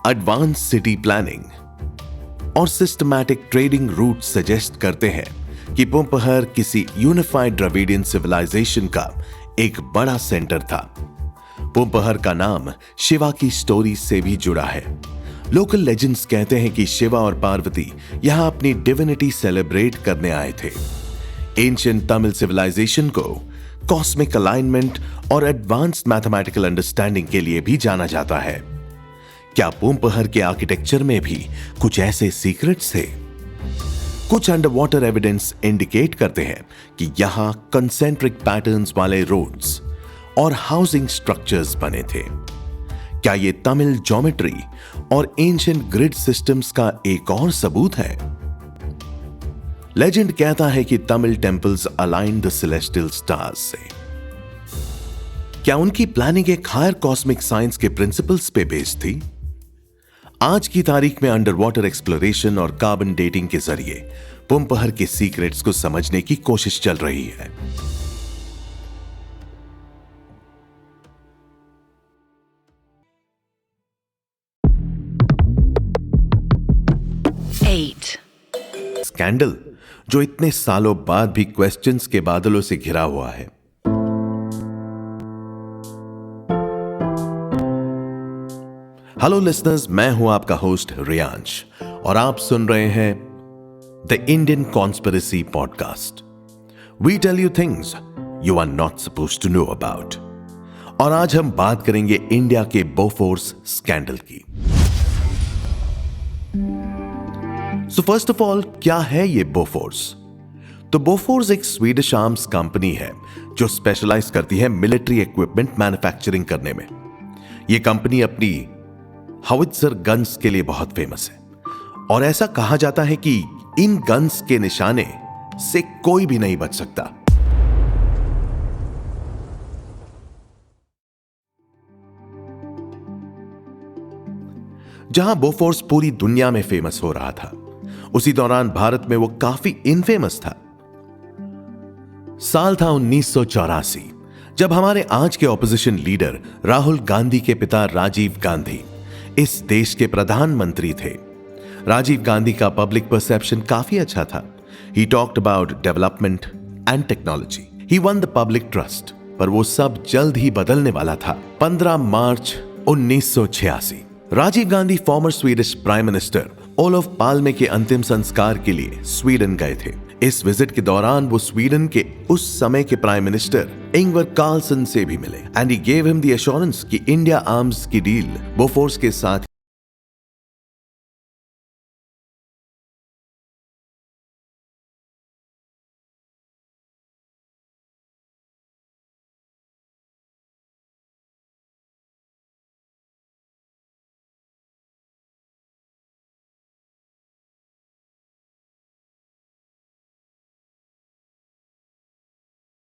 एडवांस सिटी प्लानिंग और सिस्टमैटिक ट्रेडिंग रूट सजेस्ट करते हैं कि पूम्पुहर किसी यूनिफाइड द्रविडियन सिविलाइजेशन का एक बड़ा सेंटर था। पूम्पुहर का नाम शिवा की स्टोरी से भी जुड़ा है। लोकल लेजेंड्स कहते हैं कि शिवा और पार्वती यहां अपनी डिविनिटी सेलिब्रेट करने आए थे। एंशिएंट तमिल सिविलाइजेशन को कॉस्मिक अलाइनमेंट और एडवांस्ड मैथमेटिकल अंडरस्टैंडिंग के लिए भी जाना जाता है। क्या पूम्पुहर के आर्किटेक्चर में भी कुछ ऐसे सीक्रेट्स थे? कुछ अंडर वाटर एविडेंस इंडिकेट करते हैं कि यहां कंसेंट्रिक पैटर्न्स वाले रोड्स और हाउसिंग स्ट्रक्चर्स बने थे। क्या यह तमिल ज्योमेट्री और एंशिएंट ग्रिड सिस्टम्स का एक और सबूत है? लेजेंड कहता है कि Tamil temples align the celestial stars से। क्या उनकी प्लानिंग एक हायर कॉस्मिक साइंस के प्रिंसिपल्स पे बेस्ड थी? आज की तारीख में अंडर वाटर एक्सप्लोरेशन और कार्बन डेटिंग के जरिए पूम्पुहर के सीक्रेट्स को समझने की कोशिश चल रही है। स्कैंडल जो इतने सालों बाद भी क्वेश्चंस के बादलों से घिरा हुआ है। हेलो लिसनर्स, मैं हूं आपका होस्ट रियांश और आप सुन रहे हैं the Indian conspiracy podcast. We tell you things you are not supposed to know about. और आज हम बात करेंगे इंडिया के बोफोर्स स्कैंडल की। सो फर्स्ट ऑफ ऑल, क्या है ये बोफोर्स? तो बोफोर्स एक स्वीडिश आर्म्स कंपनी है जो स्पेशलाइज करती है मिलिट्री इक्विपमेंट मैन्युफैक्चरिंग करने में। यह कंपनी अपनी हाउइत्जर गन्स के लिए बहुत फेमस है और ऐसा कहा जाता है कि इन गन्स के निशाने से कोई भी नहीं बच सकता। जहां बोफोर्स पूरी दुनिया में फेमस हो रहा था, उसी दौरान भारत में वो काफी इनफेमस था। साल था 1984, जब हमारे आज के ऑपोजिशन लीडर राहुल गांधी के पिता राजीव गांधी इस देश के प्रधानमंत्री थे। राजीव गांधी का पब्लिक परसेप्शन काफी अच्छा था। He talked about development and technology. He won the public trust. पर वो सब जल्द ही बदलने वाला था। 15 March 1986 Rajiv Gandhi former Swedish prime minister Olof Palme के अंतिम संस्कार के लिए स्वीडन गए थे। इस विजिट के दौरान वो स्वीडन के उस समय के प्राइम मिनिस्टर इंगवर कार्लसन से भी मिले and he gave him the assurance कि इंडिया आर्म्स की डील बोफोर्स के साथ